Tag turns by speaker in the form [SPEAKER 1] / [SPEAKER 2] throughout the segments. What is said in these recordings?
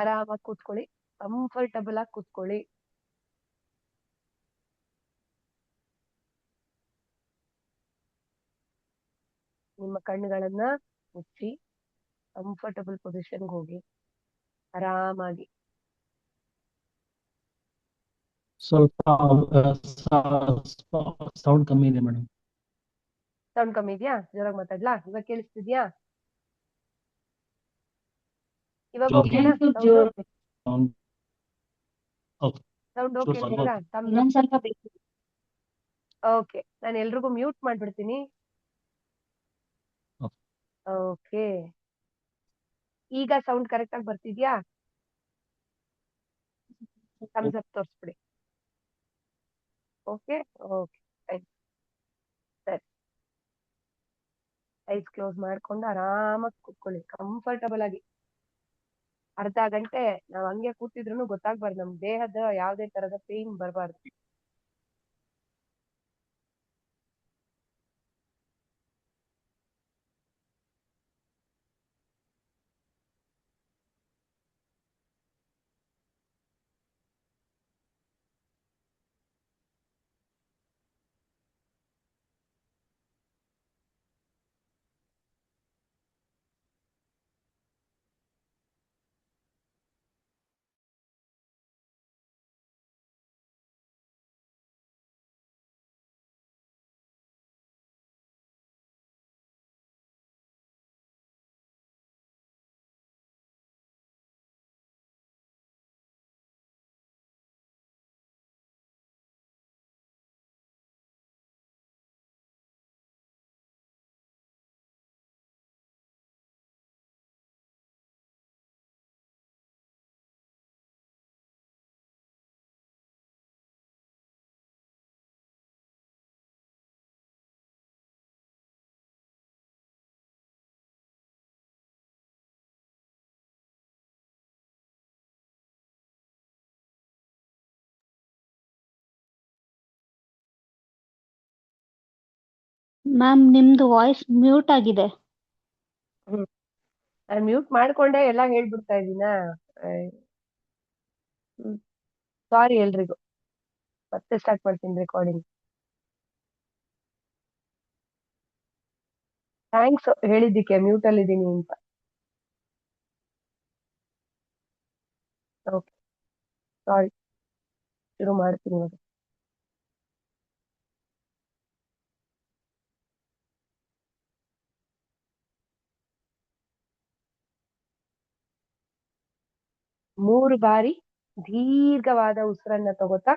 [SPEAKER 1] ಆರಾಮಾಗಿ ಕೂತ್ಕೊಳ್ಳಿ, ಕಂಫರ್ಟಬಲ್ ಆಗಿ ಕೂತ್ಕೊಳ್ಳಿ. ನಿಮ್ಮ ಕಣ್ಣುಗಳನ್ನ ಮುಚ್ಚಿ ಕಂಫರ್ಟಬಲ್ ಪೊಸಿಷನ್ಗೆ ಹೋಗಿ ಆರಾಮಾಗಿ.
[SPEAKER 2] ಸ್ವಲ್ಪ ಸೌಂಡ್ ಕಮ್ಮಿ ಇದೆ ಮೇಡಮ್.
[SPEAKER 1] ಸೌಂಡ್ ಕಮ್ಮಿ ಇದೆಯಾ? ಜೋರಾಗಿ ಮಾತಾಡ್ಲಾ? ಇವಾಗ ಕೇಳಿಸ್ತಿದ್ಯಾ? ಇವಾಗ ಓಕೆನಾ? ಸೌಂಡ್ ಓಕೆ ಅಂತೀರಾ? ಓಕೆ, ನಾನು ಎಲ್ರಿಗೂ ಮ್ಯೂಟ್ ಮಾಡ್ಬಿಡ್ತೀನಿ. ಓಕೆ, ಈಗ ಸೌಂಡ್ ಕರೆಕ್ಟ್ ಆಗಿ ಬರ್ತಿದ್ಯಾ? ಥಮ್ಸ್ ಅಪ್ ತೋರಿಸ್ಬಿಡಿ. ಓಕೆ ಓಕೆ, ಸರಿ. ಐಸ್ ಕ್ಲೋಸ್ ಮಾಡ್ಕೊಂಡು ಆರಾಮಾಗಿ ಕೂತ್ಕೊಳ್ಳಿ, ಕಂಫರ್ಟಬಲ್ ಆಗಿ. ಅರ್ಧ ಗಂಟೆ ನಾವ್ ಹಂಗೆ ಕೂತಿದ್ರು ಗೊತ್ತಾಗ್ಬಾರ್ದು, ನಮ್ ದೇಹದ ಯಾವ್ದೇ ತರದ ಪೇನ್ ಬರಬಾರ್ದು.
[SPEAKER 3] ಮ್ಯಾಮ್ ನಿಮ್ದು ವಾಯ್ಸ್ ಮ್ಯೂಟ್ ಆಗಿದೆ.
[SPEAKER 1] ನಾನು ಮ್ಯೂಟ್ ಮಾಡ್ಕೊಂಡೆ ಎಲ್ಲ ಹೇಳ್ಬಿಡ್ತಾ ಇದ್ದೀನ. ಸಾರಿ ಎಲ್ರಿಗೂ. ಮತ್ತೆ ಸ್ಟಾರ್ಟ್ ಮಾಡ್ತೀನಿ ರೆಕಾರ್ಡಿಂಗ್. ಥ್ಯಾಂಕ್ಸ್ ಹೇಳಿದ್ದಕ್ಕೆ, ಮ್ಯೂಟ್ ಅಲ್ಲಿ ಇದ್ದೀನಿ ಅಂತ. ಓಕೆ, ಸಾರಿ. ಶುರು ಮಾಡ್ತೀನಿ ಇವಾಗ. ಮೂರು ಬಾರಿ ದೀರ್ಘವಾದ ಉಸಿರನ್ನ ತಗೋತಾ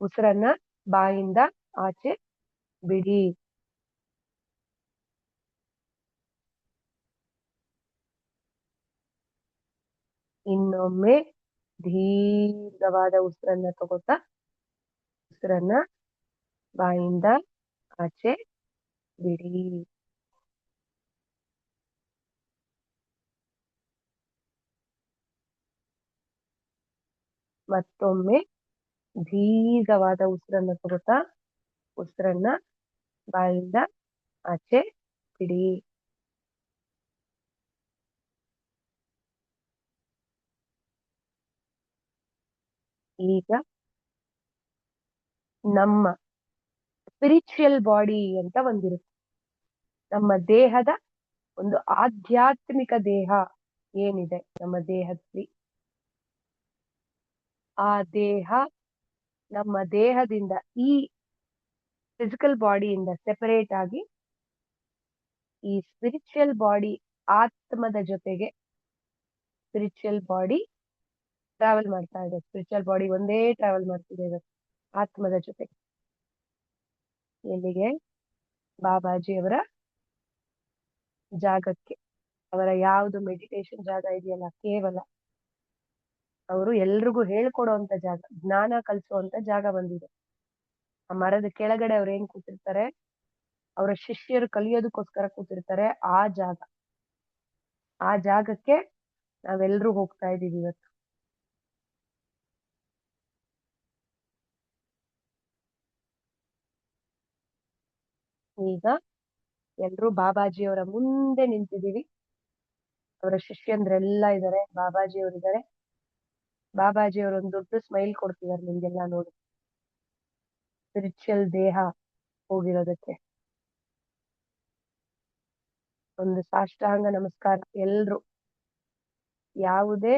[SPEAKER 1] ಉಸಿರನ್ನ ಬಾಯಿಂದ ಆಚೆ ಬಿಡಿ. ಇನ್ನೊಮ್ಮೆ ದೀರ್ಘವಾದ ಉಸಿರನ್ನ ತಗೋತಾ ಉಸಿರನ್ನ ಬಾಯಿಂದ ಆಚೆ ಬಿಡಿ. ಮತ್ತೊಮ್ಮೆ ದೀರ್ಘವಾದ ಉಸಿರನ್ನ ತಗೋತಾ ಉಸಿರನ್ನ ಬಾಯಿಂದ ಆಚೆ ಬಿಡಿ. ಈಗ ನಮ್ಮ ಸ್ಪಿರಿಚುವಲ್ ಬಾಡಿ ಅಂತ ಒಂದಿರುತ್ತೆ. ನಮ್ಮ ದೇಹದ ಒಂದು ಆಧ್ಯಾತ್ಮಿಕ ದೇಹ ಏನಿದೆ ನಮ್ಮ ದೇಹದಲ್ಲಿ, ಆ ದೇಹ ನಮ್ಮ ದೇಹದಿಂದ, ಈ ಫಿಸಿಕಲ್ ಬಾಡಿಯಿಂದ ಸೆಪರೇಟ್ ಆಗಿ ಈ ಸ್ಪಿರಿಚುವಲ್ ಬಾಡಿ, ಆತ್ಮದ ಜೊತೆಗೆ ಸ್ಪಿರಿಚುವಲ್ ಬಾಡಿ ಟ್ರಾವೆಲ್ ಮಾಡ್ತಾ ಇದೆ. ಸ್ಪಿರಿಚುವಲ್ ಬಾಡಿ ಒಂದೇ ಟ್ರಾವೆಲ್ ಮಾಡ್ತಿದೆ ಇವತ್ತು ಆತ್ಮದ ಜೊತೆಗೆ. ಎಲ್ಲಿಗೆ? ಬಾಬಾಜಿ ಅವರ ಜಾಗಕ್ಕೆ. ಅವರ ಯಾವುದು ಮೆಡಿಟೇಷನ್ ಜಾಗ ಇದೆಯಲ್ಲ, ಕೇವಲ ಅವರು ಎಲ್ರಿಗೂ ಹೇಳ್ಕೊಡುವಂತ ಜಾಗ, ಜ್ಞಾನ ಕಲಿಸುವಂತ ಜಾಗ ಬಂದಿದೆ. ಆ ಮರದ ಕೆಳಗಡೆ ಅವ್ರು ಏನ್ ಕೂತಿರ್ತಾರೆ, ಅವರ ಶಿಷ್ಯರು ಕಲಿಯೋದಕ್ಕೋಸ್ಕರ ಕೂತಿರ್ತಾರೆ. ಆ ಜಾಗಕ್ಕೆ ನಾವೆಲ್ಲರೂ ಹೋಗ್ತಾ ಇದೀವಿ ಇವತ್ತು. ಈಗ ಎಲ್ರೂ ಬಾಬಾಜಿಯವರ ಮುಂದೆ ನಿಂತಿದ್ದೀವಿ. ಅವರ ಶಿಷ್ಯಂದ್ರೆಲ್ಲ ಇದ್ದಾರೆ, ಬಾಬಾಜಿಯವರಿದ್ದಾರೆ. ಬಾಬಾಜಿ ಅವರು ಒಂದು ದೊಡ್ಡ ಸ್ಮೈಲ್ ಕೊಡ್ತಿದ್ದಾರೆ ನಿಮ್ಗೆಲ್ಲ ನೋಡಿ, ಸ್ಪಿರಿಚುವಲ್ ದೇಹ ಹೋಗಿರೋದಕ್ಕೆ. ಒಂದು ಸಾಷ್ಟಾಂಗ ನಮಸ್ಕಾರ ಎಲ್ರು. ಯಾವುದೇ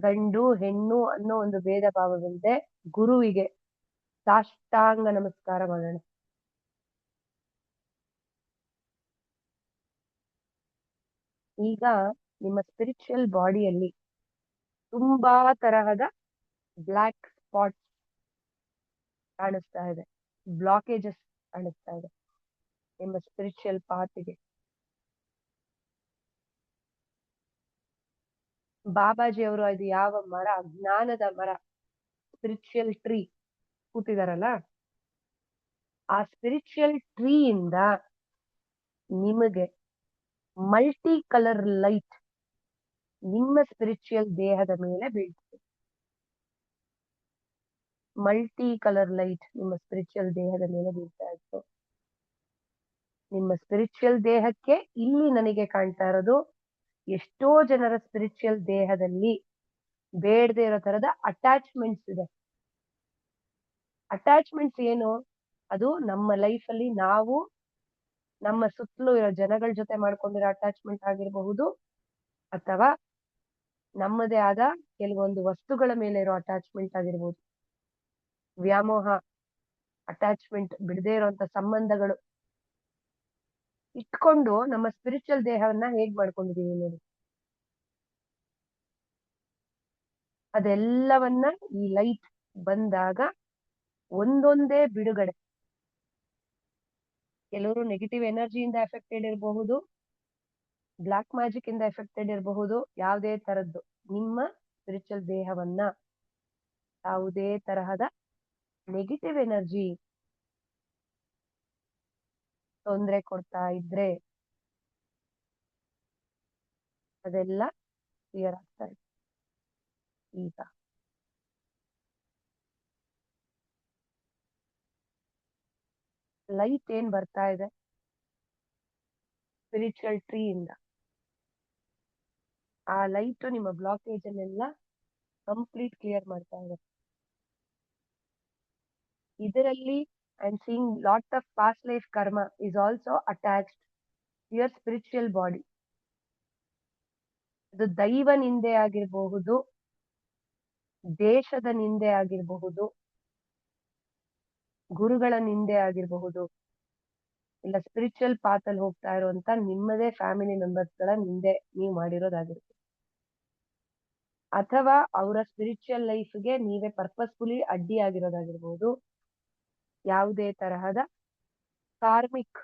[SPEAKER 1] ಗಂಡು ಹೆಣ್ಣು ಅನ್ನೋ ಒಂದು ಭೇದ ಭಾವವಿಲ್ಲದೆ ಗುರುವಿಗೆ ಸಾಷ್ಟಾಂಗ ನಮಸ್ಕಾರ ಮಾಡೋಣ. ಈಗ ನಿಮ್ಮ ಸ್ಪಿರಿಚುವಲ್ ಬಾಡಿಯಲ್ಲಿ ತುಂಬಾ ತರಹದ ಬ್ಲ್ಯಾಕ್ ಸ್ಪಾಟ್ಸ್ ಕಾಣಿಸ್ತಾ ಇದೆ, ಬ್ಲಾಕೇಜಸ್ ಕಾಣಿಸ್ತಾ ಇದೆ ನಿಮ್ಮ ಸ್ಪಿರಿಚುವಲ್ ಪಾತಿಗೆ. ಬಾಬಾಜಿ ಅವರು ಅದು ಯಾವ ಮರ, ಜ್ಞಾನದ ಮರ, ಸ್ಪಿರಿಚುವಲ್ ಟ್ರೀ ಕೂತಿದಾರಲ್ಲ, ಆ ಸ್ಪಿರಿಚುವಲ್ ಟ್ರೀಯಿಂದ ನಿಮಗೆ ಮಲ್ಟಿ ಕಲರ್ ಲೈಟ್ ನಿಮ್ಮ ಸ್ಪಿರಿಚುವಲ್ ದೇಹದ ಮೇಲೆ ಬೀಳ್ತದೆ. ಮಲ್ಟಿ ಕಲರ್ ಲೈಟ್ ನಿಮ್ಮ ಸ್ಪಿರಿಚುವಲ್ ದೇಹದ ಮೇಲೆ ಬೀಳ್ತಾ ಇತ್ತು. ನಿಮ್ಮ ಸ್ಪಿರಿಚುವಲ್ ದೇಹಕ್ಕೆ ಇಲ್ಲಿ ನನಗೆ ಕಾಣ್ತಾ ಇರೋದು ಎಷ್ಟೋ ಜನರ ಸ್ಪಿರಿಚುವಲ್ ದೇಹದಲ್ಲಿ ಬೇಡದೆ ಇರೋ ತರದ ಅಟ್ಯಾಚ್ಮೆಂಟ್ಸ್ ಇದೆ. ಅಟ್ಯಾಚ್ಮೆಂಟ್ಸ್ ಏನು? ಅದು ನಮ್ಮ ಲೈಫ್ ಅಲ್ಲಿ ನಾವು ನಮ್ಮ ಸುತ್ತಲೂ ಇರೋ ಜನಗಳ ಜೊತೆ ಮಾಡ್ಕೊಂಡಿರೋ ಅಟ್ಯಾಚ್ಮೆಂಟ್ ಆಗಿರಬಹುದು, ಅಥವಾ ನಮ್ಮದೇ ಆದ ಕೆಲವೊಂದು ವಸ್ತುಗಳ ಮೇಲೆ ಇರೋ ಅಟ್ಯಾಚ್ಮೆಂಟ್ ಆಗಿರ್ಬೋದು. ವ್ಯಾಮೋಹ, ಅಟ್ಯಾಚ್ಮೆಂಟ್, ಬಿಡದೇ ಇರುವಂತ ಸಂಬಂಧಗಳು ಇಟ್ಕೊಂಡು ನಮ್ಮ ಸ್ಪಿರಿಚುವಲ್ ದೇಹವನ್ನ ಹೇಗ್ ಮಾಡ್ಕೊಂಡಿದೀವಿ ನೋಡಿ. ಅದೆಲ್ಲವನ್ನ ಈ ಲೈಟ್ ಬಂದಾಗ ಒಂದೊಂದೇ ಬಿಡುಗಡೆ. ಕೆಲವರು ನೆಗೆಟಿವ್ ಎನರ್ಜಿಯಿಂದ ಎಫೆಕ್ಟೆಡ್ ಇರಬಹುದು, ಬ್ಲಾಕ್ ಮ್ಯಾಜಿಕ್ ಇಂದ ಎಫೆಕ್ಟೆಡ್ ಇರಬಹುದು, ಯಾವುದೇ ತರದ್ದು ನಿಮ್ಮ ಸ್ಪಿರಿಚುವಲ್ ದೇಹವನ್ನ ಯಾವುದೇ ತರಹದ ನೆಗೆಟಿವ್ ಎನರ್ಜಿ ತೊಂದರೆ ಕೊಡ್ತಾ ಇದ್ರೆ ಅದೆಲ್ಲ ಕ್ಲಿಯರ್ ಆಗ್ತಾ ಇದೆ. ಈಗ ಲೈಟ್ ಏನ್ ಬರ್ತಾ ಇದೆ ಸ್ಪಿರಿಚುವಲ್ ಟ್ರೀ ಇಂದ, ಆ ಲೈಟ್ ನಿಮ್ಮ ಬ್ಲಾಕೇಜ್ ಅನ್ನೆಲ್ಲ ಕಂಪ್ಲೀಟ್ ಕ್ಲಿಯರ್ ಮಾಡ್ತಾ ಇದೆ. ಇದರಲ್ಲಿ I am seeing lot of past life karma is also attached to your spiritual body. ಅದು ದೈವ ನಿಂದೆ ಆಗಿರಬಹುದು, ದೇಶದ ನಿಂದೆ ಆಗಿರಬಹುದು, ಗುರುಗಳ ನಿಂದೆ ಆಗಿರಬಹುದು, ಇಲ್ಲ ಸ್ಪಿರಿಚುವಲ್ ಪಾತ್ ಅಲ್ಲಿ ಹೋಗ್ತಾ ಇರುವಂತ ನಿಮ್ಮದೇ ಫ್ಯಾಮಿಲಿ ಮೆಂಬರ್ಸ್ ಗಳ ನಿಂದೆ ನೀವು ಮಾಡಿರೋದಾಗಿರ್ಬೋದು, ಅಥವಾ ಅವರ ಸ್ಪಿರಿಚುವಲ್ ಲೈಫ್ಗೆ ನೀವೇ ಪರ್ಪಸ್ಫುಲಿ ಅಡ್ಡಿ ಆಗಿರೋದಾಗಿರ್ಬೋದು. ಯಾವುದೇ ತರಹದ ಕಾರ್ಮಿಕ್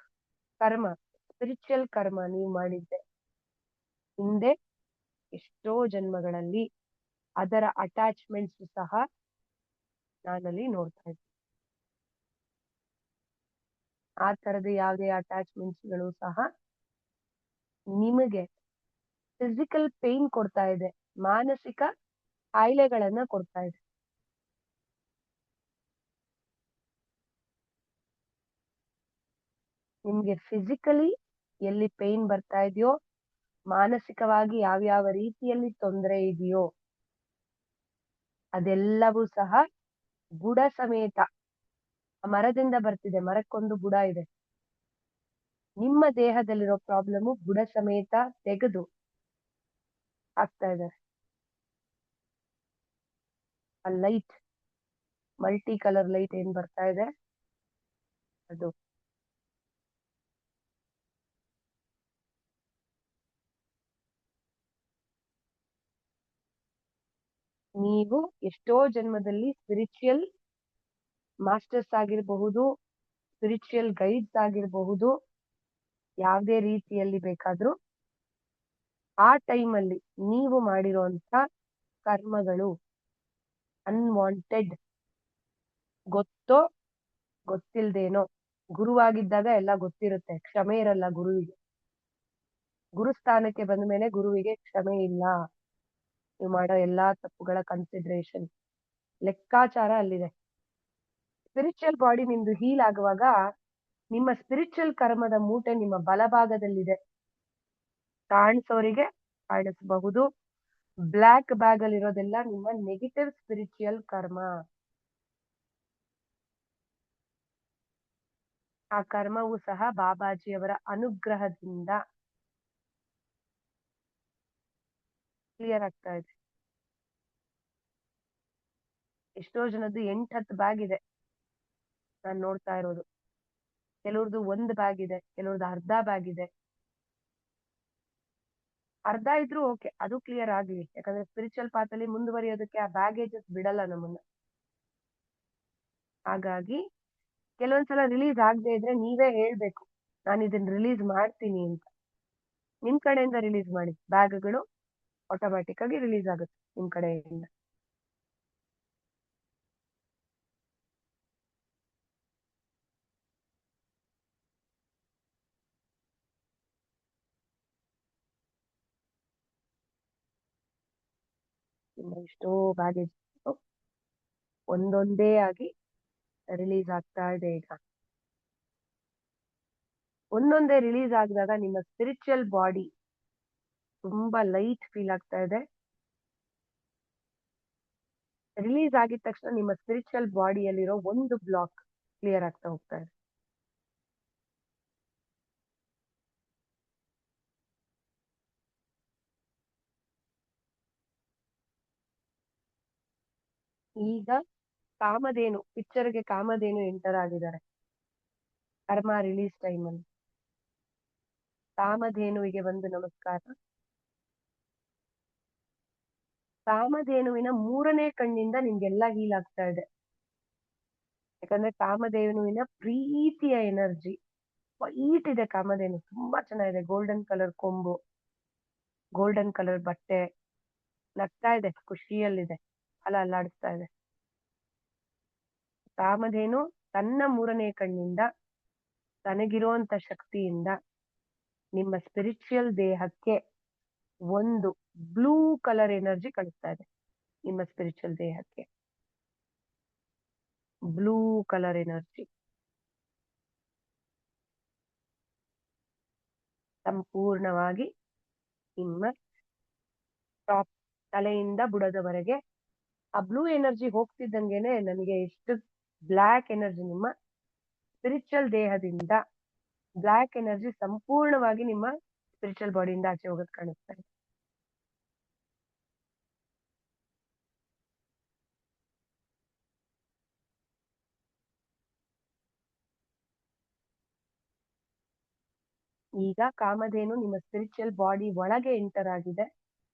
[SPEAKER 1] ಕರ್ಮ, ಸ್ಪಿರಿಚುವಲ್ ಕರ್ಮ ನೀವು ಮಾಡಿದ್ದೆ ಹಿಂದೆ ಎಷ್ಟೋ ಜನ್ಮಗಳಲ್ಲಿ, ಅದರ ಅಟ್ಯಾಚ್ಮೆಂಟ್ಸ್ ಸಹ ನಾನಲ್ಲಿ ನೋಡ್ತಾ ಇದ್ದೆ. ಆ ತರದ ಯಾವುದೇ ಅಟ್ಯಾಚ್ಮೆಂಟ್ಸ್ ಗಳು ಸಹ ನಿಮಗೆ ಫಿಸಿಕಲ್ ಪೇನ್ ಕೊಡ್ತಾ ಇದೆ, ಮಾನಸಿಕ ಕಾಯಿಲೆಗಳನ್ನ ಕೊಡ್ತಾ ಇದೆ. ನಿಮ್ಗೆ ಫಿಸಿಕಲಿ ಎಲ್ಲಿ ಪೇನ್ ಬರ್ತಾ ಇದೆಯೋ, ಮಾನಸಿಕವಾಗಿ ಯಾವ್ಯಾವ ರೀತಿಯಲ್ಲಿ ತೊಂದರೆ ಇದೆಯೋ ಅದೆಲ್ಲವೂ ಸಹ ಬುಡ ಸಮೇತ ಮರದಿಂದ ಬರ್ತಿದೆ. ಮರಕ್ಕೊಂದು ಬುಡ ಇದೆ. ನಿಮ್ಮ ದೇಹದಲ್ಲಿರೋ ಪ್ರಾಬ್ಲಮ್ ಬುಡ ಸಮೇತ ತೆಗೆದು ಆಗ್ತಾ ಇದೆ. ಆ ಲೈಟ್, ಮಲ್ಟಿ ಕಲರ್ ಲೈಟ್ ಏನ್ ಬರ್ತಾ ಇದೆ ಅದು ನೀವು ಎಷ್ಟೋ ಜನ್ಮದಲ್ಲಿ ಸ್ಪಿರಿಚುವಲ್ ಮಾಸ್ಟರ್ಸ್ ಆಗಿರಬಹುದು, ಸ್ಪಿರಿಚುವಲ್ ಗೈಡ್ಸ್ ಆಗಿರಬಹುದು, ಯಾವುದೇ ರೀತಿಯಲ್ಲಿ ಬೇಕಾದ್ರೂ ಆ ಟೈಮಲ್ಲಿ ನೀವು ಮಾಡಿರುವಂತ ಕರ್ಮಗಳು ಅನ್ವಾಂಟೆಡ್, ಗೊತ್ತೋ ಗೊತ್ತಿಲ್ದೇನೋ. ಗುರುವಾಗಿದ್ದಾಗ ಎಲ್ಲ ಗೊತ್ತಿರುತ್ತೆ, ಕ್ಷಮೆ ಇರಲ್ಲ ಗುರುವಿಗೆ. ಗುರುಸ್ಥಾನಕ್ಕೆ ಬಂದ ಮೇಲೆ ಗುರುವಿಗೆ ಕ್ಷಮೆ ಇಲ್ಲ. ನೀವು ಮಾಡೋ ಎಲ್ಲಾ ತಪ್ಪುಗಳ ಕನ್ಸಿಡರೇಷನ್, ಲೆಕ್ಕಾಚಾರ ಅಲ್ಲಿದೆ. ಸ್ಪಿರಿಚುವಲ್ ಬಾಡಿ ನಿಮ್ದು ಹೀಲ್ ಆಗುವಾಗ ನಿಮ್ಮ ಸ್ಪಿರಿಚುವಲ್ ಕರ್ಮದ ಮೂಟೆ ನಿಮ್ಮ ಬಲಭಾಗದಲ್ಲಿದೆ. ಕಾಣಿಸೋರಿಗೆ ಕಾಣಿಸಬಹುದು. ಬ್ಲ್ಯಾಕ್ ಬ್ಯಾಗ್ ಅಲ್ಲಿ ಇರೋದೆಲ್ಲ ನಿಮ್ಮ ನೆಗೆಟಿವ್ ಸ್ಪಿರಿಚುಯಲ್ ಕರ್ಮ. ಆ ಕರ್ಮವು ಸಹ ಬಾಬಾಜಿಯವರ ಅನುಗ್ರಹದಿಂದ ಕ್ಲಿಯರ್ ಆಗ್ತಾ ಇದೆ. ಎಷ್ಟೋ ಜನದ್ದು 8-10 ಬ್ಯಾಗ್ ಇದೆ ನಾನು ನೋಡ್ತಾ ಇರೋದು. ಕೆಲವ್ರದ್ದು 1 ಬ್ಯಾಗ್ ಇದೆ, ಕೆಲವ್ರದ್ದು ಅರ್ಧ ಬ್ಯಾಗ್ ಇದೆ. ಅರ್ಧ ಇದ್ರೂ ಓಕೆ, ಅದು ಕ್ಲಿಯರ್ ಆಗ್ಲಿ. ಯಾಕಂದ್ರೆ ಸ್ಪಿರಿಚುವಲ್ ಪಾತ್ ಅಲ್ಲಿ ಮುಂದುವರಿಯೋದಕ್ಕೆ ಆ ಬ್ಯಾಗೇಜಸ್ ಬಿಡಲ್ಲ ನಮ್ಮನ್ನ. ಹಾಗಾಗಿ ಕೆಲವೊಂದ್ಸಲ ರಿಲೀಸ್ ಆಗದೆ ಇದ್ರೆ ನೀವೇ ಹೇಳ್ಬೇಕು, ನಾನು ಇದನ್ನ ರಿಲೀಸ್ ಮಾಡ್ತೀನಿ ಅಂತ. ನಿಮ್ ಕಡೆಯಿಂದ ರಿಲೀಸ್ ಮಾಡಿ, ಬ್ಯಾಗ್ಗಳು ಆಟೋಮ್ಯಾಟಿಕ್ ಆಗಿ ರಿಲೀಸ್ ಆಗುತ್ತೆ ನಿಮ್ ಕಡೆಯಿಂದ. ಎಷ್ಟೋ ಬ್ಯಾಗೇಜ್ ಒಂದೊಂದೇ ಆಗಿ ರಿಲೀಸ್ ಆಗ್ತಾ ಇದೆ. ಈಗ ಒಂದೊಂದೇ ರಿಲೀಸ್ ಆಗಿದಾಗ ನಿಮ್ಮ ಸ್ಪಿರಿಚುವಲ್ ಬಾಡಿ ತುಂಬಾ ಲೈಟ್ ಫೀಲ್ ಆಗ್ತಾ ಇದೆ. ರಿಲೀಸ್ ಆಗಿದ ತಕ್ಷಣ ನಿಮ್ಮ ಸ್ಪಿರಿಚುವಲ್ ಬಾಡಿಯಲ್ಲಿರೋ ಒಂದು ಬ್ಲಾಕ್ ಕ್ಲಿಯರ್ ಆಗ್ತಾ ಹೋಗ್ತಾ ಇದೆ. ಈಗ ಕಾಮಧೇನು ಪಿಕ್ಚರ್ಗೆ ಕಾಮಧೇನು ಎಂಟರ್ ಆಗಿದ್ದಾರೆ ಕರ್ಮ ರಿಲೀಸ್ ಟೈಮ್ ಅಲ್ಲಿ. ಕಾಮಧೇನುವಿಗೆ ಒಂದು ನಮಸ್ಕಾರ. ಕಾಮಧೇನುವಿನ 3ನೇ ಕಣ್ಣಿಂದ ನಿಮ್ಗೆಲ್ಲ ಹೀಲ್ ಆಗ್ತಾ ಇದೆ. ಯಾಕಂದ್ರೆ ಕಾಮಧೇನುವಿನ ಪ್ರೀತಿಯ ಎನರ್ಜಿ ವೈಟ್ ಇದೆ. ಕಾಮಧೇನು ತುಂಬಾ ಚೆನ್ನಾಗಿದೆ. ಗೋಲ್ಡನ್ ಕಲರ್ ಕೊಂಬು, ಗೋಲ್ಡನ್ ಕಲರ್ ಬಟ್ಟೆ, ನಗ್ತಾ ಇದೆ, ಖುಷಿಯಲ್ಲಿದೆ, ಅಲ್ಲ ಅಲ್ಲಾಡಿಸ್ತಾ ಇದೆ. ಕಾಮಧೇನು ತನ್ನ 3ನೇ ಕಣ್ಣಿಂದ ತನಗಿರುವಂತ ಶಕ್ತಿಯಿಂದ ನಿಮ್ಮ ಸ್ಪಿರಿಚುವಲ್ ದೇಹಕ್ಕೆ ಒಂದು ಬ್ಲೂ ಕಲರ್ ಎನರ್ಜಿ ಕಳಿಸ್ತಾ ಇದೆ. ನಿಮ್ಮ ಸ್ಪಿರಿಚುವಲ್ ದೇಹಕ್ಕೆ ಬ್ಲೂ ಕಲರ್ ಎನರ್ಜಿ ಸಂಪೂರ್ಣವಾಗಿ ನಿಮ್ಮ ಟಾಪ್ ತಲೆಯಿಂದ ಬುಡದವರೆಗೆ ಆ ಬ್ಲೂ ಎನರ್ಜಿ ಹೋಗ್ತಿದ್ದಂಗೆನೆ ನನಗೆ ಎಷ್ಟು ಬ್ಲ್ಯಾಕ್ ಎನರ್ಜಿ ನಿಮ್ಮ ಸ್ಪಿರಿಚುವಲ್ ದೇಹದಿಂದ ಬ್ಲ್ಯಾಕ್ ಎನರ್ಜಿ ಸಂಪೂರ್ಣವಾಗಿ ನಿಮ್ಮ ಸ್ಪಿರಿಚುವಲ್ ಬಾಡಿಯಿಂದ ಆಚೆ ಹೋಗೋದು ಕಾಣಿಸ್ತಾ ಇದೆ. ಈಗ ಕಾಮಧೇನು ನಿಮ್ಮ ಸ್ಪಿರಿಚುವಲ್ ಬಾಡಿ ಒಳಗೆ ಎಂಟರ್ ಆಗಿದೆ.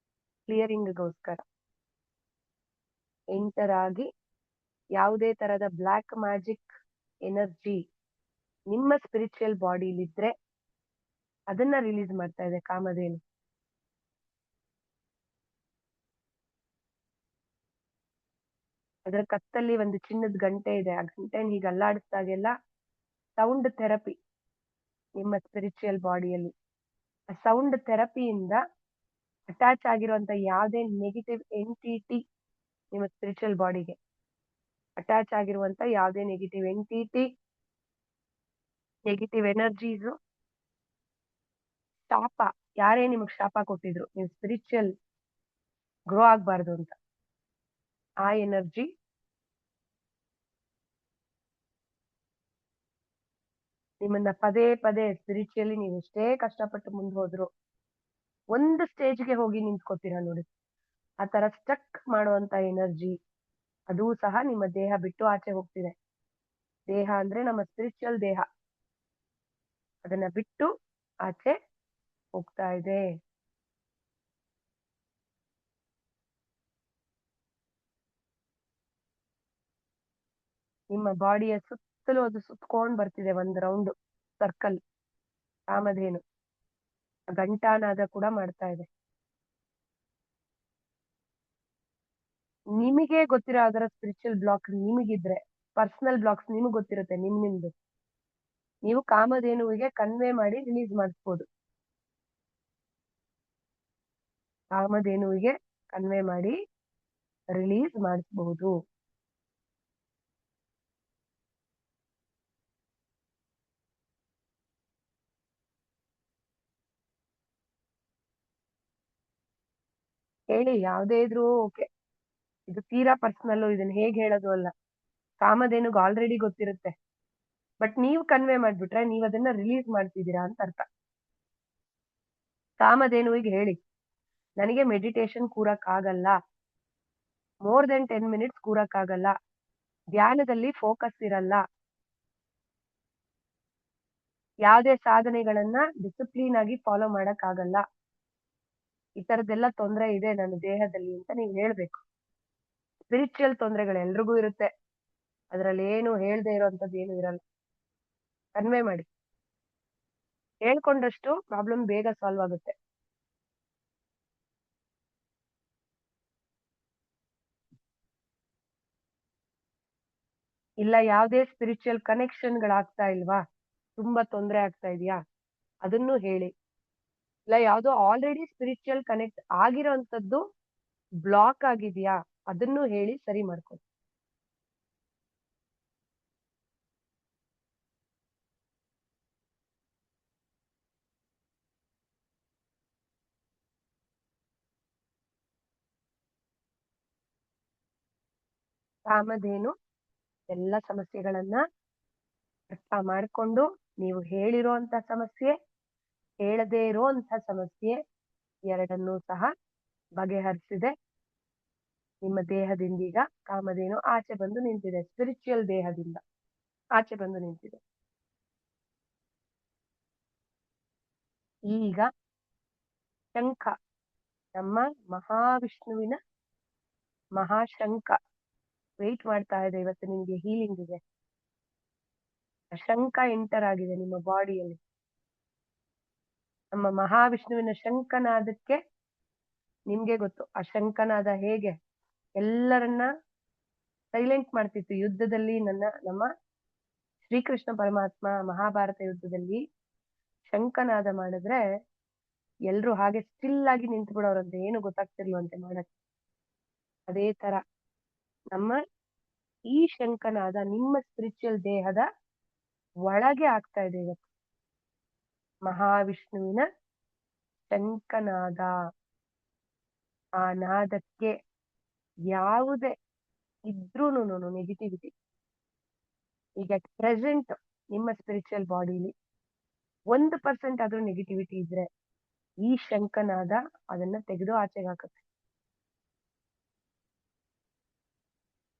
[SPEAKER 1] ಕ್ಲಿಯರಿಂಗ್ಗೋಸ್ಕರ ಎಂಟರ್ ಆಗಿ ಯಾವುದೇ ತರದ ಬ್ಲ್ಯಾಕ್ ಮ್ಯಾಜಿಕ್ ಎನರ್ಜಿ ನಿಮ್ಮ ಸ್ಪಿರಿಚುವಲ್ ಬಾಡಿಲಿದ್ರೆ ಅದನ್ನ ರಿಲೀಸ್ ಮಾಡ್ತಾ ಇದೆ ಕಾಮಧೇನು. ಅದರ ಕತ್ತಲ್ಲಿ ಒಂದು ಚಿನ್ನದ ಗಂಟೆ ಇದೆ. ಆ ಗಂಟೆನ ಹೀಗೆ ಅಲ್ಲಾಡಿಸಿದಾಗೆಲ್ಲ ಸೌಂಡ್ ಥೆರಪಿ ನಿಮ್ಮ ಸ್ಪಿರಿಚುವಲ್ ಬಾಡಿಯಲ್ಲಿ. ಆ ಸೌಂಡ್ ಥೆರಪಿಯಿಂದ ಅಟ್ಯಾಚ್ ಆಗಿರುವಂತ ಯಾವುದೇ ನೆಗೆಟಿವ್ ಎಂಟಿಟಿ ನಿಮ್ಮ ಸ್ಪಿರಿಚುವಲ್ ಬಾಡಿಗೆ ಅಟ್ಯಾಚ್ ಆಗಿರುವಂತ ಯಾವುದೇ ನೆಗೆಟಿವ್ ಎಂಟಿಟಿ, ನೆಗೆಟಿವ್ ಎನರ್ಜೀಸು, ಶಾಪ, ಯಾರೇ ನಿಮಗ್ ಶಾಪ ಕೊಟ್ಟಿದ್ರು ನೀವು ಸ್ಪಿರಿಚುವಲ್ ಗ್ರೋ ಆಗ್ಬಾರ್ದು ಅಂತ, ಆ ಎನರ್ಜಿ ನಿಮ್ಮನ್ನ ಪದೇ ಪದೇ ಸ್ಪಿರಿಚುವಲಿ ನೀವು ಎಷ್ಟೇ ಕಷ್ಟಪಟ್ಟು ಮುಂದೆ ಹೋದ್ರು ಒಂದು ಸ್ಟೇಜ್ಗೆ ಹೋಗಿ ನಿಂತ್ಕೋತೀರಾ ನೋಡಿ, ಆ ತರ ಸ್ಟಕ್ ಮಾಡುವಂತ ಎನರ್ಜಿ ಅದು ಸಹ ನಿಮ್ಮ ದೇಹ ಬಿಟ್ಟು ಆಚೆ ಹೋಗ್ತಿದೆ. ದೇಹ ಅಂದ್ರೆ ನಮ್ಮ ಸ್ಪಿರಿಚುವಲ್ ದೇಹ, ಅದನ್ನ ಬಿಟ್ಟು ಆಚೆ ಹೋಗ್ತಾ ಇದೆ. ನಿಮ್ಮ ಬಾಡಿಯ ಸುತ್ತಲೂ ಅದು ಸುತ್ಕೊಂಡ್ ಬರ್ತಿದೆ ಒಂದು ರೌಂಡ್ ಸರ್ಕಲ್. ಕಾಮಧೇನು ಘಂಟಾನಾದ ಕೂಡ ಮಾಡ್ತಾ ಇದೆ. ನಿಮಗೆ ಗೊತ್ತಿರೋ ಅದರ ಸ್ಪಿರಿಚುವಲ್ ಬ್ಲಾಕ್ ನಿಮಗಿದ್ರೆ, ಪರ್ಸನಲ್ ಬ್ಲಾಕ್ಸ್ ನಿಮಗೆ ಗೊತ್ತಿರುತ್ತೆ ನಿಮ್ದು, ನೀವು ಕಾಮಧೇನುವಿಗೆ ಕನ್ವೆ ಮಾಡಿ ರಿಲೀಸ್ ಮಾಡಿಸ್ಬೋದು. ಕಾಮಧೇನುವಿಗೆ ಕನ್ವೆ ಮಾಡಿ ರಿಲೀಸ್ ಮಾಡಿಸಬಹುದು. ಹೇಳಿ, ಯಾವ್ದೇ ಇದ್ರೂ ಓಕೆ. ಇದು ತೀರಾ ಪರ್ಸನಲ್, ಇದನ್ನ ಹೇಗ್ ಹೇಳೋದು ಅಲ್ಲ. ಕಾಮಧೇನುಗ್ ಆಲ್ರೆಡಿ ಗೊತ್ತಿರುತ್ತೆ, ಬಟ್ ನೀವ್ ಕನ್ವೆ ಮಾಡ್ಬಿಟ್ರೆ ನೀವ್ ಅದನ್ನ ರಿಲೀಸ್ ಮಾಡ್ತಿದ್ದೀರಾ ಅಂತ ಅರ್ಥ. ಕಾಮಧೇನುವಿಗೆ ಹೇಳಿ, ನನಗೆ ಮೆಡಿಟೇಷನ್ ಕೂರಕ್ ಆಗಲ್ಲ, ಮೋರ್ ದೆನ್ 10 ಮಿನಿಟ್ಸ್ ಕೂರಕ್ ಆಗಲ್ಲ, ಧ್ಯಾನದಲ್ಲಿ ಫೋಕಸ್ ಇರಲ್ಲ, ಯಾವ್ದೇ ಸಾಧನೆಗಳನ್ನ ಡಿಸಿಪ್ಲಿನ್ ಆಗಿ ಫಾಲೋ ಮಾಡಕ್ ಆಗಲ್ಲ, ಈ ತರದ್ದೆಲ್ಲ ತೊಂದ್ರೆ ಇದೆ ನನ್ನ ದೇಹದಲ್ಲಿ ಅಂತ ನೀವ್ ಹೇಳ್ಬೇಕು. ಸ್ಪಿರಿಚುವಲ್ ತೊಂದರೆಗಳು ಎಲ್ರಿಗೂ ಇರುತ್ತೆ, ಅದ್ರಲ್ಲಿ ಏನು ಹೇಳ್ದೆ ಇರೋಂಥದ್ದು ಏನು ಇರಲ್ಲ. ಕನ್ವೆ ಮಾಡಿ, ಹೇಳ್ಕೊಂಡಷ್ಟು ಪ್ರಾಬ್ಲಮ್ ಬೇಗ ಸಾಲ್ವ್ ಆಗುತ್ತೆ. ಇಲ್ಲ ಯಾವ್ದೇ ಸ್ಪಿರಿಚುವಲ್ ಕನೆಕ್ಷನ್ಗಳಾಗ್ತಾ ಇಲ್ವಾ, ತುಂಬಾ ತೊಂದರೆ ಆಗ್ತಾ ಇದೆಯಾ, ಅದನ್ನು ಹೇಳಿ. ಇಲ್ಲ ಯಾವ್ದೋ ಆಲ್ರೆಡಿ ಸ್ಪಿರಿಚುವಲ್ ಕನೆಕ್ಟ್ ಆಗಿರೋಂಥದ್ದು ಬ್ಲಾಕ್ ಆಗಿದ್ಯಾ, ಅದನ್ನು ಹೇಳಿ ಸರಿ ಮಾಡ್ಕೊಳ್ಳಿ. ಕಾಮಧೇನು ಎಲ್ಲ ಸಮಸ್ಯೆಗಳನ್ನ ಅರ್ಥ ಮಾಡ್ಕೊಂಡು, ನೀವು ಹೇಳಿರೋಂಥ ಸಮಸ್ಯೆ, ಹೇಳದೇ ಇರೋಂಥ ಸಮಸ್ಯೆ ಎರಡನ್ನೂ ಸಹ ಬಗೆಹರಿಸಿದೆ. ನಿಮ್ಮ ದೇಹದಿಂದ ಈಗ ಕಾಮಧೇನು ಆಚೆ ಬಂದು ನಿಂತಿದೆ, ಸ್ಪಿರಿಚುವಲ್ ದೇಹದಿಂದ ಆಚೆ ಬಂದು ನಿಂತಿದೆ. ಈಗ ಶಂಖ, ನಮ್ಮ ಮಹಾವಿಷ್ಣುವಿನ ಮಹಾಶಂಖ ವೆಯ್ಟ್ ಮಾಡ್ತಾ ಇದೆ ಇವತ್ತು ನಿಮ್ಗೆ ಹೀಲಿಂಗ್ ಇದೆ. ಶಂಖ ಎಂಟರ್ ಆಗಿದೆ ನಿಮ್ಮ ಬಾಡಿಯಲ್ಲಿ. ನಮ್ಮ ಮಹಾವಿಷ್ಣುವಿನ ಶಂಖನಾದಕ್ಕೆ ನಿಮ್ಗೆ ಗೊತ್ತು, ಆ ಶಂಖನಾದ ಹೇಗೆ ಎಲ್ಲರನ್ನ ಸೈಲೆಂಟ್ ಮಾಡ್ತಿತ್ತು ಯುದ್ಧದಲ್ಲಿ. ನಮ್ಮ ಶ್ರೀಕೃಷ್ಣ ಪರಮಾತ್ಮ ಮಹಾಭಾರತ ಯುದ್ಧದಲ್ಲಿ ಶಂಖನಾದ ಮಾಡಿದ್ರೆ ಎಲ್ರು ಹಾಗೆ ಸ್ಟಿಲ್ ಆಗಿ ನಿಂತು ಬಿಡೋರಂತೆ, ಏನು ಗೊತ್ತಾಗ್ತಿರ್ಲಂತೆ ಮಾಡಕ್ಕೆ. ಅದೇ ತರ ನಮ್ಮ ಈ ಶಂಖನಾದ ನಿಮ್ಮ ಸ್ಪಿರಿಚುವಲ್ ದೇಹದ ಒಳಗೆ ಆಗ್ತಾ ಇದೆ ಇವತ್ತು. ಮಹಾವಿಷ್ಣುವಿನ ಶಂಖನಾದ, ಆ ನಾದಕ್ಕೆ ಯಾವುದೇ ಇದ್ರೂನು ನೆಗೆಟಿವಿಟಿ, ಈಗ ಪ್ರೆಸೆಂಟ್ ನಿಮ್ಮ ಸ್ಪಿರಿಚುವಲ್ ಬಾಡಿಲಿ 1% ಆದ್ರೂ ನೆಗೆಟಿವಿಟಿ ಇದ್ರೆ ಈ ಶಂಖನಾದ ಅದನ್ನ ತೆಗೆದು ಆಚೆಗೆ ಹಾಕುತ್ತೆ.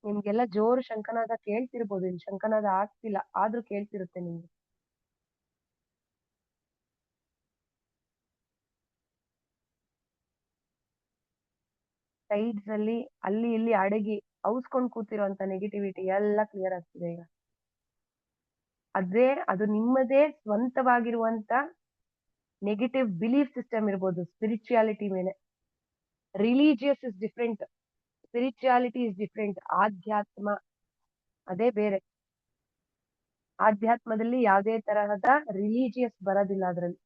[SPEAKER 1] ನಿಮ್ಗೆಲ್ಲ ಜೋರು ಶಂಖನಾದ ಕೇಳ್ತಿರ್ಬೋದು, ಇಲ್ಲಿ ಶಂಖನಾದ ಆಗ್ತಿಲ್ಲ ಆದ್ರೂ ಕೇಳ್ತಿರುತ್ತೆ ನಿಮ್ಗೆ. ಸೈಡ್ಸ್ ಅಲ್ಲಿ ಅಲ್ಲಿ ಇಲ್ಲಿ ಅಡಗಿ ಔಸ್ಕೊಂಡ್ ಕೂತಿರೋಂತ ನೆಗೆಟಿವಿಟಿ ಎಲ್ಲ ಕ್ಲಿಯರ್ ಆಗ್ತಿದೆ ಈಗ. ಅದು ನಿಮ್ಮದೇ ಸ್ವಂತವಾಗಿರುವಂತ ನೆಗೆಟಿವ್ ಬಿಲೀಫ್ ಸಿಸ್ಟಮ್ ಇರ್ಬೋದು ಸ್ಪಿರಿಚುಯಾಲಿಟಿ ಮೇಲೆ. Religious is different, spirituality is different. ಆಧ್ಯಾತ್ಮ ಅದೇ ಬೇರೆ. ಆಧ್ಯಾತ್ಮದಲ್ಲಿ ಯಾವುದೇ ತರಹದ ರಿಲಿಜಿಯಸ್ ಬರೋದಿಲ್ಲ ಅದ್ರಲ್ಲಿ.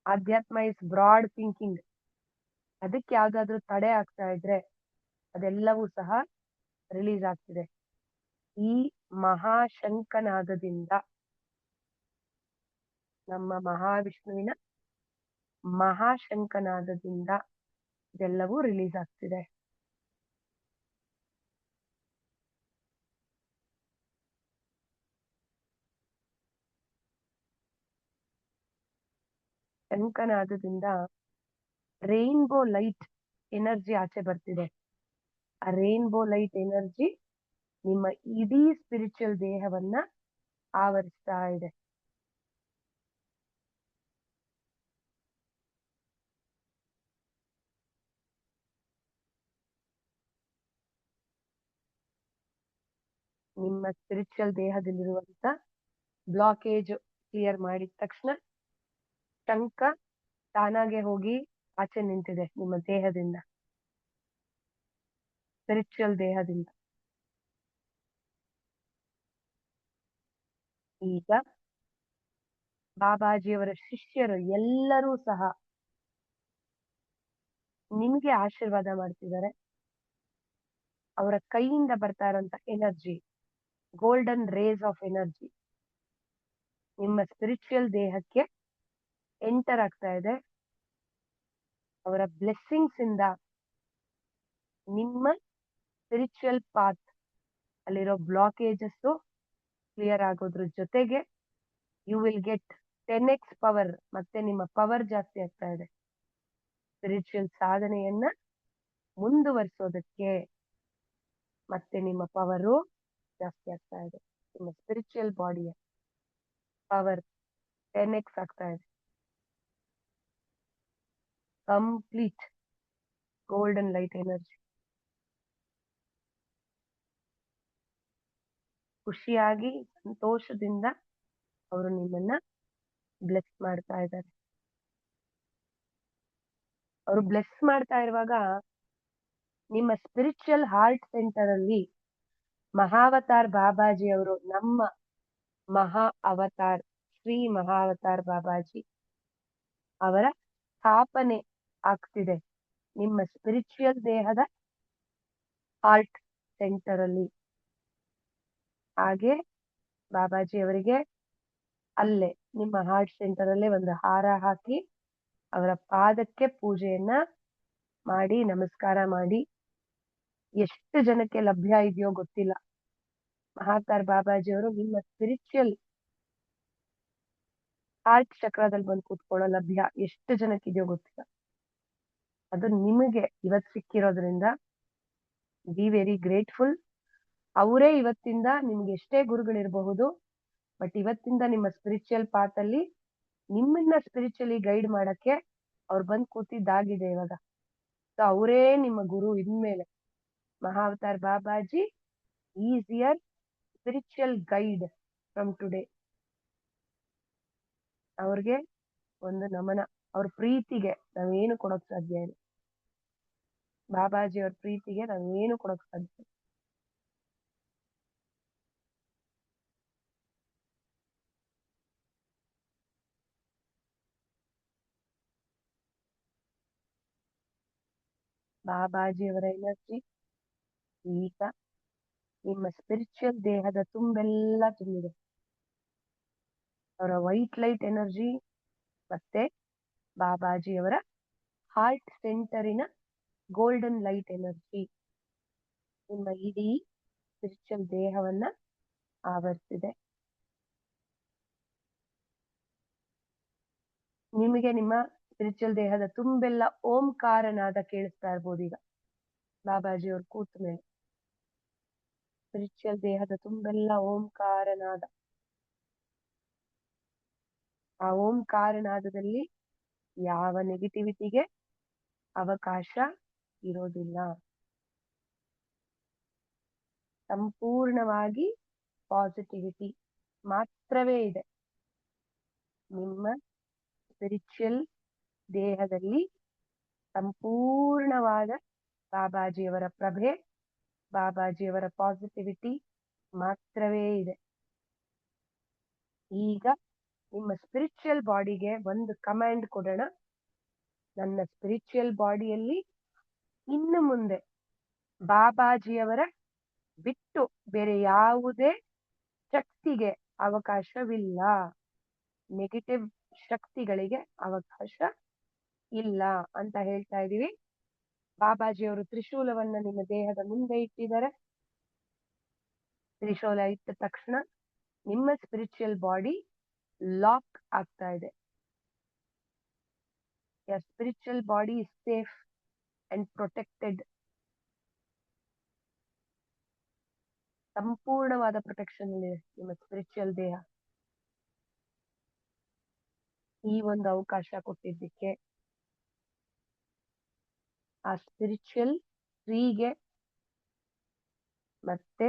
[SPEAKER 1] ಆಧ್ಯಾತ್ಮ ಇಸ್ ಬ್ರಾಡ್ ಥಿಂಕಿಂಗ್. ಅದಕ್ಕೆ ಯಾವ್ದಾದ್ರು ತಡೆ ಆಗ್ತಾ ಇದ್ರೆ ಅದೆಲ್ಲವೂ ಸಹ ರಿಲೀಸ್ ಆಗ್ತಿದೆ. ಈ ಮಹಾಶಂಖನಾದದಿಂದ, ನಮ್ಮ ಮಹಾವಿಷ್ಣುವಿನ ಮಹಾಶಂಖನಾದದಿಂದ ಇದೆಲ್ಲವೂ ರಿಲೀಸ್ ಆಗ್ತಿದೆ. ಶಂಖನಾದದಿಂದ ರೈನ್ಬೋ ಲೈಟ್ ಎನರ್ಜಿ ಆಚೆ ಬರ್ತಿದೆ. ಆ ರೈನ್ಬೋ ಲೈಟ್ ಎನರ್ಜಿ ನಿಮ್ಮ ಇಡೀ ಸ್ಪಿರಿಚುವಲ್ ದೇಹವನ್ನ ಆವರಿಸ್ತಾ ಇದೆ. ನಿಮ್ಮ ಸ್ಪಿರಿಚುವಲ್ ದೇಹದಲ್ಲಿರುವಂತ ಬ್ಲಾಕೇಜ್ ಕ್ಲಿಯರ್ ಮಾಡಿದ ತಕ್ಷಣ ಶಂಖ ತಾನಾಗೆ ಹೋಗಿ ಆಚೆ ನಿಂತಿದೆ ನಿಮ್ಮ ದೇಹದಿಂದ, ಸ್ಪಿರಿಚುವಲ್ ದೇಹದಿಂದ. ಈಗ ಬಾಬಾಜಿಯವರ ಶಿಷ್ಯರು ಎಲ್ಲರೂ ಸಹ ನಿಮ್ಗೆ ಆಶೀರ್ವಾದ ಮಾಡ್ತಿದ್ದಾರೆ. ಅವರ ಕೈಯಿಂದ ಬರ್ತಾ ಇರೋಂತ energy, golden rays of energy ನಿಮ್ಮ ಸ್ಪಿರಿಚುವಲ್ ದೇಹಕ್ಕೆ ಎಂಟರ್ ಆಗ್ತಾ ಇದೆ. ಅವರ ಬ್ಲೆಸ್ಸಿಂಗ್ಸ್ ಇಂದ ನಿಮ್ಮ ಸ್ಪಿರಿಚುವಲ್ ಪಾತ್ ಅಲ್ಲಿರೋ ಬ್ಲಾಕೇಜಸ್ ಕ್ಲಿಯರ್ ಆಗೋದ್ರ ಜೊತೆಗೆ you will get 10x power, ಮತ್ತೆ ನಿಮ್ಮ ಪವರ್ ಜಾಸ್ತಿ ಆಗ್ತಾ ಇದೆ. ಸ್ಪಿರಿಚುವಲ್ ಸಾಧನೆಯನ್ನ ಮುಂದುವರಿಸೋದಕ್ಕೆ ಮತ್ತೆ ನಿಮ್ಮ ಪವರು ಜಾಸ್ತಿ ಆಗ್ತಾ ಇದೆ. ನಿಮ್ಮ ಸ್ಪಿರಿಚುವಲ್ ಬಾಡಿಯ ಪವರ್ 10x ಆಗ್ತಾ ಇದೆ. Complete golden light energy. ಖುಷಿಯಾಗಿ ಸಂತೋಷದಿಂದ ಅವರು ನಿಮ್ಮನ್ನ ಬ್ಲೆಸ್ ಮಾಡ್ತಾ ಇದ್ದಾರೆ. ಅವರು ಬ್ಲೆಸ್ ಮಾಡ್ತಾ ಇರುವಾಗ ನಿಮ್ಮ ಸ್ಪಿರಿಚುವಲ್ ಹಾರ್ಟ್ ಸೆಂಟರ್ ಅಲ್ಲಿ ಮಹಾವತಾರ್ ಬಾಬಾಜಿ ಅವರು, ನಮ್ಮ ಮಹಾ ಅವತಾರ್ ಶ್ರೀ ಮಹಾವತಾರ್ ಬಾಬಾಜಿ ಅವರ ಸ್ಥಾಪನೆ ಆಗ್ತಿದೆ ನಿಮ್ಮ ಸ್ಪಿರಿಚುವಲ್ ದೇಹದ ಹಾರ್ಟ್ ಸೆಂಟರ್ ಅಲ್ಲಿ. ಹಾಗೆ ಬಾಬಾಜಿ ಅವರಿಗೆ ಅಲ್ಲೇ ನಿಮ್ಮ ಹಾರ್ಟ್ ಸೆಂಟರ್ ಅಲ್ಲೇ ಒಂದು ಹಾರ ಹಾಕಿ ಅವರ ಪಾದಕ್ಕೆ ಪೂಜೆಯನ್ನ ಮಾಡಿ ನಮಸ್ಕಾರ ಮಾಡಿ. ಎಷ್ಟು ಜನಕ್ಕೆ ಲಭ್ಯ ಇದೆಯೋ ಗೊತ್ತಿಲ್ಲ, ಮಹಾವತಾರ್ ಬಾಬಾಜಿ ಅವರು ನಿಮ್ಮ ಸ್ಪಿರಿಚುವಲ್ ಹಾರ್ಟ್ ಚಕ್ರದಲ್ಲಿ ಬಂದು ಕೂತ್ಕೊಳ್ಳೋ ಲಭ್ಯ ಎಷ್ಟು ಜನಕ್ಕಿದೆಯೋ ಗೊತ್ತಿಲ್ಲ. ಅದು ನಿಮಗೆ ಇವತ್ತು ಸಿಕ್ಕಿರೋದ್ರಿಂದ ಬಿ ವೆರಿ ಗ್ರೇಟ್ಫುಲ್. ಅವರೇ ಇವತ್ತಿಂದ ನಿಮ್ಗೆ ಎಷ್ಟೇ ಗುರುಗಳಿರಬಹುದು, ಬಟ್ ಇವತ್ತಿಂದ ನಿಮ್ಮ ಸ್ಪಿರಿಚುವಲ್ ಪಾತ್ ಅಲ್ಲಿ ನಿಮ್ಮನ್ನ ಸ್ಪಿರಿಚುವಲಿ ಗೈಡ್ ಮಾಡಕ್ಕೆ ಅವ್ರು ಬಂದು ಕೂತಿದ್ದಾಗಿದೆ ಇವಾಗ. ಸೊ ಅವರೇ ನಿಮ್ಮ ಗುರು ಇನ್ಮೇಲೆ. Mahavatar Babaji is your spiritual guide from today. ಅವ್ರಿಗೆ ಒಂದು ನಮನ. ಅವ್ರ ಪ್ರೀತಿಗೆ ನಾವೇನು ಕೊಡೋಕ್ ಸಾಧ್ಯ ಇಲ್ಲ. ಬಾಬಾಜಿ ಅವ್ರ ಪ್ರೀತಿಗೆ ನಾವೇನು ಕೊಡೋಕ್ ಸಾಧ್ಯ ಇಲ್ಲ. ಬಾಬಾಜಿ ಅವರ ಎನರ್ಜಿ ಈಗ ನಿಮ್ಮ ಸ್ಪಿರಿಚುವಲ್ ದೇಹದ ತುಂಬೆಲ್ಲ ತುಂಬಿದೆ. ಅವರ ವೈಟ್ ಲೈಟ್ ಎನರ್ಜಿ ಮತ್ತೆ ಬಾಬಾಜಿ ಅವರ ಹಾರ್ಟ್ ಸೆಂಟರಿನ ಗೋಲ್ಡನ್ ಲೈಟ್ ಎನರ್ಜಿ ನಿಮ್ಮ ಇಡೀ ಸ್ಪಿರಿಚುವಲ್ ದೇಹವನ್ನ ಆವರಿಸಿದೆ. ನಿಮಗೆ ನಿಮ್ಮ ಸ್ಪಿರಿಚುವಲ್ ದೇಹದ ತುಂಬೆಲ್ಲ ಓಂಕಾರನಾದ ಕೇಳಿಸ್ತಾ ಇರ್ಬೋದು. ಈಗ ಬಾಬಾಜಿ ಅವ್ರು ಕೂತ ಮೇಲೆ ಸ್ಪಿರಿಚುವಲ್ ದೇಹದ ತುಂಬೆಲ್ಲ ಓಂಕಾರನಾದ. ಆ ಓಂಕಾರನಾದದಲ್ಲಿ ಯಾವ ನೆಗೆಟಿವಿಟಿಗೆ ಅವಕಾಶ ಇರೋದಿಲ್ಲ. ಸಂಪೂರ್ಣವಾಗಿ ಪಾಸಿಟಿವಿಟಿ ಮಾತ್ರವೇ ಇದೆ. ನಿಮ್ಮ ಸ್ಪಿರಿಚುವಲ್ ದೇಹದಲ್ಲಿ ಸಂಪೂರ್ಣವಾದ ಬಾಬಾಜಿಯವರ ಪ್ರಭೆ, ಬಾಬಾಜಿಯವರ ಪಾಸಿಟಿವಿಟಿ ಮಾತ್ರವೇ ಇದೆ. ಈಗ ನಿಮ್ಮ ಸ್ಪಿರಿಚುವಲ್ ಬಾಡಿಗೆ ಒಂದು ಕಮಾಂಡ್ ಕೊಡೋಣ. ನನ್ನ ಸ್ಪಿರಿಚುವಲ್ ಬಾಡಿಯಲ್ಲಿ ಇನ್ನು ಮುಂದೆ ಬಾಬಾಜಿಯವರ ಬಿಟ್ಟು ಬೇರೆ ಯಾವುದೇ ಶಕ್ತಿಗೆ ಅವಕಾಶವಿಲ್ಲ. ನೆಗೆಟಿವ್ ಶಕ್ತಿಗಳಿಗೆ ಅವಕಾಶ ಇಲ್ಲ ಅಂತ ಹೇಳ್ತಾ ಇದೀವಿ. ಬಾಬಾಜಿಯವರು ತ್ರಿಶೂಲವನ್ನ ನಿಮ್ಮ ದೇಹದ ಮುಂದೆ ಇಟ್ಟಿದ್ದಾರೆ. ತ್ರಿಶೂಲ ಇಟ್ಟ ತಕ್ಷಣ ನಿಮ್ಮ ಸ್ಪಿರಿಚುವಲ್ ಬಾಡಿ ಲಾಕ್ ಆಗ್ತಾ ಇದೆ. Your spiritual body is safe and protected. ಸಂಪೂರ್ಣವಾದ ಪ್ರೊಟೆಕ್ಷನ್ ಇದೆ ನಿಮ್ಮ ಸ್ಪಿರಿಚುವಲ್ ದೇಹ. ಈ ಒಂದು ಅವಕಾಶ ಕೊಟ್ಟಿದ್ದಕ್ಕೆ ಆ ಸ್ಪಿರಿಚುವಲ್ ಸ್ತ್ರೀಗೆ ಮತ್ತೆ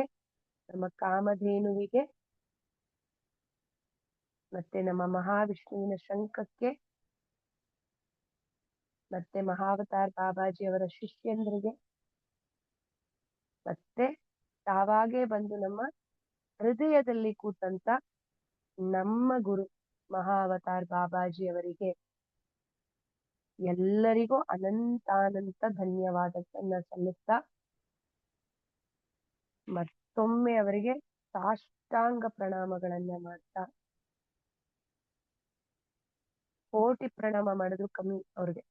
[SPEAKER 1] ನಮ್ಮ ಕಾಮಧೇನುವಿಗೆ ಮತ್ತೆ ನಮ್ಮ ಮಹಾವಿಷ್ಣುವಿನ ಶಂಖಕ್ಕೆ ಮತ್ತೆ ಮಹಾವತಾರ್ ಬಾಬಾಜಿ ಅವರ ಶಿಷ್ಯಂದ್ರಿಗೆ ಮತ್ತೆ ತಾವಾಗೇ ಬಂದು ನಮ್ಮ ಹೃದಯದಲ್ಲಿ ಕೂತಂತ ನಮ್ಮ ಗುರು ಮಹಾವತಾರ್ ಬಾಬಾಜಿ ಅವರಿಗೆ ಎಲ್ಲರಿಗೂ ಅನಂತಾನಂತ ಧನ್ಯವಾದಗಳನ್ನ ಸಲ್ಲಿಸ್ತಾ ಮತ್ತೊಮ್ಮೆ ಅವರಿಗೆ ಸಾಷ್ಟಾಂಗ ಪ್ರಣಾಮಗಳನ್ನ ಮಾಡ್ತಾ, ಕೋಟಿ ಪ್ರಣಾಮ ಮಾಡಿದ್ರು ಕಮ್ಮಿ ಅವ್ರಿಗೆ.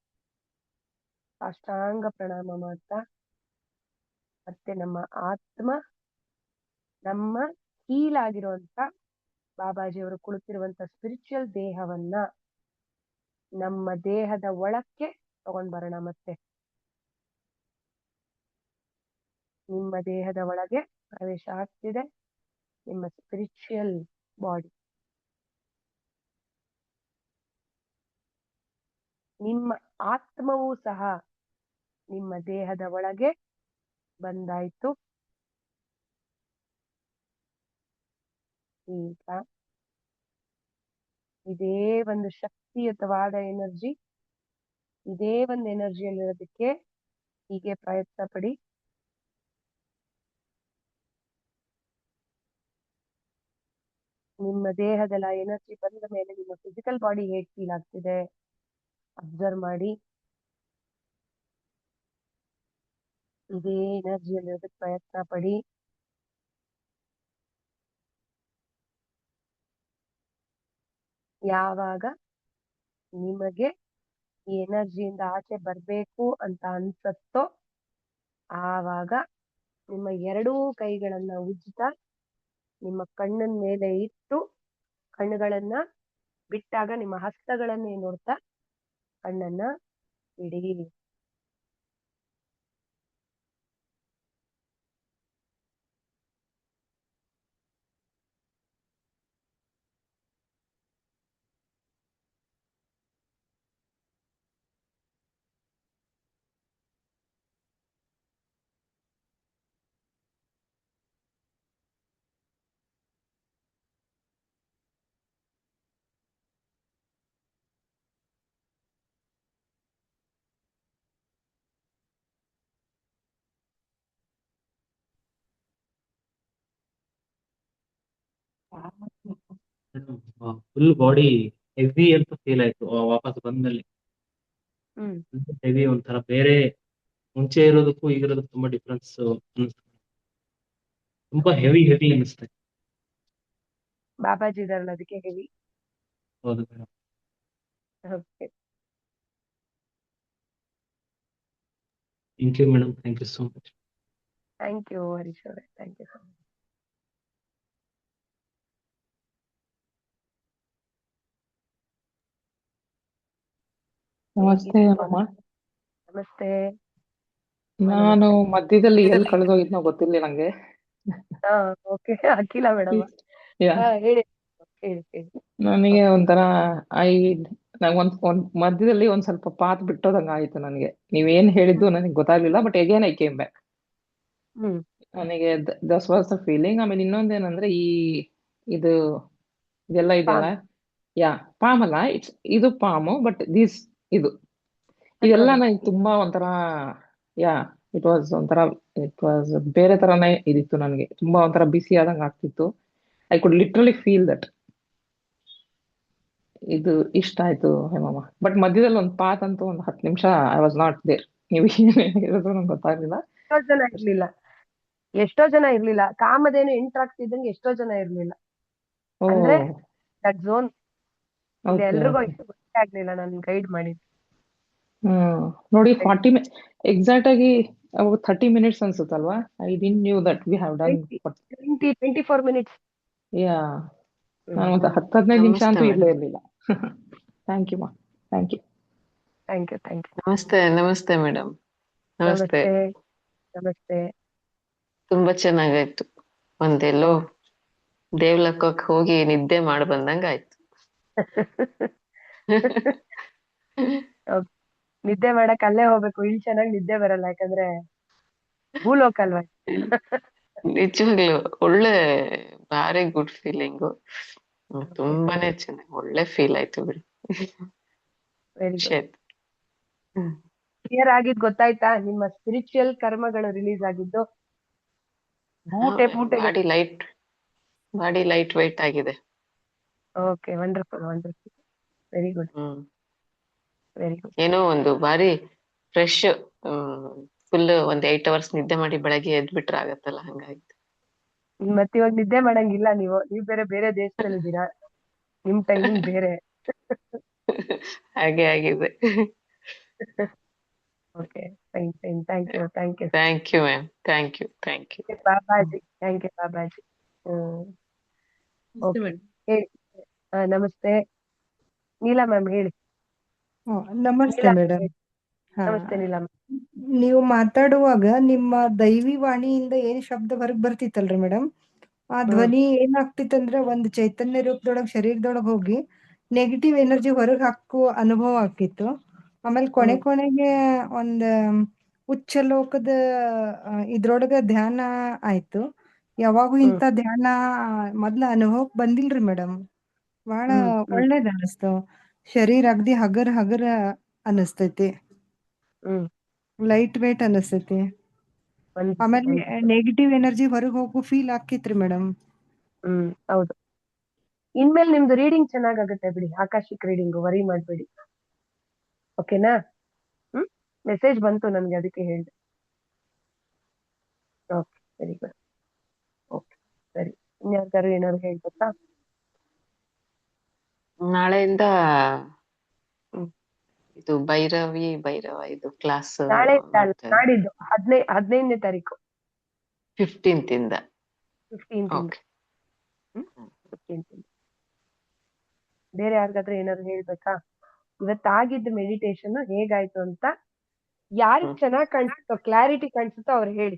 [SPEAKER 1] ಸಾಷ್ಟಾಂಗ ಪ್ರಣಾಮ ಮಾಡ್ತಾ ಮತ್ತೆ ನಮ್ಮ ಆತ್ಮ ನಮ್ಮ ಕೀಲಾಗಿರುವಂತ ಬಾಬಾಜಿಯವರು ಕುಳಿತಿರುವಂತ ಸ್ಪಿರಿಚುವಲ್ ದೇಹವನ್ನ ನಮ್ಮ ದೇಹದ ಒಳಕ್ಕೆ ತಗೊಂಡ್ ಬರೋಣ. ಮತ್ತೆ ನಿಮ್ಮ ದೇಹದ ಒಳಗೆ ಪ್ರವೇಶ ಆಗ್ತಿದೆ ನಿಮ್ಮ ಸ್ಪಿರಿಚುವಲ್ ಬಾಡಿ. ನಿಮ್ಮ ಆತ್ಮವೂ ಸಹ ನಿಮ್ಮ ದೇಹದ ಒಳಗೆ ಬಂದಾಯ್ತು. ಈಗ ಇದೇ ಒಂದು ಶಕ್ತಿಯುತವಾದ ಎನರ್ಜಿ, ಇದೇ ಒಂದು ಎನರ್ಜಿಯಲ್ಲಿರೋದಕ್ಕೆ ಹೀಗೆ ಪ್ರಯತ್ನ ಪಡಿ. ನಿಮ್ಮ ದೇಹದಲ್ಲ ಎನರ್ಜಿ ಬಂದ ಮೇಲೆ ನಿಮ್ಮ ಫಿಸಿಕಲ್ ಬಾಡಿ ಹೇಗ್ ಫೀಲ್ ಆಗ್ತಿದೆ ಅಬ್ಸರ್ವ್ ಮಾಡಿ. ಇದೇ ಎನರ್ಜಿಯಲ್ಲಿರೋದಕ್ಕೆ ಪ್ರಯತ್ನ ಪಡಿ. ಯಾವಾಗ ನಿಮಗೆ ಈ ಎನರ್ಜಿಯಿಂದ ಆಚೆ ಬರ್ಬೇಕು ಅಂತ ಅನ್ಸತ್ತೋ ಆವಾಗ ನಿಮ್ಮ ಎರಡೂ ಕೈಗಳನ್ನ ಉಜ್ಜುತ್ತಾ ನಿಮ್ಮ ಕಣ್ಣಿನ ಮೇಲೆ ಇಟ್ಟು ಕಣ್ಣುಗಳನ್ನ ಬಿಟ್ಟಾಗ ನಿಮ್ಮ ಹಸ್ತಗಳನ್ನೇ ನೋಡ್ತಾ ಕಣ್ಣನ್ನ ಇಡಿ.
[SPEAKER 2] ಫುಲ್ ಬಾಡಿ ಹೆವಿ ಅಂತ ಫೀಲ್ ಆಯ್ತು ವಾಪಸ್ ಬಂದ್ಮೇಲೆ.
[SPEAKER 1] ಹ್ಮ್
[SPEAKER 2] ಹೆವಿ ಒಂಥರ ಬೇರೆ, ಮುಂಚೆ ಇರೋದಕ್ಕೂ ಈಗಿರೋದಕ್ಕೂ ತುಂಬಾ ಡಿಫ್ರೆನ್ಸ್ ಅನಿಸ್ತು. ತುಂಬಾ ಹೆವಿ ಹೆವಿ ಅನಿಸ್ತಾ.
[SPEAKER 1] ಬಾಬಾಜಿ ಇದಾರಲ್ಲ ಅದಕ್ಕೆ ಹೆವಿ.
[SPEAKER 2] ಹೌದು madam.
[SPEAKER 1] Okay,
[SPEAKER 2] thank you madam, thank you so much.
[SPEAKER 1] Thank you Harish ಅವರೇ, ಥ್ಯಾಂಕ್ ಯು ಸೊ ಮಚ್.
[SPEAKER 4] ನಮಸ್ತೆ ಅಮ್ಮ.
[SPEAKER 1] ನಮಸ್ತೆ.
[SPEAKER 4] ನಾನು ಮಧ್ಯದಲ್ಲಿ ಎಲ್ಲಿ ಕಳೆದೋಗಿದ್ನೋ ಗೊತ್ತಿಲ್ಲ ನಂಗೆ.
[SPEAKER 1] ಹಾ ಓಕೆ, ಅಖಿಲ ಮೇಡಮ್.
[SPEAKER 4] ಯಾ,
[SPEAKER 1] ಹೇಳಿ ಹೇಳಿ ಹೇಳಿ.
[SPEAKER 4] ನನಗೆ ಒಂಥರ ಐ ಒಂದ್ ಮಧ್ಯದಲ್ಲಿ ಒಂದ್ ಸ್ವಲ್ಪ ಪಾತ್ ಬಿಟ್ಟೋದಂಗ ಆಯ್ತು ನನಗೆ. ನೀವೇನ್ ಹೇಳಿದ್ದು ನನಗೆ ಗೊತ್ತಾಗ್ಲಿಲ್ಲ, but again I came back.
[SPEAKER 1] Hmm
[SPEAKER 4] ನನಗೆ ದಸ್ ವಾಸ್ ದ ಫೀಲಿಂಗ್. ಆಮೇಲೆ ಇನ್ನೊಂದೇನಂದ್ರೆ ಇದು ಇದೆಲ್ಲ ಇದೆಯಲ್ಲ, ಯಾ ಪಾಮ್ ಅಲ್ಲ, ಇದು ಪಾಮು, ಬಟ್ ಇದು ಇದೆಲ್ಲ ನನಗೆ ತುಂಬಾ ಒಂಥರ, ಯಾ ಇಟ್ ವಾಸ್ ಬೇರೆ ತರನೇ ಇದಿತ್ತು. ನನಗೆ ತುಂಬಾ ಒಂಥರ ಬಿಸಿ ಆದಂಗ ಆಗ್ತಿತ್ತು. I could literally feel that. ಇದು ಇಷ್ಟ ಆಯ್ತು ಹೇಮಮ್ಮ. ಬಟ್ ಮಧ್ಯದಲ್ಲಿ ಒಂದು ಪಾತ್ ಅಂತೂ ಒಂದು 10 ನಿಮಿಷ ಐ ವಾಸ್ ನಾಟ್ ದೇರ್. ನೀವು ಏನ್ ಹೇಳಿದ್ರು ನಂಗೆ ಗೊತ್ತಾಗ್ಲಿಲ್ಲ.
[SPEAKER 1] ಎಷ್ಟೋ ಜನ ಇರ್ಲಿಲ್ಲ. ಕಾಮಧೇನು ಎಂಟರ್ ಆಗ್ತಿದ್ದಂಗೆ ಎಷ್ಟೋ ಜನ ಇರ್ಲಿಲ್ಲ.
[SPEAKER 4] ಓ,
[SPEAKER 1] ಅಂದ್ರೆ ದಟ್ ಝೋನ್
[SPEAKER 4] ಓಕೆ
[SPEAKER 1] ಎಲ್ರಿಗೂ
[SPEAKER 4] ಓಕೆ.
[SPEAKER 1] ಇಷ್ಟು ಗೊತ್ತೇ ಆಗ್ಲಿಲ್ಲ. ನಾನು ಗೈಡ್ ಮಾಡಿದ್ದು
[SPEAKER 4] ನೋಡಿ 40 ಎಕ್ಸಾಕ್ಟ್ ಆಗಿ 30 ಮಿನಿಟ್ಸ್ ಅನ್ಸುತ್ತಲ್ವಾ. I didn't knew that we have done
[SPEAKER 1] 24 minutes.
[SPEAKER 4] Yeah, ನಾನು ಒಂದು 10-15 ನಿಮಿಷ
[SPEAKER 5] ನಮಸ್ತೆ
[SPEAKER 4] ಅಂತೂ ಇರ್ಲೇ
[SPEAKER 5] ಮೇಡಮ್.
[SPEAKER 4] ಇರ್ಲಿಲ್ಲ. Thank you ma'am, thank you.
[SPEAKER 1] Thank you thank you.
[SPEAKER 5] ನಮಸ್ತೆ ಮೇಡಮ್. ನಮಸ್ತೆ.
[SPEAKER 1] ನಮಸ್ತೆ.
[SPEAKER 5] ತುಂಬಾ ಚೆನ್ನಾಗಾಯ್ತು. ಒಂದೆಲ್ಲೋ ದೇವ್ಲೋಕಕ್ಕೆ ಹೋಗಿ ನಿದ್ದೆ ಮಾಡಿ ಬಂದಂಗ ಆಯ್ತು.
[SPEAKER 1] ನಿದ್ದೆ ಮಾಡಕ್ ಅಲ್ಲೇ ಹೋಗ್ಬೇಕು. ಇಲ್ಲಿ ಚೆನ್ನಾಗಿ ನಿದ್ದೆ ಬರಲ್ಲ, ಯಾಕಂದ್ರೆ ಭೂಲೋಕ ಅಲ್ವಾ.
[SPEAKER 5] ನಿಜವಾಗ್ಲು ಒಳ್ಳೆ ಭಾರಿ ಗುಡ್ ಫೀಲಿಂಗು. ತುಂಬಾನೇ ಚೆನ್ನಾಗಿ ಒಳ್ಳೆ ಫೀಲ್ ಆಯ್ತು ಬಿಡಿ.
[SPEAKER 1] Very good.
[SPEAKER 5] ಶೇತ್.
[SPEAKER 1] ಕ್ಲಿಯರ್ ಆಗಿದ್ ಗೊತ್ತಾಯ್ತಾ? ನಿಮ್ಮ ಸ್ಪಿರಿಚುವಲ್ ಕರ್ಮಗಳು ರಿಲೀಸ್ ಆಗಿದ್ದು.
[SPEAKER 5] ಬಾಡಿ ಲೈಟ್ ವೆಯ್ಟ್ ಆಗಿದೆ.
[SPEAKER 1] Okay, wonderful wonderful, very good very good.
[SPEAKER 5] ಏನೋ ಒಂದು ಬಾರಿ ಫ್ರೆಶ್, ಫುಲ್ ಒಂದ್ 8 ಅವರ್ಸ್ ನಿದ್ದೆ ಮಾಡಿ ಬೆಳಗ್ಗೆ ಎದ್ಬಿಟ್ರೆ ಆಗತ್ತಲ್ಲ, ಹಂಗಾಯ್ತು.
[SPEAKER 1] ಮತ್ತೆ ಇವಾಗ ನಿದ್ದೆ ಮಾಡಂಗಿಲ್ಲ. ನೀವು ಬೇರೆ ದೇಶದಲ್ಲಿದ್ದೀರಾ, ನಿಮ್ ಟೈಮಿಂಗ್ ಬೇರೆ.
[SPEAKER 5] ಹಾಗೆ ಆಗಿದೆ.
[SPEAKER 1] Okay, fine fine, thank you
[SPEAKER 5] thank you ma'am, thank you.
[SPEAKER 1] Babaji, thank you Babaji. Okay, ಹೇಳಿ. ನಮಸ್ತೆ, ನೀಲಾ ಮ್ಯಾಮ್ ಹೇಳಿ.
[SPEAKER 6] ನಮಸ್ತೆ
[SPEAKER 1] ನೀಲಾ
[SPEAKER 6] ಮೇಡಮ್.
[SPEAKER 1] ಹೇಳಿ. ನಮಸ್ತೆ ನೀಲಾ ಮ್ಯಾಮ್.
[SPEAKER 6] ನೀವು ಮಾತಾಡುವಾಗ ನಿಮ್ಮ ದೈವಿ ವಾಣಿಯಿಂದ ಏನ್ ಶಬ್ದ ಹೊರಗ್ ಬರ್ತಿತ್ತಲ್ರಿ ಮೇಡಮ್, ಆ ಧ್ವನಿ ಏನಾಗ್ತಿತ್ತಂದ್ರೆ ಒಂದು ಚೈತನ್ಯ ರೂಪದೊಳಗ್ ಶರೀರದೊಳಗ್ ಹೋಗಿ ನೆಗೆಟಿವ್ ಎನರ್ಜಿ ಹೊರಗ್ ಹಾಕೋ ಅನುಭವ ಆಕಿತ್ತು. ಆಮೇಲೆ ಕೊನೆಗೆ ಒಂದ್ ಉಚ್ಚ ಲೋಕದ ಇದ್ರೊಳಗ ಧ್ಯಾನ ಆಯ್ತು. ಯಾವಾಗೂ ಇಂಥ ಧ್ಯಾನ ಮೊದ್ಲ ಅನುಭವಕ್ ಬಂದಿಲ್ರಿ ಮೇಡಮ್. ಬಹಳ ಒಳ್ಳೇದ್ ಅನಿಸ್ತು. ಶರೀರ ಅಗ್ದಿ ಹಗರ್ ಹಗರ್ ಅನಿಸ್ತೈತಿ, ಲೈಟ್ ವೇಟ್ ಅನಿಸ್ತೈತಿ. ಆಮೇಲೆ ನೆಗೆಟಿವ್ ಎನರ್ಜಿ ಹೊರಗೆ ಹೋಗೋ ಫೀಲ್ ಆಕಿತ್ರಿ ಮೇಡಮ್.
[SPEAKER 1] ಹೌದು. ಇನ್ಮೇಲೆ ನಿಮ್ದು ರೀಡಿಂಗ್ ಚೆನ್ನಾಗಾಗುತ್ತೆ ಬಿಡಿ, ಆಕಾಶಿಕ್ ರೀಡಿಂಗ್, ವರಿ ಮಾಡ್ಬೇಡಿ. ಓಕೆನಾ? ಮೆಸೇಜ್ ಬಂತು ನನ್ಗೆ, ಅದಕ್ಕೆ ಹೇಳಿದೆ. Okay, very good. ಓಕೆ, ಸರಿ. ಇನ್ಯಾರ್ಗಾರು ಏನಾದ್ರು ಹೇಳ್ಬೇಕಾ?
[SPEAKER 5] ನಾಳೆಯಿಂದ ಇದು ಭೈರವ ಇದು ಕ್ಲಾಸ್
[SPEAKER 1] ನಾಳೆ ನಾಡಿದ್ದು 15ನೇ ತಾರೀಕು,
[SPEAKER 5] 15th ಇಂದ.
[SPEAKER 1] 15th.
[SPEAKER 5] ಓಕೆ.
[SPEAKER 1] 15th. ಬೇರೆ ಯಾರಿಗಾದ್ರೂ ಏನಾದ್ರು ಹೇಳ್ಬೇಕಾ? ಇವತ್ತಾಗಿದ್ದ ಮೆಡಿಟೇಷನ್ ಹೇಗಾಯ್ತು ಅಂತ ಯಾರಿಗ್ ಚೆನ್ನಾಗ್ ಕಾಣಿಸುತ್ತೋ, ಕ್ಲಾರಿಟಿ ಕಾಣಿಸುತ್ತೋ ಅವ್ರು ಹೇಳಿ.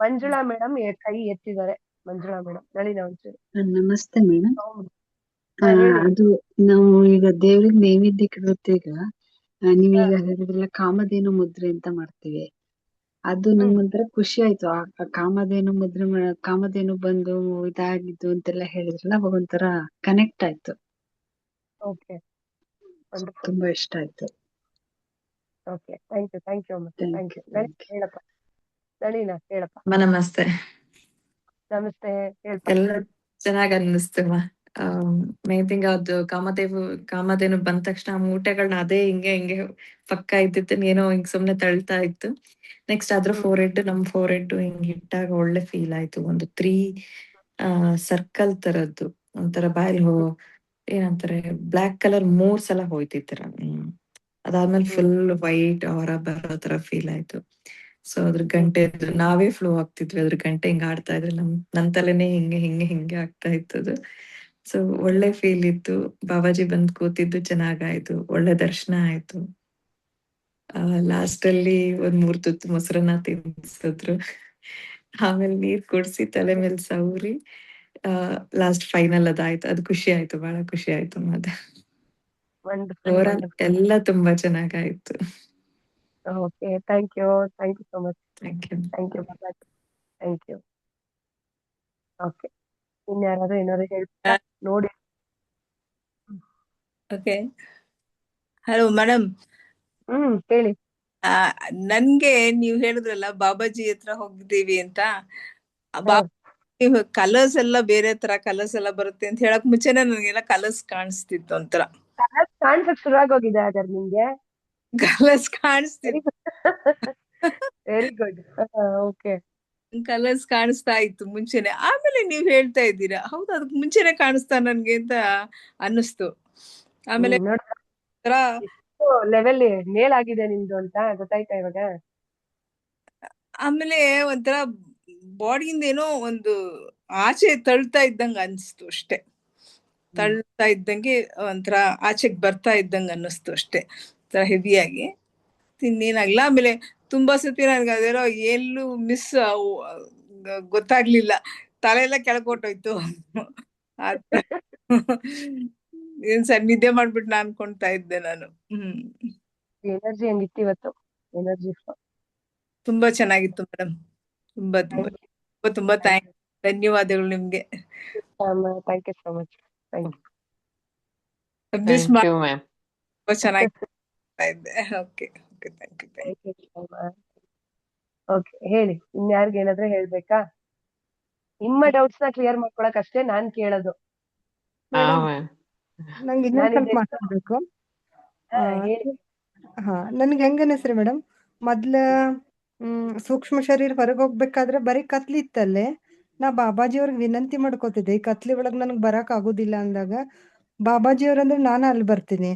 [SPEAKER 1] ಮಂಜುಳಾ ಮೇಡಮ್ ಕೈ ಎತ್ತಿದ್ದಾರೆ. ಮಂಜುಳಾ ಮೇಡಮ್, ನಳಿನ ಒಂಚೂರು.
[SPEAKER 7] ನಮಸ್ತೆ ಮೇಡಮ್.
[SPEAKER 1] ಹೇಳಿ.
[SPEAKER 7] ಅದು ನಾವು ಈಗ ದೇವ್ರಿಗೆ ನೈವೇದ್ಯಕ್ಕೆ ಇಡುತ್ತೀಗ, ನೀವೀಗ ಹೇಳಿದ್ರಲ್ಲ ಕಾಮಧೇನು ಮುದ್ರೆ ಅಂತ ಮಾಡ್ತೀವಿ. ಅದು ನಂಗೊಂಥರ ಖುಷಿ ಆಯ್ತು. ಆ ಕಾಮಧೇನು ಮುದ್ರೆ ಕಾಮಧೇನು ಬಂದು ಇದಾಗಿದ್ದು ಅಂತೆಲ್ಲ ಹೇಳಿದ್ರಲ್ಲ, ಅವಾಗ ಒಂಥರ ಕನೆಕ್ಟ್ ಆಯ್ತು.
[SPEAKER 1] ಓಕೆ,
[SPEAKER 7] ತುಂಬಾ ಇಷ್ಟ ಆಯ್ತು.
[SPEAKER 1] ಓಕೆ, ಥ್ಯಾಂಕ್ ಯು ಅಮ್ಮ, ಥ್ಯಾಂಕ್ ಯು. ಹೇಳಪ್ಪ ನಳಿನ, ಹೇಳಪ್ಪ.
[SPEAKER 8] ನಮಸ್ತೆ.
[SPEAKER 1] ನಮಸ್ತೆ, ಹೇಳ್ಪ.
[SPEAKER 8] ಎಲ್ಲ ಚೆನ್ನಾಗ್ ಅನ್ನಿಸ್ತಮ್ಮ. ಮೇನ್ ಥಿಂಗ್ ಅದು ಕಾಮಧೇನು ಬಂದ ತಕ್ಷಣ ಆ ಮೂಟೆಗಳನ್ನ ಅದೇ ಹಿಂಗೆ ಪಕ್ಕ ಇದ್ದಿದ್ದನ್ ಏನೋ ಹಿಂಗ್ ಸುಮ್ನೆ ತಳ್ತಾ ಇತ್ತು. ನೆಕ್ಸ್ಟ್ ಅದ್ರ ಫೋರ್ ಹೆಡ್ ಹಿಂಗ್ ಇಟ್ಟಾಗ ಒಳ್ಳೆ ಫೀಲ್ ಆಯ್ತು. ಒಂದು 3 ಸರ್ಕಲ್ ತರದ್ದು ಒಂಥರ ಬಾಯಲ್ಲಿ ಏನಂತಾರೆ ಬ್ಲಾಕ್ ಕಲರ್ 3 ಸಲ ಹೋಯ್ತಿತ್ತರ. ಅದಾದ್ಮೇಲೆ ಫುಲ್ ವೈಟ್ ಅವರ ಬರೋ ತರ ಫೀಲ್ ಆಯ್ತು. ಸೊ ಅದ್ರ ಗಂಟೆ ನಾವೇ ಫ್ಲೋ ಆಗ್ತಿದ್ವಿ, ಅದ್ರ ಗಂಟೆ ಹಿಂಗ ಆಡ್ತಾ ಇದ್ರೆ ನನ್ ತಲೆನೇ ಹಿಂಗೆ ಆಗ್ತಾ ಇತ್ತದು. ಸೊ ಒಳ್ಳೆ ಫೀಲ್ ಇತ್ತು. ಬಾಬಾಜಿ ಬಂದ್ ಕೂತಿದ್ದು ಚೆನ್ನಾಗಾಯ್ತು, ಒಳ್ಳೆ ದರ್ಶನ ಆಯ್ತು. ಲಾಸ್ಟ್ ಅಲ್ಲಿ ಒಂದ್ 3 ತುತ್ತು ಮೊಸರನ್ನ ತಿನ್ಸಿದ್ರು. ಆಮೇಲೆ ನೀರ್ ಕುಡ್ಸಿ ತಲೆ ಮೇಲೆ ಸೌರಿ ಲಾಸ್ಟ್ ಫೈನಲ್ ಅದಾಯ್ತು. ಅದು ಖುಷಿ ಆಯ್ತು, ಬಹಳ ಖುಷಿ ಆಯ್ತು. ಮತ್ತೆ ಎಲ್ಲ ತುಂಬಾ ಚೆನ್ನಾಗಾಯ್ತು.
[SPEAKER 1] Okay, thank you so much.
[SPEAKER 8] Thank you
[SPEAKER 1] Babaji, thank you. Okay, ಇನ್ಯಾರಾದ್ರೂ ಏನಾದ್ರು ಹೇಳ್ತಾ ನೋಡಿ.
[SPEAKER 9] Okay, hello madam.
[SPEAKER 1] ಹೇಳಿ.
[SPEAKER 9] ನನ್ಗೆ ನೀವ್ ಹೇಳಿದ್ರಲ್ಲ ಬಾಬಾಜಿ ಹತ್ರ ಹೋಗಿದ್ದೀವಿ ಅಂತ, ಕಲರ್ಸ್ ಎಲ್ಲ ಬೇರೆ ತರ ಕಲರ್ಸ್ ಎಲ್ಲ ಬರುತ್ತೆ ಅಂತ ಹೇಳಕ್ ಮುಂಚೆನೆ ನನಗೆಲ್ಲ ಕಲರ್ಸ್ ಕಾಣಿಸ್ತಿತ್ತು. ಒಂಥರ
[SPEAKER 1] ಕಾಣಿಸಕ್ ಶುರು ಆಗೋಗಿದೆ ಹಾಗಾದ್ರೆ ನಿಮ್ಗೆ?
[SPEAKER 9] ಕಲರ್ಸ್ ಕಾಣಿಸ್ತಿತ್ತು.
[SPEAKER 1] Very good. ಓಕೆ,
[SPEAKER 9] ಕಲರ್ಸ್ ಕಾಣಿಸ್ತಾ ಇತ್ತು ಮುಂಚೆನೆ. ಆಮೇಲೆ ನೀವ್ ಹೇಳ್ತಾ ಇದ್ದೀರಾ, ಹೌದು ಅದಕ್ ಮುಂಚೆನೆ ಕಾಣಿಸ್ತಾ ನನ್ಗೆ ಅಂತ ಅನ್ನಿಸ್ತು. ಆಮೇಲೆ
[SPEAKER 1] ಲೆವೆಲ್ ಮೇಲಾಗಿದೆ ನಿಮ್ದು ಅಂತ ಗೊತ್ತಾಯ್ತಾ ಇವಾಗ?
[SPEAKER 9] ಆಮೇಲೆ ಒಂಥರ ಬಾಡಿಯಿಂದ ಏನೋ ಒಂದು ಆಚೆ ತಳ್ತಾ ಇದ್ದಂಗ ಅನ್ಸ್ತು ಅಷ್ಟೇ. ತಳ್ತಾ ಇದ್ದಂಗೆ ಒಂಥರ ಆಚೆಗೆ ಬರ್ತಾ ಇದ್ದಂಗ ಅನ್ನಿಸ್ತು ಅಷ್ಟೇ, ಒಂಥರ ಹೆವಿಯಾಗಿ. ಇನ್ನೇನಾಗ್ಲ. ಆಮೇಲೆ ತುಂಬಾ ಸತಿ ನನ್ಗೆ ಅದೇನೋ ಎಲ್ಲೂ ಮಿಸ್ ಗೊತ್ತಾಗ್ಲಿಲ್ಲ, ತಲೆ ಎಲ್ಲ ಕೆಳಕೊಟ್ಟೋಯ್ತು. ಏನ್ ಸರ್ ನಿದ್ದೆ ಮಾಡ್ಬಿಟ್ಟು ನಾನು ಅನ್ಕೊಂತಾ ಇದ್ದೆ ನಾನು.
[SPEAKER 1] ಎನರ್ಜಿ ಹೆಂಗಿತ್ತು ಇವತ್ತು? ಎನರ್ಜಿ
[SPEAKER 9] ತುಂಬಾ ಚೆನ್ನಾಗಿತ್ತು ಮೇಡಮ್. ತುಂಬಾ ಧನ್ಯವಾದಗಳು ನಿಮ್ಗೆ.
[SPEAKER 1] Thank you so much.
[SPEAKER 9] ತುಂಬಾ ಚೆನ್ನಾಗಿ. ಓಕೆ,
[SPEAKER 1] ಓಕೆ, ಹೇಳಿ. ಇನ್ಯಾರ್ಗ ಏನಾದ್ರೆ ಹೇಳ್ಬೇಕಾ? ನಿಮ್ಮ ಡೌಟ್ಸ್ ನ ಕ್ಲಿಯರ್ ಮಾಡ್ಕೊಳಕ್ ಅಷ್ಟೇ ನಾನ್ ಕೇಳೋದು.
[SPEAKER 6] ನಂಗೆ ಇನ್ನೊಂದ್ ಸ್ವಲ್ಪ ಮಾತಾಡ್ಬೇಕು. ನನ್ಗೆ ಹೆಂಗ ಅನಿಸ್ರಿ ಮೇಡಮ್, ಮೊದ್ಲ ಸೂಕ್ಷ್ಮ ಶರೀರ ಹೊರಗೆ ಹೋಗ್ಬೇಕಾದ್ರೆ ಬರೀ ಕತ್ಲಿತ್ತಲ್ಲೇ ನಾ ಬಾಬಾಜಿ ಅವ್ರಿಗೆ ವಿನಂತಿ ಮಾಡ್ಕೋತಿದ್ದೆ, ಈ ಕತ್ಲಿ ಒಳಗ್ ನನಗ್ ಬರಕ್ ಆಗುದಿಲ್ಲ ಅಂದಾಗ ಬಾಬಾಜಿ ಅವ್ರಂದ್ರೆ ನಾನು ಅಲ್ಲಿ ಬರ್ತೀನಿ.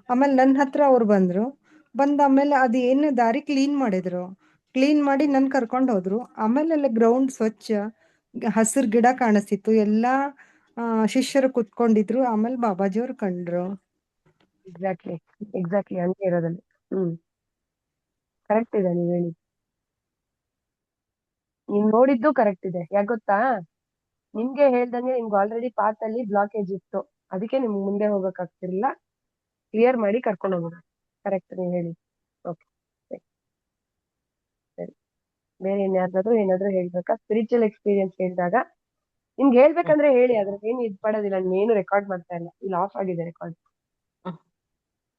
[SPEAKER 6] ಆಮೇಲೆ ನನ್ನ ಹತ್ರ ಅವ್ರು ಬಂದ್ರು. ಆಮೇಲೆ ಅದು ಏನು ದಾರಿ ಕ್ಲೀನ್ ಮಾಡಿದ್ರು. ಕ್ಲೀನ್ ಮಾಡಿ ನನ್ ಕರ್ಕೊಂಡು ಹೋದ್ರು. ಆಮೇಲೆ ಅಲ್ಲಿ ಗ್ರೌಂಡ್ ಸ್ವಚ್ಛ, ಹಸಿರು ಗಿಡ ಕಾಣಿಸ್ತಿತ್ತು. ಎಲ್ಲಾ ಶಿಷ್ಯರು ಕುತ್ಕೊಂಡಿದ್ರು. ಆಮೇಲೆ ಬಾಬಾಜಿ ಅವ್ರು ಕಂಡ್ರು.
[SPEAKER 1] ಎಕ್ಸಾಕ್ಟ್ಲಿ ಎಕ್ಸಾಕ್ಟ್ಲಿ ಹಂಗೆ ಇರೋದಲ್ಲಿ. ಕರೆಕ್ಟ್ ಇದೆ ನೀವ್ ಹೇಳಿ. ನೀವ್ ನೋಡಿದ್ದು ಕರೆಕ್ಟ್ ಇದೆ. ಯಾಕ್ ಗೊತ್ತಾ, ನಿಮ್ಗೆ ಹೇಳ್ದಂಗೆ ನಿಮ್ಗೆ ಆಲ್ರೆಡಿ ಪಾತ್ ಅಲ್ಲಿ ಬ್ಲಾಕೇಜ್ ಇತ್ತು, ಅದಕ್ಕೆ ನಿಮ್ಗೆ ಮುಂದೆ ಹೋಗಕ್ ಆಗ್ತಿರ್ಲಿಲ್ಲ. ಕ್ಲಿಯರ್ ಮಾಡಿ ಕರ್ಕೊಂಡು ಹೋಗೋದು. ಕರೆಕ್ಟ್ ನೀವ್ ಹೇಳಿ. ಓಕೆ, ಸರಿ. ಬೇರೆ ಇನ್ಯಾರ್ದಾದ್ರು ಏನಾದ್ರು ಹೇಳ್ಬೇಕಾ? ಸ್ಪಿರಿಚುವಲ್ ಎಕ್ಸ್ಪೀರಿಯನ್ಸ್ ಹೇಳಿದಾಗ ನಿಮ್ಗೆ ಹೇಳ್ಬೇಕಂದ್ರೆ ಹೇಳಿ, ಅದ್ರ ಏನು ಇದ್ ಪಡೋದಿಲ್ಲ. ಏನು ರೆಕಾರ್ಡ್ ಮಾಡ್ತಾ ಇಲ್ಲ, ಇಲ್ಲಿ ಆಫ್ ಆಗಿದೆ ರೆಕಾರ್ಡ್.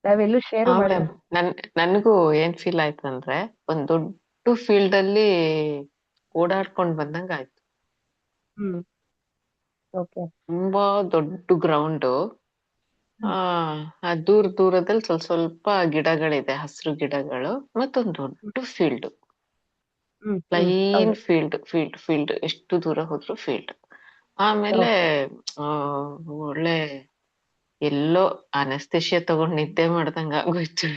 [SPEAKER 1] ನಾವೆಲ್ಲೂ ಶೇರ್
[SPEAKER 5] ಹಾ
[SPEAKER 1] ಮಾಡಿಲ್ಲ.
[SPEAKER 5] ಮ್ಯಾಮ್, ನನ್ಗೂ ಏನ್ ಫೀಲ್ ಆಯ್ತು ಅಂದ್ರೆ ಒಂದ್ ದೊಡ್ಡ ಫೀಲ್ಡ್ ಅಲ್ಲಿ ಓಡಾಡ್ಕೊಂಡ್ ಬಂದಂಗ ಆಯ್ತು.
[SPEAKER 1] ಓಕೆ.
[SPEAKER 5] ತುಂಬಾ ದೊಡ್ಡ ಗ್ರೌಂಡ್, ದೂರದಲ್ಲಿ ಸ್ವಲ್ಪ ಗಿಡಗಳಿದೆ, ಹಸಿರು ಗಿಡಗಳು, ಮತ್ತೊಂದು ದೊಡ್ಡ ಫೀಲ್ಡ್, ಪ್ಲೈನ್ ಫೀಲ್ಡ್ ಎಷ್ಟು ದೂರ ಹೋದ್ರು ಫೀಲ್ಡ್. ಆಮೇಲೆ ಒಳ್ಳೆ ಎಲ್ಲೋ ಅನಸ್ತೇಶಿಯಾ ತಗೊಂಡ್ ನಿದ್ದೆ ಮಾಡ್ದಂಗ ಆಗೋಯ್ತು.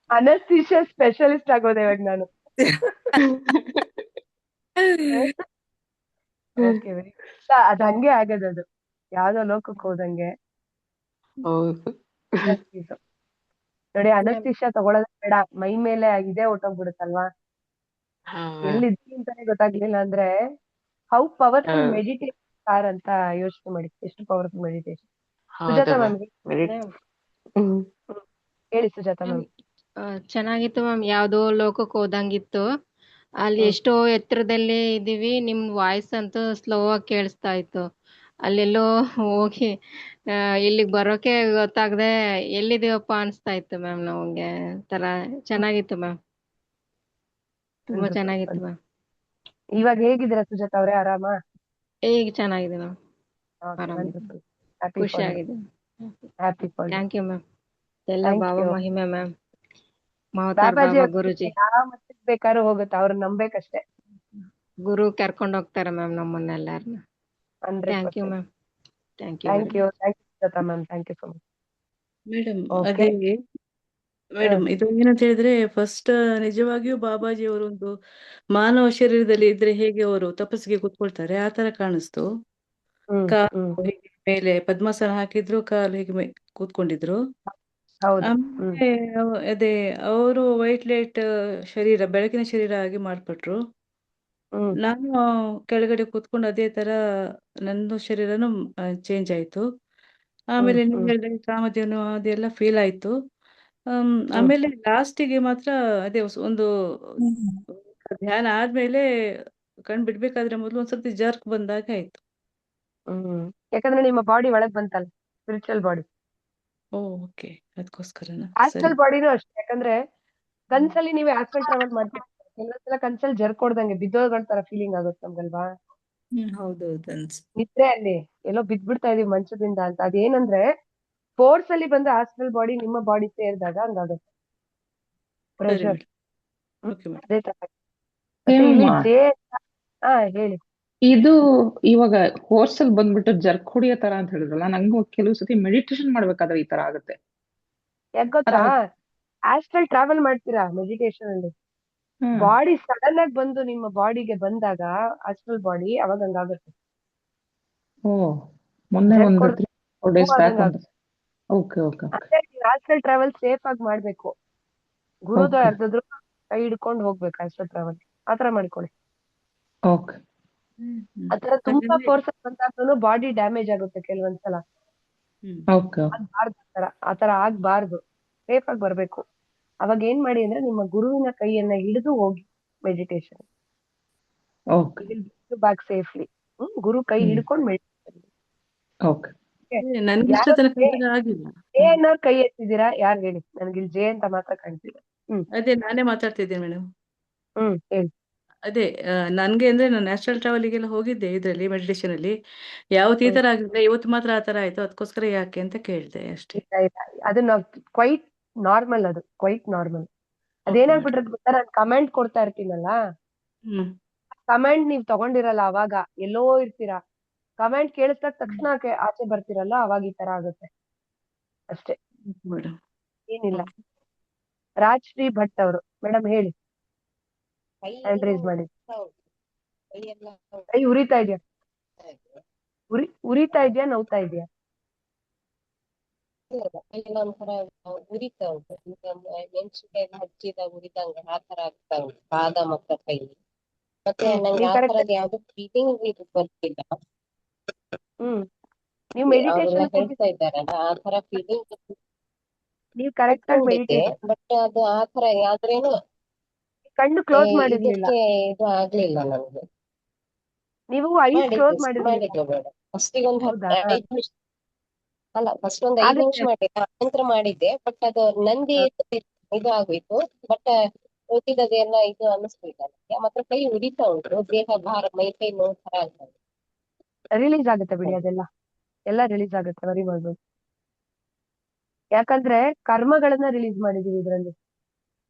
[SPEAKER 1] ಅನಸ್ಥಿಷಿಯಾ ಸ್ಪೆಷಲಿಸ್ಟ್ ಆಗೋದೆ ಇವಾಗ ನಾನು. Okay, very good. ಅದ್ ಹಂಗೆ ಆಗದದು, ಯಾವ್ದೋ ಲೋಕಕ್ಕೆ ಹೋದಂಗೆ.
[SPEAKER 5] ಹೌದು
[SPEAKER 1] ನೋಡಿ, ಅನಸ್ಥಿಷಿಯಾ ತಗೊಳ್ಳೋದ್ ಬೇಡ, ಮೈ ಮೇಲೆ ಇದೇ ಹೊಟ್ಟೋಗ್ಬಿಡುತ್ತಲ್ವಾ. ಎಲ್ಲಿದ್ವಿ ಅಂತಾನೆ ಗೊತ್ತಾಗ್ಲಿಲ್ಲ ಅಂದ್ರೆ ಹೌ ಪವರ್ಫುಲ್ ಮೆಡಿಟೇಷನ್ ಅಂತ ಯೋಚನೆ ಮಾಡಿ. ಎಷ್ಟು ಪವರ್ಫುಲ್ ಮೆಡಿಟೇಷನ್. ಸುಜಾತ ಮ್ಯಾಮ್ ಹೇಳಿ. ಸುಜಾತ ಮ್ಯಾಮ್.
[SPEAKER 10] ಚೆನ್ನಾಗಿತ್ತು ಮ್ಯಾಮ್. ಯಾವ್ದೋ ಲೋಕಕ್ಕೆ ಹೋದಂಗಿತ್ತು. ಅಲ್ಲಿ ಎಷ್ಟೋ ಎತ್ತರದಲ್ಲಿ ಇದೀವಿ. ನಿಮ್ ವಾಯ್ಸ್ ಅಂತೂ ಸ್ಲೋ ಆಗಿ ಕೇಳಿಸ್ತಾ ಇತ್ತು. ಅಲ್ಲೆಲ್ಲೋ ಹೋಗಿ ಇಲ್ಲಿಗೆ ಬರೋಕೆ ಗೊತ್ತಾಗದೆ ಎಲ್ಲಿದೀವಪ್ಪ ಅನ್ಸ್ತಾ ಇತ್ತು ಮ್ಯಾಮ್ ನಮ್ಗೆ. ತರ ಚೆನ್ನಾಗಿತ್ತು ಮ್ಯಾಮ್, ತುಂಬಾ ಚೆನ್ನಾಗಿತ್ತು ಮ್ಯಾಮ್.
[SPEAKER 1] ಇವಾಗ ಹೇಗಿದ್ದೀರಾ ಸುಜಾತ ಅವ್ರೆ? ಆರಾಮ?
[SPEAKER 10] ಈಗ ಚೆನ್ನಾಗಿದೆ ಮ್ಯಾಮ್, ಖುಷಿ ಆಗಿದೆ. Thank you ma'am. ಎಲ್ಲ ಬಾಬಾ ಮಹಿಮೆ ಮ್ಯಾಮ್. ಮಹತಾರ್ ಬಾಬಾ ಗುರುಜಿ
[SPEAKER 1] ಯಾವ ಮಟ್ಟಕ್ಕೆ ಬೇಕಾದ್ರೂ ಹೋಗುತ್ತೆ, ಅವ್ರನ್ನ ನಂಬೇಕಷ್ಟೇ.
[SPEAKER 10] ಗುರು ಕರ್ಕೊಂಡು ಹೋಗ್ತಾರೆ ಮ್ಯಾಮ್ ನಮ್ಮನ್ನೆಲ್ಲಾರನ್ನ. Thank you ma'am. Thank you
[SPEAKER 1] Sujata ma'am. Thank you so much
[SPEAKER 11] madam. ಅದೇ ಮೇಡಮ್, ಇದು ಏನಂತ ಹೇಳಿದ್ರೆ, ಫಸ್ಟ್ ನಿಜವಾಗಿಯೂ ಬಾಬಾಜಿ ಅವರು ಒಂದು ಮಾನವ ಶರೀರದಲ್ಲಿ ಇದ್ರೆ ಹೇಗೆ ಅವರು ತಪಸ್ಸಿಗೆ ಕೂತ್ಕೊಳ್ತಾರೆ ಆ ತರ ಕಾಣಿಸ್ತು. ಕಾಲು ಹೀಗೆ ಮೇಲೆ ಪದ್ಮಾಸನ ಹಾಕಿದ್ರು, ಕಾಲು ಹೀಗೆ ಕೂತ್ಕೊಂಡಿದ್ರು. ಆಮೇಲೆ ಅದೇ ಅವರು ವೈಟ್ ಲೈಟ್ ಶರೀರ, ಬೆಳಕಿನ ಶರೀರ ಆಗಿ ಮಾಡ್ಬಿಟ್ರು. ನಾನು ಕೆಳಗಡೆ ಕೂತ್ಕೊಂಡು ಅದೇ ತರ ನಂದು ಶರೀರನು ಚೇಂಜ್ ಆಯ್ತು. ಆಮೇಲೆ ನೀವು ಹೇಳಿದ್ರೆ ಕಾಮಧೇನು ಅದೆಲ್ಲ ಫೀಲ್ ಆಯ್ತು. ಆಮೇಲೆ ಲಾಸ್ಟಿಗೆ ಮಾತ್ರ ಅದೇ ಒಂದು ಧ್ಯಾನ ಆದ್ಮೇಲೆ ಕಣ್ ಬಿಡ್ಬೇಕಾದ್ರೆ ಮೊದಲು ಒಂದ್ಸರ್ತಿ ಜರ್ಕ್ ಬಂದಾಗ ಆಯ್ತು.
[SPEAKER 1] ಯಾಕಂದ್ರೆ ನಿಮ್ಮ ಬಾಡಿ ಒಳಗ್ ಬಂತಲ್ಲ, ಸ್ಪಿರಿಚುವಲ್ ಬಾಡಿ.
[SPEAKER 11] ಓಕೆ, ಅದಕ್ಕೋಸ್ಕರನಾ?
[SPEAKER 1] ಆಸ್ಟ್ರಲ್ ಬಾಡಿನೂ ಅಷ್ಟೇ. ಯಾಕಂದ್ರೆ ಕನ್ಸಲ್ಲಿ ನೀವೇ ಆಸ್ಟ್ರಲ್ ಟ್ರಾವೆಲ್ ಮಾಡ್ತೀವಿ, ಕೆಲವೊಂದ್ಸಲ ಕನ್ಸಲ್ಲಿ ಜರ್ಕೊಡ್ದಂಗೆ ಬಿದ್ದೋಗಳ ತರ ಫೀಲಿಂಗ್ ಆಗುತ್ತೆ ನಮ್ಗಲ್ವಾ.
[SPEAKER 9] ಹೌದೌದು.
[SPEAKER 1] ನಿದ್ರೆ ಅಲ್ಲಿ ಎಲ್ಲೋ ಬಿದ್ಬಿಡ್ತಾ ಇದೀವಿ ಮಂಚದಿಂದ ಅಂತ. ಅದೇನಂದ್ರೆ ಫೋರ್ಸ್ ಅಲ್ಲಿ ಬಂದ ಆಸ್ಟ್ರಲ್ ಬಾಡಿ ನಿಮ್ಮ ಬಾಡಿ ಸೇರಿದಾಗ ಹಂಗಾಗುತ್ತೆ. ಪ್ರೆಷರ್ ಅದೇ ತರ. ಹೇಳಿ.
[SPEAKER 4] ಇದು ಇವಾಗ ಕೋರ್ಸ್ ಅಲ್ಲಿ ಬಂದ್ಬಿಟ್ಟು ಜರ್ಕ್ ಹೊಡಿಯೋ ತರ ಅಂತ ಹೇಳಿದ್ರಲ್ಲ, ನಂಗೂ ಕೆಲವು ಸತಿ ಮೆಡಿಟೇಷನ್ ಮಾಡ್ಬೇಕಾದ್ರೆ ಈ ತರ ಆಗುತ್ತೆ.
[SPEAKER 1] ಯಾಕೆ ಗೊತ್ತಾ, ಆಸ್ಟ್ರಲ್ ಟ್ರಾವೆಲ್ ಮಾಡ್ತೀರಾ ಮೆಡಿಟೇಷನ್ ಅಲ್ಲಿ, ಬಾಡಿ ಸಡನ್ ಆಗಿ ಬಂದು ನಿಮ್ಮ ಬಾಡಿಗೆ ಬಂದಾಗ ಆಸ್ಟ್ರಲ್ ಬಾಡಿ ಅವಾಗ ಹಂಗಾಗುತ್ತೆ.
[SPEAKER 4] ಮೊನ್ನೆ ಒಂದು 3-4 days back
[SPEAKER 1] astral travel safe ಆಗಿ ಮಾಡ್ಬೇಕು. ಗುರುದು ಯಾರ್ದಾದ್ರು ಕೈ ಹಿಡ್ಕೊಂಡು ಹೋಗ್ಬೇಕು ಆಸ್ಟ್ರಲ್ ಟ್ರಾವೆಲ್. ಆತರ ಮಾಡ್ಕೊಳ್ಳಿ. ಆತರ ತುಂಬಾ ಫೋರ್ಸ್ ಬಂದಾಗ್ಲೂ ಬಾಡಿ ಡ್ಯಾಮೇಜ್ ಆಗುತ್ತೆ ಕೆಲವೊಂದ್ಸಲ. ಆತರ ಆಗ್ಬಾರ್ದು, ಸೇಫ್ ಆಗಿ ಬರ್ಬೇಕು. ಅವಾಗ ಏನ್ ಮಾಡಿ ಅಂದ್ರೆ ನಿಮ್ಮ ಗುರುವಿನ ಕೈಯನ್ನ ಹಿಡಿದು ಹೋಗಿ ಮೆಡಿಟೇಷನ್. Back safely. ಗುರು ಕೈ ಹಿಡ್ಕೊಂಡು ಮೆಡಿಟೇಷನ್. ಜೆ ಅನ್ನೋರ್ ಕೈ ಎತ್ತಿದ್ದೀರಾ? ಯಾರು ಹೇಳಿ ನನ್ಗೆ? ಇಲ್ಲಿ ಜೆ ಅಂತ ಮಾತ್ರ ಕಾಣ್ತಿದೆ.
[SPEAKER 11] ಅದೇ ನಾನೇ ಮಾತಾಡ್ತಿದ್ದೇನೆ ಮೇಡಮ್.
[SPEAKER 1] ಹೇಳಿ.
[SPEAKER 11] ಅದೇ ನನ್ಗೆ ಅಂದ್ರೆ ನಾನು ನ್ಯಾಚುರಲ್ ಟ್ರಾವೆಲಿಗೆಲ್ಲ ಹೋಗಿದ್ದೆ ಇದ್ರಲ್ಲಿ ಮೆಡಿಟೇಷನ್ ಅಲ್ಲಿ. ಯಾವತ್ತು ಈ ತರ ಆಗಿದ್ರೆ ಇವತ್ತು ಮಾತ್ರ ಆ ತರ ಆಯ್ತು, ಅದಕ್ಕೋಸ್ಕರ ಯಾಕೆ ಅಂತ ಕೇಳಿದೆ ಅಷ್ಟೇ.
[SPEAKER 1] ಅದು ಕ್ವೈಟ್ ನಾರ್ಮಲ್, ಅದು ಕ್ವೈಟ್ ನಾರ್ಮಲ್. ಅದೇನಾಗ್ಬಿಟ್ರೆ ಗೊತ್ತಾ, ನಾನು ಕಮೆಂಟ್ ಕೊಡ್ತಾ ಇರ್ತೀನಲ್ಲ, ಕಮೆಂಟ್ ನೀವ್ ತಗೊಂಡಿರಲ್ಲ, ಅವಾಗ ಎಲ್ಲೋ ಇರ್ತೀರಾ. ಕಮೆಂಟ್ ಕೇಳಿಸ್ದಾಗ ತಕ್ಷಣ ಆಚೆ ಬರ್ತಿರಲ್ಲ ಅವಾಗ ಈ ತರ ಆಗುತ್ತೆ ಅಷ್ಟೇ,
[SPEAKER 11] ಮೇಡಮ್.
[SPEAKER 1] ಏನಿಲ್ಲ. ರಾಜ್ಶ್ರೀ ಭಟ್ ಅವರು ಮೇಡಮ್ ಹೇಳಿ, ಹ್ಯಾಂಡ್ ರೈಸ್ ಮಾಡಿ. ಕೈ ಉರಿತಾ ಇದೆಯಾ? ಉರಿತಾ ಇದೆಯಾ, ನೋವ್ತಾ ಇದೆಯಾ?
[SPEAKER 12] ಒಂಥರ ಉರಿತಾ ಉಂಟು, ಈಗ ಮೆಣಸಿನಕಾಯಿ ಹಚ್ಚಿದಾಗ ಉರಿದಂಗ ಆ ತರ ಆಗ್ತಾ ಉಂಟು ಪಾದ ಮತ್ತು ಕೈ. ಮತ್ತೆ ನಂಗೆ
[SPEAKER 1] ನೀವು
[SPEAKER 12] ಆ
[SPEAKER 1] ಕರೆಕ್ಟ್
[SPEAKER 12] ತರದ್ ಯಾವ್ದು ಫೀಲಿಂಗ್ ಇದು ಬರ್ತಿಲ್ಲ.
[SPEAKER 1] ನೀವು
[SPEAKER 12] ಅವರೆಲ್ಲ
[SPEAKER 1] ಮೆಡಿಟೇಷನ್
[SPEAKER 12] ಹೇಳ್ತಾ ಇದ್ದಾರಲ್ಲ ಆ ತರ ಫೀಲಿಂಗ್
[SPEAKER 1] ನೀವು ಕರೆಕ್ಟ್ ಆಗಿ
[SPEAKER 12] ಇಟ್ಕೊಂಡಿದ್ದೆ,
[SPEAKER 1] ಮೆಡಿಟೇಷನ್
[SPEAKER 12] ಬಟ್ ಅದು ಆ ತರ ಯಾವ್ದ್ರೇನು
[SPEAKER 1] ಕಣ್ಣು ಕ್ಲೋಸ್ ಮಾಡಿರ್ಲಿಲ್ಲ.
[SPEAKER 12] ಇದಕ್ಕೆ ಇದು ಆಗ್ಲಿಲ್ಲ ನನ್ಗೆ.
[SPEAKER 1] ನೀವು ಐಸ್ ಕ್ಲೋಸ್ ಮಾಡಿರ್ಲಿಲ್ಲ.
[SPEAKER 12] ಮಾಡಿದ್ಲು ಮೇಡಮ್ ಫಸ್ಟಿಗೆ ಒಂದು
[SPEAKER 1] ಹೌದಾ?
[SPEAKER 12] 5 ನಿಮಿಷ ಅಲ್ಲ, ಫಸ್ಟ್ ಒಂದು 5 ನಿಮಿಷ
[SPEAKER 1] ಆಗುತ್ತೆ.
[SPEAKER 12] ಮಾಡಿದ್ದೆ, ನಂತರ ಮಾಡಿದ್ದೆ. ಬಟ್ ಅದು ನಂದಿ ಇದು ಆಗೋಯ್ತು, ಬಟ್ ಉಳಿದದೆಲ್ಲ ಇದು ಅನ್ನಿಸ್ಲಿಲ್ಲ ನನಗೆ. ಮಾತ್ರ ಕೈ ಉರಿತಾ ಉಂಟು, ದೇಹ ಭಾರ, ಮೈ ಕೈ ನೋವು ತರ ಆಗ್ತದೆ.
[SPEAKER 1] ರಿಲೀಸ್ ಆಗುತ್ತೆ ಬಿಡಿ, ಅದೆಲ್ಲ ಎಲ್ಲ ರಿಲೀಸ್ ಆಗುತ್ತೆ, ವರಿ ಮಾಡ್ಬೋದು. ಯಾಕಂದ್ರೆ ಕರ್ಮಗಳನ್ನ ರಿಲೀಸ್ ಮಾಡಿದೀವಿ ಇದ್ರಲ್ಲಿ,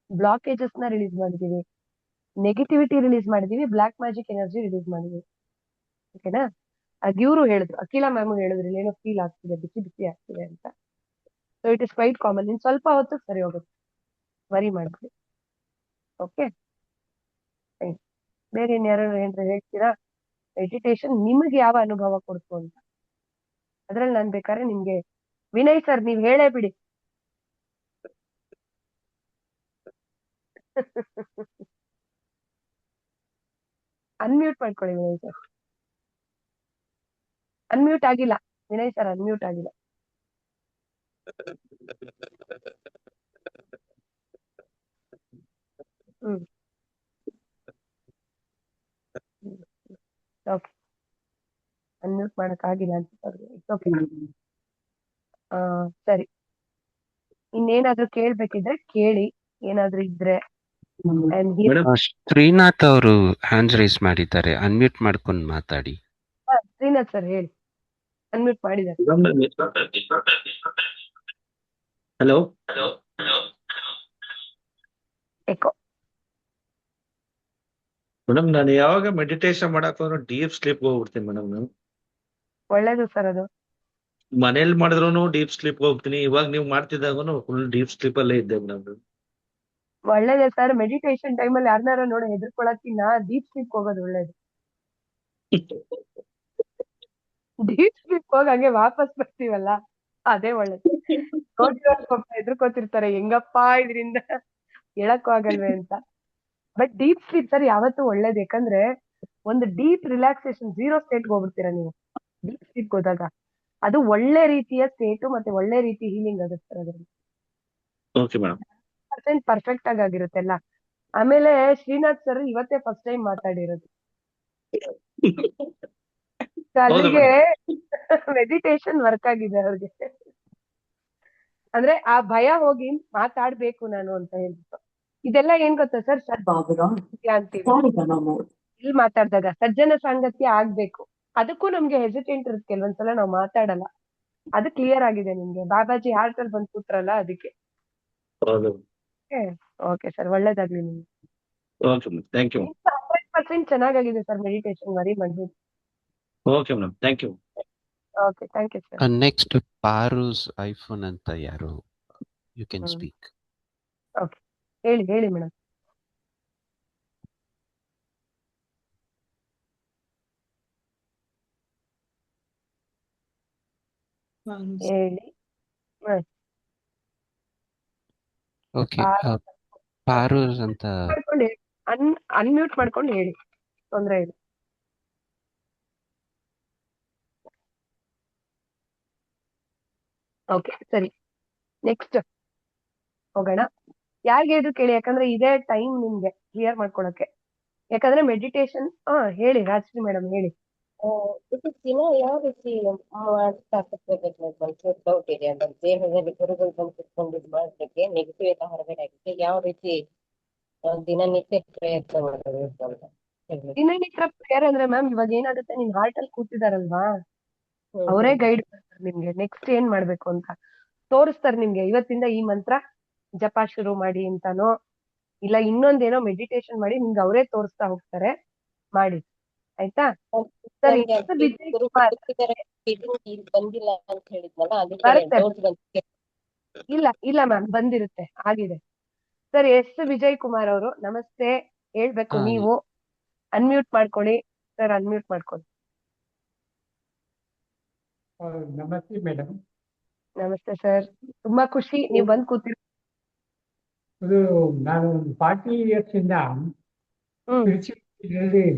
[SPEAKER 1] ಬ್ಲಾಕೇಜಸ್ ನ ರಿಲೀಸ್ ಮಾಡಿದೀವಿ, ನೆಗೆಟಿವಿಟಿ ರಿಲೀಸ್ ಮಾಡಿದೀವಿ, ಬ್ಲಾಕ್ ಮ್ಯಾಜಿಕ್ ಎನರ್ಜಿ ರಿಲೀಸ್ ಮಾಡಿದೀವಿ. ಓಕೆನಾ? ಇವ್ರು ಹೇಳಿದ್ರು, ಅಖಿಲಾ ಮ್ಯಾಮ್ ಹೇಳಿದ್ರು, ಏನೋ ಫೀಲ್ ಆಗ್ತಿದೆ, ಬಿಸಿ ಬಿಸಿ ಆಗ್ತಿದೆ ಅಂತ. So it is quite common. ಇನ್ ಸ್ವಲ್ಪ ಹೊತ್ತು ಸರಿ ಹೋಗುತ್ತೆ, ವರಿ ಮಾಡ್ಬಿಡಿ. ಓಕೆ, ಬೇರೆ ಇನ್ಯಾರು ಏನಾದ್ರು ಹೇಳ್ತೀರಾ? ಮೆಡಿಟೇಷನ್ ನಿಮಗೆ ಯಾವ ಅನುಭವ ಕೊಡ್ತು ಅಂತ. ಅದ್ರಲ್ಲಿ ನಾನ್ ಬೇಕಾದ್ರೆ ನಿಮ್ಗೆ ವಿನಯ್ ಸರ್ ನೀವ್ ಹೇಳೇ ಬಿಡಿ. ಅನ್ಮ್ಯೂಟ್ ಮಾಡ್ಕೊಳ್ಳಿ ವಿನಯ್ ಸರ್. ಅನ್ಮ್ಯೂಟ್ ಆಗಿಲ್ಲ ವಿನಯ್ ಸರ್, ಅನ್ಮ್ಯೂಟ್ ಆಗಿಲ್ಲ. ಓಕೆ, ಅನ್ಮ್ಯೂಟ್ ಮಾಡಕ್ ಆಗಿಲ್ಲ ಅಂತ. ಓಕೆ, ಸರಿ. ಇನ್ನೇನಾದ್ರೂ ಕೇಳ್ಬೇಕಿದ್ರೆ ಕೇಳಿ, ಏನಾದ್ರೂ ಇದ್ರೆ.
[SPEAKER 13] ಶ್ರೀನಾಥ್ ಅವರು ಹ್ಯಾಂಡ್ ರೈಸ್ ಮಾಡಿದ್ದಾರೆ, ಅನ್ಮ್ಯೂಟ್ ಮಾಡ್ಕೊಂಡು ಮಾತಾಡಿ.
[SPEAKER 1] ಶ್ರೀನಾಥ್ ಸರ್ ಹೇಳಿ, ಅನ್ಮ್ಯೂಟ್ ಮಾಡಿದ್ದಾರೆ.
[SPEAKER 14] Hello,
[SPEAKER 1] echo.
[SPEAKER 14] ಮೇಡಮ್ ನಾನು ಯಾವಾಗ ಮೆಡಿಟೇಷನ್ ಮಾಡಕ್ ಹೋದ್ರು ಡೀಪ್ ಸ್ಲೀಪ್ ಹೋಗ್ಬಿಡ್ತೀನಿ ಮೇಡಮ್. ನಾನು
[SPEAKER 1] ಒಳ್ಳೇದು ಸರ್ ಅದು.
[SPEAKER 14] ಮನೇಲಿ ಮಾಡಿದ್ರು ಡೀಪ್ ಸ್ಲೀಪ್ ಹೋಗ್ತೀನಿ, ಇವಾಗ ನೀವು ಮಾಡ್ತಿದ್ದಾಗೂ ಫುಲ್ ಡೀಪ್ ಸ್ಲೀಪ್ ಅಲ್ಲೇ ಇದ್ದೆ ಮೇಡಮ್.
[SPEAKER 1] ಒಳ್ಳೇದೇ ಸರ್, ಮೆಡಿಟೇಷನ್ ಟೈಮಲ್ಲಿ ಯಾರನ್ನಾರ ನೋಡಿ ಹೆದರ್ಕೊಳಕ್ಕಿನ್ನ ಡೀಪ್ ಸ್ಲೀಪ್ ಹೋಗೋದು ಒಳ್ಳೇದು. ಡೀಪ್ ಸ್ಲೀಪ್ ಹೋಗಿ ಹಂಗೆ ವಾಪಸ್ ಬರ್ತೀವಲ್ಲ, ಅದೇ ಒಳ್ಳೇದು. ಹೆದರ್ಕೋತಿರ್ತಾರೆ, ಹೆಂಗಪ್ಪ ಇದರಿಂದ ಹೇಳಕ್ಕೂ ಆಗಲ್ವೇ ಅಂತ. ಬಟ್ ಡೀಪ್ ಸ್ಲೀಪ್ ಸರ್ ಯಾವತ್ತೂ ಒಳ್ಳೇದು, ಯಾಕಂದ್ರೆ ಒಂದು ಡೀಪ್ ರಿಲ್ಯಾಕ್ಸೇಷನ್, 0 ಸ್ಟೇಟ್ಗೆ ಹೋಗ್ಬಿಡ್ತೀರಾ ನೀವು ಡೀಪ್ ಸ್ಲೀಪ್ ಹೋದಾಗ. ಅದು ಒಳ್ಳೆ ರೀತಿಯ ಸ್ಟೇಟು, ಮತ್ತೆ ಒಳ್ಳೆ ರೀತಿ ಹೀಲಿಂಗ್ ಆಗುತ್ತೆ ಸರ್ ಅದ್ರಲ್ಲಿ.
[SPEAKER 14] Okay madam.
[SPEAKER 1] ಪರ್ಫೆಕ್ಟ್ ಆಗಿರುತ್ತೆಲ್ಲ. ಆಮೇಲೆ ಶ್ರೀನಾಥ್ ಸರ್ ಇವತ್ತೇ ಫಸ್ಟ್ ಟೈಮ್ ಮಾತಾಡಿರೋದು. ಅಲ್ಲಿಗೆ ಮೆಡಿಟೇಷನ್ ವರ್ಕ್ ಆಗಿದೆ ಅವ್ರಿಗೆ. ಅಂದ್ರೆ ಆ ಭಯ ಹೋಗಿ ಮಾತಾಡ್ಬೇಕು ನಾನು ಅಂತ ಹೇಳ್ಬಿಟ್ಟು. ಇದೆಲ್ಲ ಏನ್ ಗೊತ್ತಾ ಸರ್, ಅಂತೀವಿ ಇಲ್ಲಿ ಮಾತಾಡ್ದಾಗ ಸಜ್ಜನ ಸಾಂಗತ್ಯ ಆಗ್ಬೇಕು. ಅದಕ್ಕೂ ನಮ್ಗೆ ಹೆಸಿಟೇಟ್ ಇರುತ್ತೆ, ಕೆಲವೊಂದ್ಸಲ ನಾವು ಮಾತಾಡಲ್ಲ. ಅದು ಕ್ಲಿಯರ್ ಆಗಿದೆ ನಿಮ್ಗೆ, ಬಾಬಾಜಿ ಹಾರ್ಟ್ ಅಲ್ಲಿ ಬಂದ್ ಕೂತ್ರಲ್ಲ ಅದಕ್ಕೆ. ಓಕೆ ಸರ್, ಒಳ್ಳೇದಾಗ್ಲಿ ನಿಮ್ಗೆ. 100% ಚೆನ್ನಾಗಾಗಿದೆ ಸರ್ ಮೆಡಿಟೇಷನ್, ವರಿ ಮಾಡ್ಬೋದು.
[SPEAKER 14] Okay madam, thank you.
[SPEAKER 1] Okay, thank you sir.
[SPEAKER 13] Next ಪಾರುಸ್ ಐಫೋನ್ ಅಂತ ಯಾರು, ಯು ಕ್ಯಾನ್ ಸ್ಪೀಕ್.
[SPEAKER 1] ಓಕೆ, ಹೇಳಿ ಹೇಳಿ ಮೇಡಮ್. ಹೇಳಿ.
[SPEAKER 13] ಓಕೆ, ಪಾರುಸ್ ಅಂತ
[SPEAKER 1] ಅನ್ಮ್ಯೂಟ್ ಮಾಡ್ಕೊಂಡು ಹೇಳಿ, ತೊಂದ್ರೆ ಇಲ್ಲ. ಓಕೆ, ಸರಿ, ನೆಕ್ಸ್ಟ್ ಹೋಗೋಣ. ಯಾರಿಗೆ ಇದು ಕೇಳಿ, ಯಾಕಂದ್ರೆ ಇದೇ ಟೈಮ್ ನಿಮ್ಗೆ ಕ್ಲಿಯರ್ ಮಾಡ್ಕೊಳಕ್ಕೆ. ಯಾಕಂದ್ರೆ ಮೆಡಿಟೇಷನ್ ಹೇಳಿ ರಾಜ್ಶ್ರೀ ಮೇಡಮ್ ಹೇಳಿ.
[SPEAKER 12] ಇದು ದಿನ ಯಾವ ರೀತಿ ಒಂಚೂರು ಡೌಟ್ ಇದೆ. ಅಂದ್ರೆ ದೇಹದಲ್ಲಿ ಗುರುಗಳು ಬಂದು ಕುತ್ಕೊಂಡು ಇದು ಮಾಡ್ಲಿಕ್ಕೆ ನೆಗೆಟಿವ್ ಎಲ್ಲ ಹೊರಗಡೆ ಆಗಿದೆ, ಯಾವ ರೀತಿ ದಿನನಿತ್ಯ ಪ್ರಯತ್ನ ಮಾಡಬೇಕು ಅಂತ ಹೇಳ್ಬೇಕು.
[SPEAKER 1] ದಿನನಿತ್ಯ ಪ್ರೇಯರ್ ಅಂದ್ರೆ ಮ್ಯಾಮ್ ಇವಾಗ ಏನಾಗುತ್ತೆ, ನಿಮ್ ಹಾರ್ಟ್ ಅಲ್ಲಿ ಕೂತಿದಾರಲ್ವಾ, ಅವರೇ ಗೈಡ್ ಮಾಡ್ತಾರೆ ನಿಮ್ಗೆ ನೆಕ್ಸ್ಟ್ ಏನ್ ಮಾಡ್ಬೇಕು ಅಂತ ತೋರಿಸ್ತಾರೆ ನಿಮ್ಗೆ. ಇವತ್ತಿಂದ ಈ ಮಂತ್ರ ಜಪ ಶುರು ಮಾಡಿ ಅಂತಾನೋ, ಇಲ್ಲ ಇನ್ನೊಂದೇನೋ ಮೆಡಿಟೇಷನ್ ಮಾಡಿ ನಿಮ್ಗೆ ಅವರೇ ತೋರಿಸ್ತಾ ಹೋಗ್ತಾರೆ, ಮಾಡಿ. ಆಯ್ತಾ ಸರ್
[SPEAKER 12] ನನ್ಗೆ
[SPEAKER 1] ಎಷ್ಟು
[SPEAKER 12] actually
[SPEAKER 1] ವಿಜಯ್
[SPEAKER 12] ಗುರು
[SPEAKER 1] ಕುಮಾರ್
[SPEAKER 12] ಕೊಟ್ಟಿದ್ದಾರೆ, ಇದು ಬಂದಿಲ್ಲ ಅಂತ ಹೇಳಿದ್ನಲ್ಲ, ಅದಕ್ಕೆ
[SPEAKER 1] ಬರುತ್ತೆ
[SPEAKER 12] ಡೌಟ್ ಬಂದಿದೆ.
[SPEAKER 1] ಇಲ್ಲ ಮ್ಯಾಮ್ ಬಂದಿರುತ್ತೆ ಆಗಿದೆ. ಸರ್ ವಿಜಯ್ ಕುಮಾರ್ ಅವರು ನಮಸ್ತೆ ಹೇಳ್ಬೇಕು
[SPEAKER 13] ಹಾ
[SPEAKER 1] ನೀವು. ಅನ್ಮ್ಯೂಟ್ ಮಾಡ್ಕೊಳ್ಳಿ ಸರ್, ಅನ್ಮ್ಯೂಟ್ ಮಾಡ್ಕೊಳ್ಳಿ.
[SPEAKER 15] ನಮಸ್ತೆ ಮೇಡಮ್.
[SPEAKER 1] ನಮಸ್ತೆ ಸರ್, ತುಂಬಾ ಖುಷಿ ನೀವು ಬಂದ್ ಕೂತಿರಿ.
[SPEAKER 15] ಇದು ನಾನು 40 ಇಯರ್ಸ್ ಇಂದ ಸ್ಪಿರಿಚುವಲ್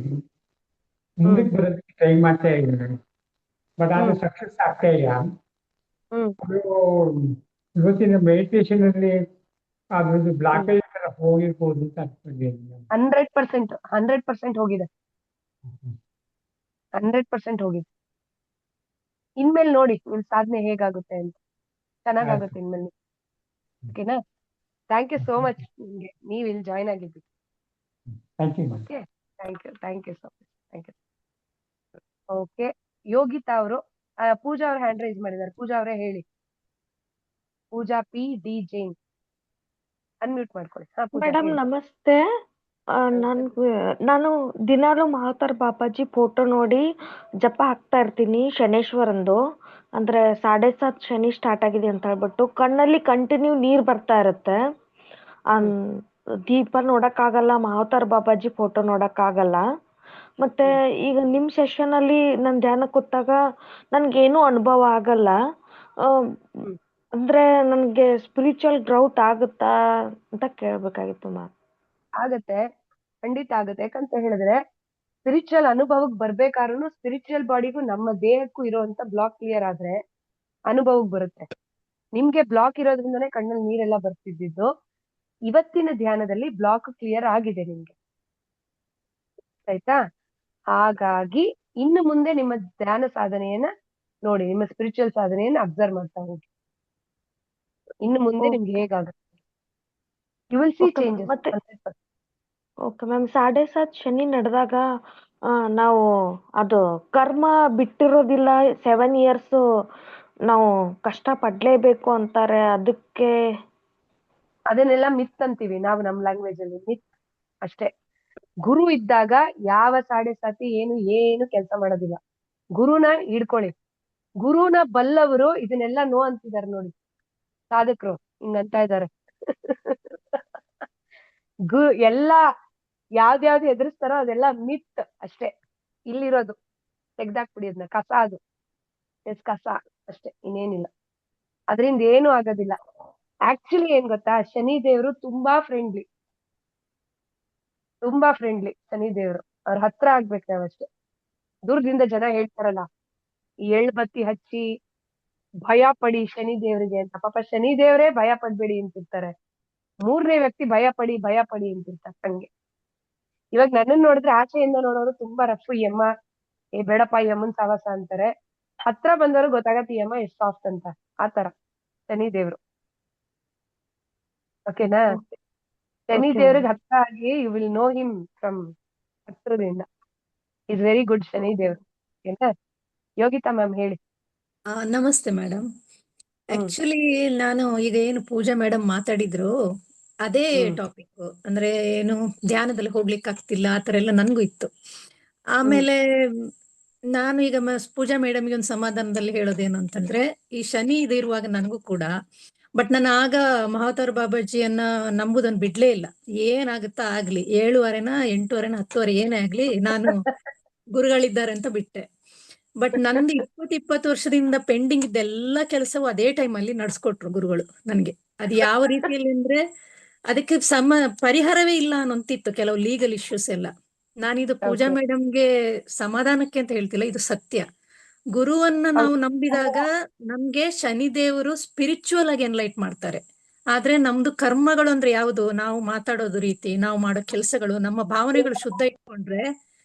[SPEAKER 15] ಮುಂದಕ್ಕೆ ಬರೋದಕ್ಕೆ ಟ್ರೈ ಮಾಡ್ತಾ ಇದ್ದೀನಿ, ಬಟ್ ಅದು ಸಕ್ಸಸ್ ಆಗ್ತಾ ಇಲ್ಲ. ಅದು ಇವತ್ತಿನ ಮೆಡಿಟೇಷನ್ ಅಲ್ಲಿ ಅದ್ರದ್ದು ಬ್ಲಾಕೇಜ್ ಹೋಗಿರ್ಬೋದು ಅಂತ ಅನ್ಕೊಂಡಿದ್ದೀನಿ.
[SPEAKER 1] 100% ಹೋಗಿದೆ, 100% ಹೋಗಿದೆ. ಇನ್ಮೇಲೆ ನೋಡಿ ನಿಮ್ ಸಾಧನೆ ಹೇಗಾಗುತ್ತೆ ಅಂತ, ಚೆನ್ನಾಗಾಗುತ್ತೆ ಇನ್ಮೇಲೆ. ಓಕೆನಾ? ಥ್ಯಾಂಕ್ ಯು ಸೋ ಮಚ್ ನಿಮ್ಗೆ, ನೀವು ಇಲ್ಲಿ ಜಾಯ್ನ್ ಆಗಿದ್ದು.
[SPEAKER 15] Thank you.
[SPEAKER 1] Okay, thank you so much, thank you. Okay, Yogita ಅವರು, ಪೂಜಾ ಅವ್ರ ಹ್ಯಾಂಡ್ ರೈಸ್ ಮಾಡಿದ್ದಾರೆ. ಪೂಜಾ ಅವರೇ ಹೇಳಿ. Pooja P D Jain, unmute ಮಾಡ್ಕೊಳ್ಳಿ. ಹಾ ಪೂಜಾ
[SPEAKER 16] ಮೇಡಮ್
[SPEAKER 1] ಹೇಳಿ.
[SPEAKER 16] ನಮಸ್ತೆ. ನಾನು ದಿನಾಲು ಮಹಾತಾರ್ ಬಾಬಾಜಿ ಫೋಟೋ ನೋಡಿ ಜಪ ಹಾಕ್ತಾ ಇರ್ತೀನಿ ಶನೇಶ್ವರಂದು. ಅಂದ್ರೆ 7:30 ಶನಿ ಸ್ಟಾರ್ಟ್ ಆಗಿದೆ ಅಂತ ಹೇಳ್ಬಿಟ್ಟು ಕಣ್ಣಲ್ಲಿ ಕಂಟಿನ್ಯೂ ನೀರ್ ಬರ್ತಾ ಇರುತ್ತೆ. ದೀಪ ನೋಡಕ್ಕಾಗಲ್ಲ, ಮಹಾತಾರ್ ಬಾಬಾಜಿ ಫೋಟೋ ನೋಡಕ್ಕಾಗಲ್ಲ. ಮತ್ತೆ ಈಗ ನಿಮ್ ಸೆಷನ್ ಅಲ್ಲಿ ನನ್ ಧ್ಯಾನ ಕೂತಾಗ ನನ್ಗೇನು ಅನುಭವ ಆಗಲ್ಲ. ಅಂದ್ರೆ ನನ್ಗೆ ಸ್ಪಿರಿಚುವಲ್ ಗ್ರೌತ್ ಆಗುತ್ತಾ ಅಂತ ಕೇಳ್ಬೇಕಾಗಿತ್ತು ಮ್ಯಾಮ್.
[SPEAKER 1] ಆಗತ್ತೆ, ಖಂಡಿತ ಆಗತ್ತೆ. ಯಾಕಂತ ಹೇಳಿದ್ರೆ ಸ್ಪಿರಿಚುವಲ್ ಅನುಭವಕ್ಕೆ ಬರ್ಬೇಕಾದ್ರೂ ಸ್ಪಿರಿಚುವಲ್ ಬಾಡಿಗೂ ನಮ್ಮ ದೇಹಕ್ಕೂ ಇರುವಂತ ಬ್ಲಾಕ್ ಕ್ಲಿಯರ್ ಆದ್ರೆ ಅನುಭವಕ್ಕೆ ಬರುತ್ತೆ. ನಿಮ್ಗೆ ಬ್ಲಾಕ್ ಇರೋದ್ರಿಂದನೇ ಕಣ್ಣಲ್ಲಿ ನೀರೆಲ್ಲ ಬರ್ತಿದ್ದು. ಇವತ್ತಿನ ಧ್ಯಾನದಲ್ಲಿ ಬ್ಲಾಕ್ ಕ್ಲಿಯರ್ ಆಗಿದೆ ನಿಮ್ಗೆ, ಆಯ್ತಾ? ಹಾಗಾಗಿ ಇನ್ನು ಮುಂದೆ ನಿಮ್ಮ ಧ್ಯಾನ ಸಾಧನೆಯನ್ನ ನೋಡಿ, ನಿಮ್ಮ ಸ್ಪಿರಿಚುವಲ್ ಸಾಧನೆಯನ್ನ ಅಬ್ಸರ್ವ್ ಮಾಡ್ತಾ ಹೋಗಿ. ಇನ್ನು ಮುಂದೆ ನಿಮ್ಗೆ ಹೇಗಾಗುತ್ತೆ, you will see changes.
[SPEAKER 16] Okay ma'am. 7:30 Shani ನಡೆದಾಗ ನಾವು ಅದು ಕರ್ಮ ಬಿಟ್ಟಿರೋದಿಲ್ಲ, 7 ಇಯರ್ಸ್ ನಾವು ಕಷ್ಟ ಪಡ್ಲೇಬೇಕು ಅಂತಾರೆ. ಅದಕ್ಕೆ
[SPEAKER 1] ಅದನ್ನೆಲ್ಲ ಮಿತ್ ಅಂತೀವಿ ನಾವು ನಮ್ಮ ಲ್ಯಾಂಗ್ವೇಜ್ ಅಲ್ಲಿ, ಮಿತ್ ಅಷ್ಟೇ. ಗುರು ಇದ್ದಾಗ ಯಾವ 7:30 ಏನು ಕೆಲಸ ಮಾಡೋದಿಲ್ಲ. ಗುರುನ ಹಿಡ್ಕೊಳ್ಳಿ. ಗುರುನ ಬಲ್ಲವರು ಇದನ್ನೆಲ್ಲ ನೋ ಅಂತಿದಾರೆ ನೋಡಿ, ಸಾಧಕರು ಹಿಂಗಂತ ಇದಾರೆ. ಎಲ್ಲಾ ಯಾವ್ದ್ಯಾವ್ದು ಎದುರಿಸ್ತಾರೋ ಅದೆಲ್ಲ ಮಿತ್ ಅಷ್ಟೇ. ಇಲ್ಲಿರೋದು ತೆಗ್ದಾಕ್ಬಿಡಿ ಅದನ್ನ, ಕಸ ಅದು ಕಸ ಅಷ್ಟೇ, ಇನ್ನೇನಿಲ್ಲ. ಅದರಿಂದ ಏನು ಆಗೋದಿಲ್ಲ. ಆಕ್ಚುಲಿ ಏನ್ ಗೊತ್ತಾ, ಶನಿ ದೇವರು ತುಂಬಾ ಫ್ರೆಂಡ್ಲಿ ಶನಿ ದೇವರು. ಅವ್ರ ಹತ್ರ ಆಗ್ಬೇಕು ನಾವಷ್ಟೇ. ದೂರದಿಂದ ಜನ ಹೇಳ್ತಾರಲ್ಲ, ಈ ಎಳ್ಬತ್ತಿ ಹಚ್ಚಿ ಭಯ ಪಡಿ ಶನಿ ದೇವರಿಗೆ ಅಂತ. ಪಾಪ ಶನಿ ದೇವರೇ ಭಯ ಪಡ್ಬೇಡಿ ಅಂತಿರ್ತಾರೆ, 3ನೇ ವ್ಯಕ್ತಿ ಭಯ ಪಡಿ ಅಂತಿರ್ತಾರೆ. ಹಂಗೆ ಇವಾಗ ನನ್ನನ್ನು ನೋಡಿದ್ರೆ ಆಚೆಯಿಂದ ನೋಡೋರು ತುಂಬಾ ರಫ್, ಈ ಅಮ್ಮ ಬೇಡಪ್ಪ ಈ ಅಮ್ಮನ್ ಸಾವಾಸ ಅಂತಾರೆ. ಹತ್ರ ಬಂದವರು ಗೊತ್ತಾಗತ್ತೆ ಈ ಅಮ್ಮ ಎಷ್ಟು ಸಾಫ್ಟ್ ಅಂತ. ಆತರ ಶನಿ ದೇವ್ರು. ಓಕೆನಾ? ಶನಿ ದೇವ್ರಿಗೆ ಹತ್ರ ಆಗಿ you will know him from ಹತ್ರದಿಂದ. ಇಸ್ ವೆರಿ ಗುಡ್ ಶನಿ ದೇವ್ರು. ಓಕೆನಾ? ಯೋಗಿತಾ ಮ್ಯಾಮ್ ಹೇಳಿ.
[SPEAKER 17] ನಮಸ್ತೆ ಮೇಡಮ್. ಆಕ್ಚುಲಿ ನಾನು ಈಗ ಏನು ಪೂಜಾ ಮೇಡಮ್ ಮಾತಾಡಿದ್ರು ಅದೇ ಟಾಪಿಕ್. ಅಂದ್ರೆ ಏನು ಧ್ಯಾನದಲ್ಲಿ ಹೋಗ್ಲಿಕ್ಕೆ ಆಗ್ತಿಲ್ಲ ಆತರ ಎಲ್ಲ ನನ್ಗೂ ಇತ್ತು. ಆಮೇಲೆ ನಾನು ಈಗ ಪೂಜಾ ಮೇಡಮ್ಗೆ ಒಂದು ಸಮಾಧಾನದಲ್ಲಿ ಹೇಳೋದೇನು ಅಂತಂದ್ರೆ, ಈ ಶನಿ ಇದಿರುವಾಗ ನನಗೂ ಕೂಡ, ಬಟ್ ನಾನು ಆಗ ಮಹಾತಾರ್ ಬಾಬಾಜಿಯನ್ನ ನಂಬುದನ್ನು ಬಿಡ್ಲೇ ಇಲ್ಲ. ಏನಾಗುತ್ತಾ ಆಗ್ಲಿ, 7:30ನ 8:30ನ 10:30 ಏನೇ ಆಗ್ಲಿ ನಾನು ಗುರುಗಳಿದ್ದಾರೆ ಅಂತ ಬಿಟ್ಟೆ. ಬಟ್ ನಂದು 20 ವರ್ಷದಿಂದ ಪೆಂಡಿಂಗ್ ಇದ್ದೆಲ್ಲ ಕೆಲಸವು ಅದೇ ಟೈಮಲ್ಲಿ ನಡ್ಸ್ಕೊಟ್ರು ಗುರುಗಳು ನನ್ಗೆ. ಅದು ಯಾವ ರೀತಿಯಲ್ಲಿ ಅಂದ್ರೆ ಅದಕ್ಕೆ ಪರಿಹಾರವೇ ಇಲ್ಲ ಅನ್ನೋಂತಿತ್ತು, ಕೆಲವು ಲೀಗಲ್ ಇಶ್ಯೂಸ್ ಎಲ್ಲ. ನಾನಿದು ಪೂಜಾ ಮೇಡಮ್ಗೆ ಸಮಾಧಾನಕ್ಕೆ ಅಂತ ಹೇಳ್ತಿಲ್ಲ, ಇದು ಸತ್ಯ. ಗುರುವನ್ನ ನಾವು ನಂಬಿದಾಗ ನಮ್ಗೆ ಶನಿದೇವರು ಸ್ಪಿರಿಚುವಲ್ ಆಗಿ ಎನ್ಲೈಟ್ ಮಾಡ್ತಾರೆ. ಆದ್ರೆ ನಮ್ದು ಕರ್ಮಗಳು ಅಂದ್ರೆ ಯಾವುದು, ನಾವು ಮಾತಾಡೋದು ರೀತಿ, ನಾವು ಮಾಡೋ ಕೆಲಸಗಳು, ನಮ್ಮ ಭಾವನೆಗಳು ಶುದ್ಧ ಇಟ್ಕೊಂಡ್ರೆ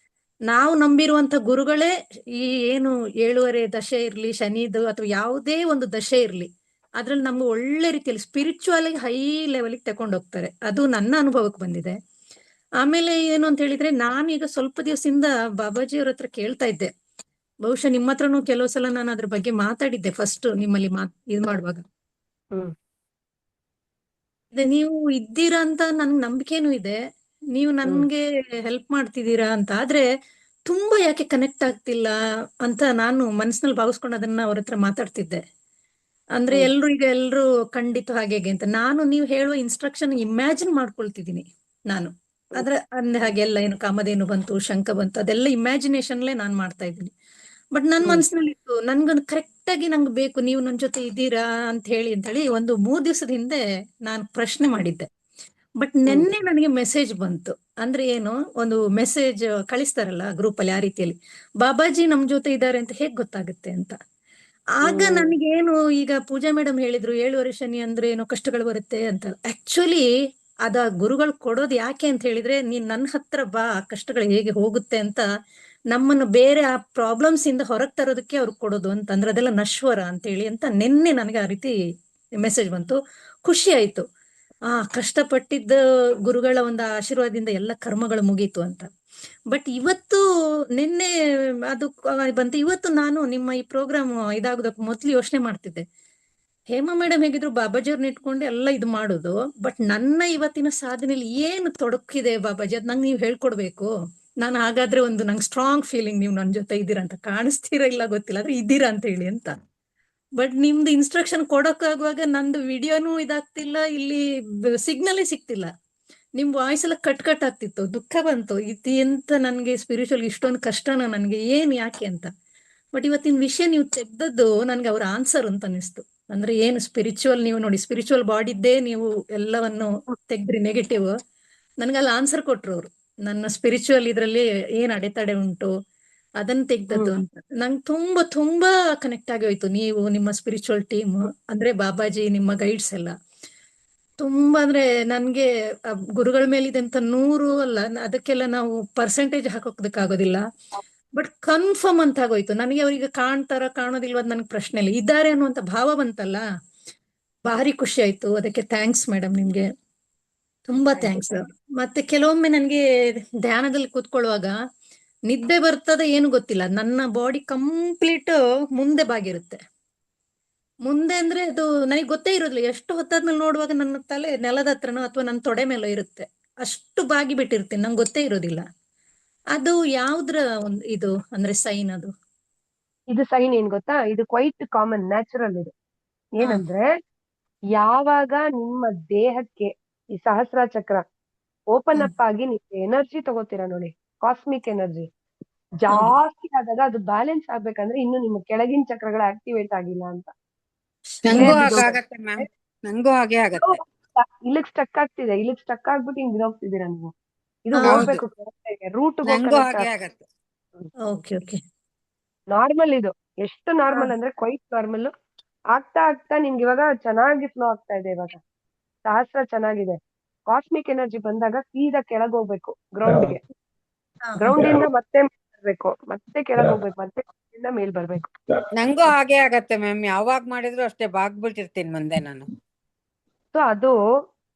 [SPEAKER 17] ನಾವು ನಂಬಿರುವಂತ ಗುರುಗಳೇ ಈ ಏನು 7:30 ದಶೆ ಇರ್ಲಿ, ಶನಿದು ಅಥವಾ ಯಾವುದೇ ಒಂದು ದಶೆ ಇರ್ಲಿ, ಅದ್ರಲ್ಲಿ ನಮ್ಗೆ ಒಳ್ಳೆ ರೀತಿಯಲ್ಲಿ ಸ್ಪಿರಿಚುವಲ್ ಆಗಿ ಹೈ ಲೆವೆಲ್ಗೆ ತಕೊಂಡೋಗ್ತಾರೆ. ಅದು ನನ್ನ ಅನುಭವಕ್ಕೆ ಬಂದಿದೆ. ಆಮೇಲೆ ಏನು ಅಂತ ಹೇಳಿದ್ರೆ, ನಾನೀಗ ಸ್ವಲ್ಪ ದಿವಸದಿಂದ ಬಾಬಾಜಿಯವ್ರ ಹತ್ರ ಕೇಳ್ತಾ ಇದ್ದೆ, ಬಹುಶಃ ನಿಮ್ಮ ಹತ್ರನೂ ಕೆಲವು ಸಲ ನಾನು ಅದ್ರ ಬಗ್ಗೆ ಮಾತಾಡಿದ್ದೆ ಫಸ್ಟ್ ನಿಮ್ಮಲ್ಲಿ ಇದು ಮಾಡುವಾಗ. ನೀವು ಇದ್ದೀರಾ ಅಂತ ನನ್ಗೆ ನಂಬಿಕೆನೂ ಇದೆ, ನೀವು ನನ್ಗೆ ಹೆಲ್ಪ್ ಮಾಡ್ತಿದ್ದೀರಾ ಅಂತ. ಆದ್ರೆ ತುಂಬಾ ಯಾಕೆ ಕನೆಕ್ಟ್ ಆಗ್ತಿಲ್ಲ ಅಂತ ನಾನು ಮನಸ್ಸಿನಲ್ಲಿ ಭಾವಿಸ್ಕೊಂಡು ಅದನ್ನ ಅವ್ರ ಹತ್ರ ಮಾತಾಡ್ತಿದ್ದೆ. ಅಂದ್ರೆ ಎಲ್ರು ಖಂಡಿತ ಹಾಗೆ ಹೇಗೆ ಅಂತ ನಾನು ನೀವು ಹೇಳುವ ಇನ್ಸ್ಟ್ರಕ್ಷನ್ ಇಮ್ಯಾಜಿನ್ ಮಾಡ್ಕೊಳ್ತಿದ್ದೀನಿ ನಾನು. ಅಂದ್ರೆ ಹಾಗೆಲ್ಲ ಏನು ಕಾಮಧೇನು ಬಂತು, ಶಂಖ ಬಂತು, ಅದೆಲ್ಲ ಇಮ್ಯಾಜಿನೇಷನ್ಲೇ ನಾನು ಮಾಡ್ತಾ ಇದ್ದೀನಿ. ಬಟ್ ನನ್ನ ಮನಸ್ಸಿನಲ್ಲಿ ಇತ್ತು ನನ್ಗೊಂದು ಕರೆಕ್ಟ್ ಆಗಿ ನಂಗೆ ಬೇಕು, ನೀವು ನನ್ನ ಜೊತೆ ಇದ್ದೀರಾ ಅಂತ ಹೇಳಿ ಒಂದು 3 ದಿವಸದ ಹಿಂದೆ ನಾನು ಪ್ರಶ್ನೆ ಮಾಡಿದ್ದೆ. ಬಟ್ ನಿನ್ನೆ ನನಗೆ ಮೆಸೇಜ್ ಬಂತು. ಅಂದ್ರೆ ಏನು, ಒಂದು ಮೆಸೇಜ್ ಕಳಿಸ್ತಾರಲ್ಲ ಗ್ರೂಪ್ ಅಲ್ಲಿ, ಆ ರೀತಿಯಲ್ಲಿ ಬಾಬಾಜಿ ನಮ್ ಜೊತೆ ಇದ್ದಾರೆ ಅಂತ ಹೇಗ್ ಗೊತ್ತಾಗುತ್ತೆ ಅಂತ. ಆಗ ನನಗೇನು, ಈಗ ಪೂಜಾ ಮೇಡಮ್ ಹೇಳಿದ್ರು 7 ಶನಿ ಅಂದ್ರೆ ಏನೋ ಕಷ್ಟಗಳು ಬರುತ್ತೆ ಅಂತ. ಆಕ್ಚುಲಿ ಅದ ಗುರುಗಳು ಕೊಡೋದು ಯಾಕೆ ಅಂತ ಹೇಳಿದ್ರೆ, ನೀನ್ ನನ್ನ ಹತ್ರ ಬಾ, ಆ ಕಷ್ಟಗಳು ಹೇಗೆ ಹೋಗುತ್ತೆ ಅಂತ ನಮ್ಮನ್ನು ಬೇರೆ ಆ ಪ್ರಾಬ್ಲಮ್ಸ್ ಇಂದ ಹೊರಗೆ ತರೋದಕ್ಕೆ ಅವ್ರು ಕೊಡೋದು ಅಂತ. ಅಂದ್ರೆ ಅದೆಲ್ಲ ನಶ್ವರ ಅಂತ ಹೇಳಿ ಅಂತ ನಿನ್ನೆ ನನಗೆ ಆ ರೀತಿ ಮೆಸೇಜ್ ಬಂತು. ಖುಷಿ ಆಯ್ತು. ಕಷ್ಟಪಟ್ಟಿದ್ದ ಗುರುಗಳ ಒಂದು ಆಶೀರ್ವಾದದಿಂದ ಎಲ್ಲ ಕರ್ಮಗಳು ಮುಗೀತು ಅಂತ. ಬಟ್ ಇವತ್ತು ನಿನ್ನೆ ಅದು ಬಂತು. ಇವತ್ತು ನಾನು ನಿಮ್ಮ ಈ ಪ್ರೋಗ್ರಾಮ್ ಇದಾಗೋದಕ್ಕೆ ಮೊದ್ಲು ಯೋಚನೆ ಮಾಡ್ತಿದ್ದೆ, ಹೇಮಾ ಮೇಡಮ್ ಹೇಗಿದ್ರು ಬಾಬಾಜಿ ಅವ್ರನ್ನ ಇಟ್ಕೊಂಡು ಎಲ್ಲ ಇದು ಮಾಡೋದು, ಬಟ್ ನನ್ನ ಇವತ್ತಿನ ಸಾಧನೆಯಲ್ಲಿ ಏನು ತೊಡಕಿದೆ ಬಾಬಾಜಿ, ಅದ್ ನಂಗೆ ನೀವು ಹೇಳ್ಕೊಡ್ಬೇಕು. ನಾನು ಹಾಗಾದ್ರೆ ನಂಗೆ ಸ್ಟ್ರಾಂಗ್ ಫೀಲಿಂಗ್ ನೀವು ನನ್ನ ಜೊತೆ ಇದ್ದೀರಾ ಅಂತ. ಕಾಣಿಸ್ತೀರಾ ಇಲ್ಲ ಗೊತ್ತಿಲ್ಲ, ಆದ್ರೆ ಇದ್ದೀರಾ ಅಂತ ಹೇಳಿ ಅಂತ. ಬಟ್ ನಿಮ್ದು ಇನ್ಸ್ಟ್ರಕ್ಷನ್ ಕೊಡೋಕ್ಕಾಗುವಾಗ ನಂದು ವಿಡಿಯೋನು ಇದಾಗ್ತಿಲ್ಲ, ಇಲ್ಲಿ ಸಿಗ್ನಲೇ ಸಿಗ್ತಿಲ್ಲ. ನಿಮ್ ವಾಯ್ಸ್ ಎಲ್ಲ ಕಟ್ ಆಗ್ತಿತ್ತು. ದುಃಖ ಬಂತು, ಇದು ಎಂತ ನನ್ಗೆ ಸ್ಪಿರಿಚುವಲ್ ಇಷ್ಟೊಂದು ಕಷ್ಟನ ನನ್ಗೆ, ಏನ್ ಯಾಕೆ ಅಂತ. ಬಟ್ ಇವತ್ತಿನ ವಿಷಯ ನೀವು ತೆಗ್ದದ್ದು ನನ್ಗೆ ಅವ್ರ ಆನ್ಸರ್ ಅಂತ ಅನಿಸ್ತು. ಅಂದ್ರೆ ಏನು ಸ್ಪಿರಿಚುವಲ್, ನೀವು ನೋಡಿ ಸ್ಪಿರಿಚುವಲ್ ಬಾಡಿದ್ದೇ ನೀವು ಎಲ್ಲವನ್ನು ತೆಗ್ದ್ರಿ ನೆಗೆಟಿವ್, ನನ್ಗಲ್ಲಿ ಆನ್ಸರ್ ಕೊಟ್ರು ಅವರು. ನನ್ನ ಸ್ಪಿರಿಚುವಲ್ ಇದ್ರಲ್ಲಿ ಏನ್ ಅಡೆತಡೆ ಉಂಟು ಅದನ್ನ ತೆಗ್ದದ್ದು ಅಂತ. ನಂಗೆ ತುಂಬಾ ತುಂಬಾ ಕನೆಕ್ಟ್ ಆಗಿ ಹೋಯ್ತು. ನೀವು, ನಿಮ್ಮ ಸ್ಪಿರಿಚುವಲ್ ಟೀಮ್, ಅಂದ್ರೆ ಬಾಬಾಜಿ, ನಿಮ್ಮ ಗೈಡ್ಸ್ ಎಲ್ಲ ತುಂಬಾ, ಅಂದ್ರೆ ನನ್ಗೆ ಗುರುಗಳ ಮೇಲಿದೆ ಅಂತ 100 ಅಲ್ಲ, ಅದಕ್ಕೆಲ್ಲ ನಾವು ಪರ್ಸೆಂಟೇಜ್ ಹಾಕೋದಕ್ಕಾಗೋದಿಲ್ಲ. ಬಟ್ ಕನ್ಫರ್ಮ್ ಅಂತ ಆಗೋಯ್ತು ನನಗೆ. ಅವ್ರಿಗೆ ಕಾಣ್ತಾರ ಕಾಣೋದಿಲ್ವ ಅದು ನನ್ಗೆ ಪ್ರಶ್ನೆ ಇಲ್ಲ, ಇದ್ದಾರೆ ಅನ್ನುವಂತ ಭಾವ ಬಂತಲ್ಲ, ಭಾರಿ ಖುಷಿ ಆಯ್ತು. ಅದಕ್ಕೆ ಥ್ಯಾಂಕ್ಸ್ ಮೇಡಮ್, ನಿಮ್ಗೆ ತುಂಬಾ ಥ್ಯಾಂಕ್ಸ್. ಮತ್ತೆ ಕೆಲವೊಮ್ಮೆ ನನ್ಗೆ ಧ್ಯಾನದಲ್ಲಿ ಕೂತ್ಕೊಳ್ಳುವಾಗ ನಿದ್ದೆ ಬರ್ತದ ಏನು ಗೊತ್ತಿಲ್ಲ, ನನ್ನ ಬಾಡಿ ಕಂಪ್ಲೀಟ್ ಮುಂದೆ ಬಾಗಿರುತ್ತೆ. ಮುಂದೆ ಅಂದ್ರೆ ಅದು ನನಗೆ ಗೊತ್ತೇ ಇರೋದಿಲ್ಲ. ಎಷ್ಟು ಹೊತ್ತಾದ್ಮೇಲೆ ನೋಡುವಾಗ ನನ್ನ ತಲೆ ನೆಲದ ಹತ್ರನೋ ಅಥವಾ ನನ್ನ ತೊಡೆ ಮೇಲೋ ಇರುತ್ತೆ. ಅಷ್ಟು ಬಾಗಿ ಬಿಟ್ಟಿರ್ತೀನಿ, ನಂಗೆ ಗೊತ್ತೇ ಇರೋದಿಲ್ಲ. ಅದು ಯಾವ್ದ್ರ ಇದು ಅಂದ್ರೆ ಸೈನ್ ಅದು?
[SPEAKER 1] ಇದು ಸೈನ್ ಏನ್ ಗೊತ್ತಾ, ಇದು ಕ್ವೈಟ್ ಕಾಮನ್, ನ್ಯಾಚುರಲ್ ಇದು. ಏನಂದ್ರೆ ಯಾವಾಗ ನಿಮ್ಮ ದೇಹಕ್ಕೆ ಈ ಸಹಸ್ರ ಚಕ್ರ ಓಪನ್ ಅಪ್ ಆಗಿ ನೀವು ಎನರ್ಜಿ ತಗೋತೀರಾ ನೋಡಿ, ಕಾಸ್ಮಿಕ್ ಎನರ್ಜಿ ಜಾಸ್ತಿ ಆದಾಗ ಅದು ಬ್ಯಾಲೆನ್ಸ್ ಆಗ್ಬೇಕಂದ್ರೆ ಇನ್ನು ನಿಮ್ಮ ಕೆಳಗಿನ ಚಕ್ರಗಳು ಆಕ್ಟಿವೇಟ್ ಆಗಿಲ್ಲ ಅಂತ.
[SPEAKER 18] ನಂಗೂ ಹಾಗಾಗತ್ತೆ ಮ್ಯಾಮ್, ನಂಗೂ ಹಾಗೆ ಆಗತ್ತೆ.
[SPEAKER 1] ಇಲ್ಲಿಗ್ ಸ್ಟಕ್ ಆಗ್ತಿದೆ, ಇಲ್ಲಿಗ್ ಸ್ಟಕ್ ಆಗ್ಬಿಟ್ಟು ಹಿಂಗ್ ಹೋಗ್ತಿದ್ದೀರಾ ನೀವು. ಇದು ಹೋಗ್ಬೇಕು ರೂಟ್. ನಾರ್ಮಲ್ ಇದು, ಎಷ್ಟು ನಾರ್ಮಲ್ ಅಂದ್ರೆ ಕ್ವೈಟ್ ನಾರ್ಮಲ್. ಆಗ್ತಾ ಆಗ್ತಾ ನಿಮ್ಗೆ ಇವಾಗ ಚೆನ್ನಾಗಿ ಫ್ಲೋ ಆಗ್ತಾ ಇದೆ. ಇವಾಗ ಸಹಸ್ರ ಚೆನ್ನಾಗಿದೆ. ಕಾಸ್ಮಿಕ್ ಎನರ್ಜಿ ಬಂದಾಗ ಸೀದಾ ಕೆಳಗ್ ಹೋಗ್ಬೇಕು, ಗ್ರೌಂಡ್ಗೆ. ಗ್ರೌಂಡ್ ಇಂದ ಮತ್ತೆ ಬರ್ಬೇಕು, ಮತ್ತೆ ಕೆಳಗ್ ಹೋಗ್ಬೇಕು, ಮತ್ತೆ ಮೇಲ್ ಬರ್ಬೇಕು.
[SPEAKER 18] ನಂಗೂ ಹಾಗೆ ಆಗತ್ತೆ ಮ್ಯಾಮ್, ಯಾವಾಗ ಮಾಡಿದ್ರು ಅಷ್ಟೇ ಬಾಗ್ಬಿಟ್ಟಿರ್ತೀನಿ ಮುಂದೆ ನಾನು.
[SPEAKER 1] ಸೊ ಅದು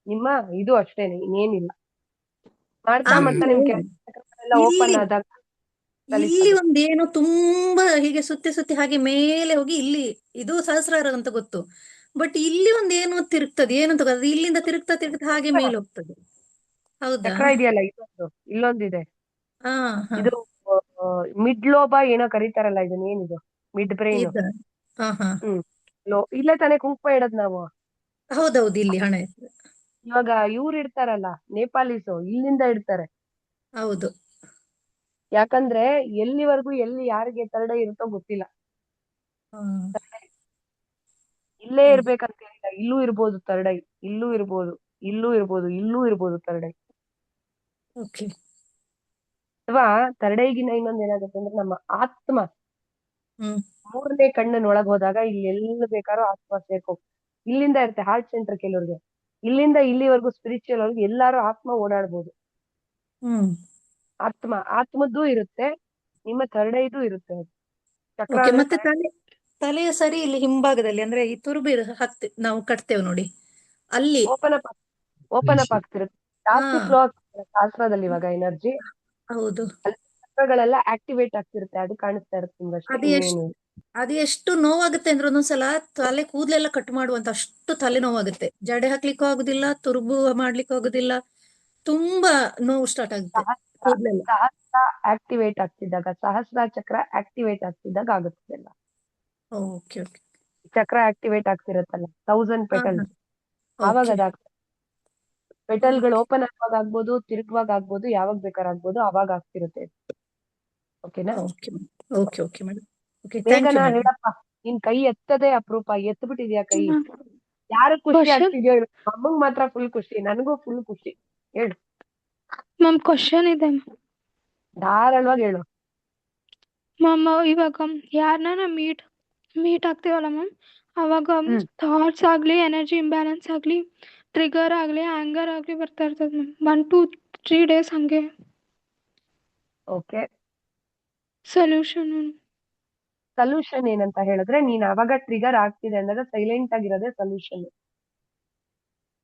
[SPEAKER 1] ನಿಮ್ಮ ಇದು ಅಷ್ಟೇನೆ, ಇನ್ನೇನಿಲ್ಲ. ಮಾಡ್ತಾ ಮಾಡ್ತಾ ನಿಮ್ ಕೆಲಸ ಓಪನ್ ಆದಾಗ
[SPEAKER 17] ಇಲ್ಲಿ ಒಂದೇನು ತುಂಬಾ ಹೀಗೆ ಸುತ್ತಿ ಹಾಗೆ ಮೇಲೆ ಹೋಗಿ ಇಲ್ಲಿ ಇದು ಸಹಸ್ರಾರ ಅಂತ ಗೊತ್ತು. ಬಟ್ ಇಲ್ಲಿ ಒಂದೇನೋ ತಿರುಗ್ತದೆ, ಏನಂತ ಗೊತ್ತದು, ಇಲ್ಲಿಂದ ತಿರುಗ್ತಾ ಹಾಗೆ ಮೇಲೆ ಹೋಗ್ತದೆ. ಹೌದಾ?
[SPEAKER 1] ಚಕ್ರ ಇದೆಯಲ್ಲ, ಇಲ್ಲೊಂದಿದೆ. ಇದು ಮಿಡ್ ಲೋಬ ಏನೋ ಕರೀತಾರಲ್ಲ, ಇದನ್ನ ಏನಿದು ಮಿಡ್ ಬ್ರೈನ್. ಇಲ್ಲೇ ತಾನೇ ಕುಂಕುಮ ಇಡೋದ್ ನಾವು.
[SPEAKER 17] ಹೌದೌದು, ಇಲ್ಲಿ ಹಣ
[SPEAKER 1] ಇವಾಗ ಇವ್ರು ಇಡ್ತಾರಲ್ಲ ನೇಪಾಲೀಸು, ಇಲ್ಲಿಂದ ಇಡ್ತಾರೆ.
[SPEAKER 17] ಹೌದು,
[SPEAKER 1] ಯಾಕಂದ್ರೆ ಎಲ್ಲಿವರೆಗೂ ಎಲ್ಲಿ ಯಾರಿಗೆ ತರಡೆ ಇರುತ್ತೋ ಗೊತ್ತಿಲ್ಲ. ಇಲ್ಲೇ ಇರ್ಬೇಕಂತ ಹೇಳಿಲ್ಲ, ಇಲ್ಲೂ ಇರ್ಬೋದು ತರಡೈ, ಇಲ್ಲೂ ಇರ್ಬೋದು, ಇಲ್ಲೂ ಇರ್ಬೋದು, ಇಲ್ಲೂ ಇರ್ಬೋದು ತರಡೈ. ಅಥವಾ ತರಡೈಗಿನ ಇನ್ನೊಂದ್ ಏನಾಗುತ್ತೆ ಅಂದ್ರೆ ನಮ್ಮ ಆತ್ಮ 3ನೇ ಕಣ್ಣಿನೊಳಗ್ ಹೋದಾಗ ಇಲ್ಲಿ ಎಲ್ಲಿ ಬೇಕಾದ್ರೂ ಆತ್ಮ ಸೇರ್ಕೊ. ಇಲ್ಲಿಂದ ಇರುತ್ತೆ ಹಾರ್ಟ್ ಸೆಂಟರ್ ಕೆಲವ್ರಿಗೆ, ಇಲ್ಲಿಂದ ಇಲ್ಲಿವರೆಗೂ ಸ್ಪಿರಿಚುವಲ್ ಅವ್ರಿಗೆ ಎಲ್ಲಾರು ಆತ್ಮ ಓಡಾಡ್ಬೋದು. ಆತ್ಮದ್ದು ಇರುತ್ತೆ, ನಿಮ್ಮ ತರಡೈದು ಇರುತ್ತೆ.
[SPEAKER 17] ಮತ್ತೆ ತಲೆಯ ಸರಿ ಇಲ್ಲಿ ಹಿಂಭಾಗದಲ್ಲಿ, ಅಂದ್ರೆ ಈ ತುರುಬಿ ನಾವು ಕಟ್ತೇವೆ ನೋಡಿ, ಅಲ್ಲಿ
[SPEAKER 1] ಓಪನ್ ಅಪ್ ಆಗ್ತಿರುತ್ತೆ. ಜಾಸ್ತಿ ಫ್ಲೋ ಆಗ್ತಿರುತ್ತೆ ಶಾಸ್ತ್ರದಲ್ಲಿ ಇವಾಗ ಎನರ್ಜಿ.
[SPEAKER 17] ಹೌದು,
[SPEAKER 1] ಚಕ್ರಗಳೆಲ್ಲ ಆಕ್ಟಿವೇಟ್ ಆಗ್ತಿರುತ್ತೆ, ಅದು ಕಾಣಿಸ್ತಾ ಇರುತ್ತೆ ನಿಮ್ಗೆ.
[SPEAKER 17] ಅದು ಎಷ್ಟು ನೋವಾಗುತ್ತೆ ಅಂದ್ರೆ ಒಂದೊಂದ್ಸಲ ತಲೆ ಕೂದಲೆಲ್ಲ ಕಟ್ ಮಾಡುವಂತ ಅಷ್ಟು ತಲೆ ನೋವಾಗುತ್ತೆ. ಜಡೆ ಹಾಕ್ಲಿಕ್ಕೂ ಆಗುದಿಲ್ಲ, ತುರುಬು ಮಾಡ್ಲಿಕ್ಕೂ ಆಗುದಿಲ್ಲ, ತುಂಬಾ ನೋವು ಸ್ಟಾರ್ಟ್ ಆಗುತ್ತೆ ಕೂದಲೆಲ್ಲ.
[SPEAKER 1] ಚಕ್ರ ಆಕ್ಟಿವೇಟ್ ಆಗ್ತಿದ್ದಾಗ, ಸಹಸ್ರ ಚಕ್ರ ಆಕ್ಟಿವೇಟ್ ಆಗ್ತಿದ್ದಾಗ ಆಗುತ್ತೆ ಎಲ್ಲ.
[SPEAKER 17] ಓಕೆ ಓಕೆ
[SPEAKER 1] ಚಕ್ರ ಆಕ್ಟಿವೇಟ್ ಆಗ್ತಿರತ್ತಲ್ಲ 1000 ಪೆಟಲ್ಸ್, ಆವಾಗ
[SPEAKER 17] ಓಕೆ
[SPEAKER 1] ಅದಾಗ್ತದೆ. ಪೆಟಲ್ಗಳು ಓಪನ್ ಆಗುವಾಗ ಆಗ್ಬೋದು, ತಿರುಗುವಾಗ ಆಗ್ಬೋದು, ಯಾವಾಗ ಬೇಕಾದ್ರೆ ಆಗ್ಬೋದು, ಅವಾಗ ಆಗ್ತಿರುತ್ತೆ. ಓಕೆನಾ?
[SPEAKER 17] Okay okay okay madam. Okay thank you
[SPEAKER 1] ಮೇಘನಾ
[SPEAKER 17] ಮೇಡಮ್.
[SPEAKER 1] ಹೇಳಪ್ಪ, ನಿನ್ ಕೈ ಎತ್ತದೇ ಅಪರೂಪ, ಎತ್ಬಿಟ್ಟಿದ್ಯಾ ಕೈ. ಯಾರು ಖುಷಿ
[SPEAKER 19] ಕ್ವಶನ್
[SPEAKER 1] ಆಗ್ತಿದ್ಯೋ ಹೇಳು. ಅಮ್ಮಂಗ್ ಮಾತ್ರ ಫುಲ್ ಖುಷಿ, ನನಗೂ ಫುಲ್ ಖುಷಿ. ಹೇಳು,
[SPEAKER 19] ಮ್ಯಾಮ್ ಕ್ವಶನ್ ಇದೆ
[SPEAKER 1] ಧಾರಾಳವಾಗಿ ಹೇಳು.
[SPEAKER 19] ಮ್ಯಾಮ್. ಇವಾಗ ಯಾರನ್ನ ಮೀಟ್ ಆಗ್ತೀವಲ್ಲ ಮ್ಯಾಮ್, ಅವಾಗ ಥಾಟ್ಸ್ ಆಗಲಿ, ಎನರ್ಜಿ ಇಂಬ್ಯಾಲೆನ್ಸ್ ಆಗಲಿ, ಟ್ರಿಗರ್ ಆಗಲಿ, ಆ್ಯಂಗರ್ ಆಗಲಿ ಬರ್ತಾ ಇರ್ತದೆ ಮ್ಯಾಮ್. 1 2 3 ಡೇಸ್ ಹಂಗೆ.
[SPEAKER 1] ಓಕೆ,
[SPEAKER 19] ಸೊಲ್ಯೂಷನ್
[SPEAKER 1] ಏನಂತ ಹೇಳಿದ್ರೆ, ನೀನ್ ಅವಾಗ ಟ್ರಿಗರ್ ಆಗ್ತಿದೆ ಅಂದಾಗ ಸೈಲೆಂಟ್ ಆಗಿರೋದೇ ಸೊಲ್ಯೂಷನ್.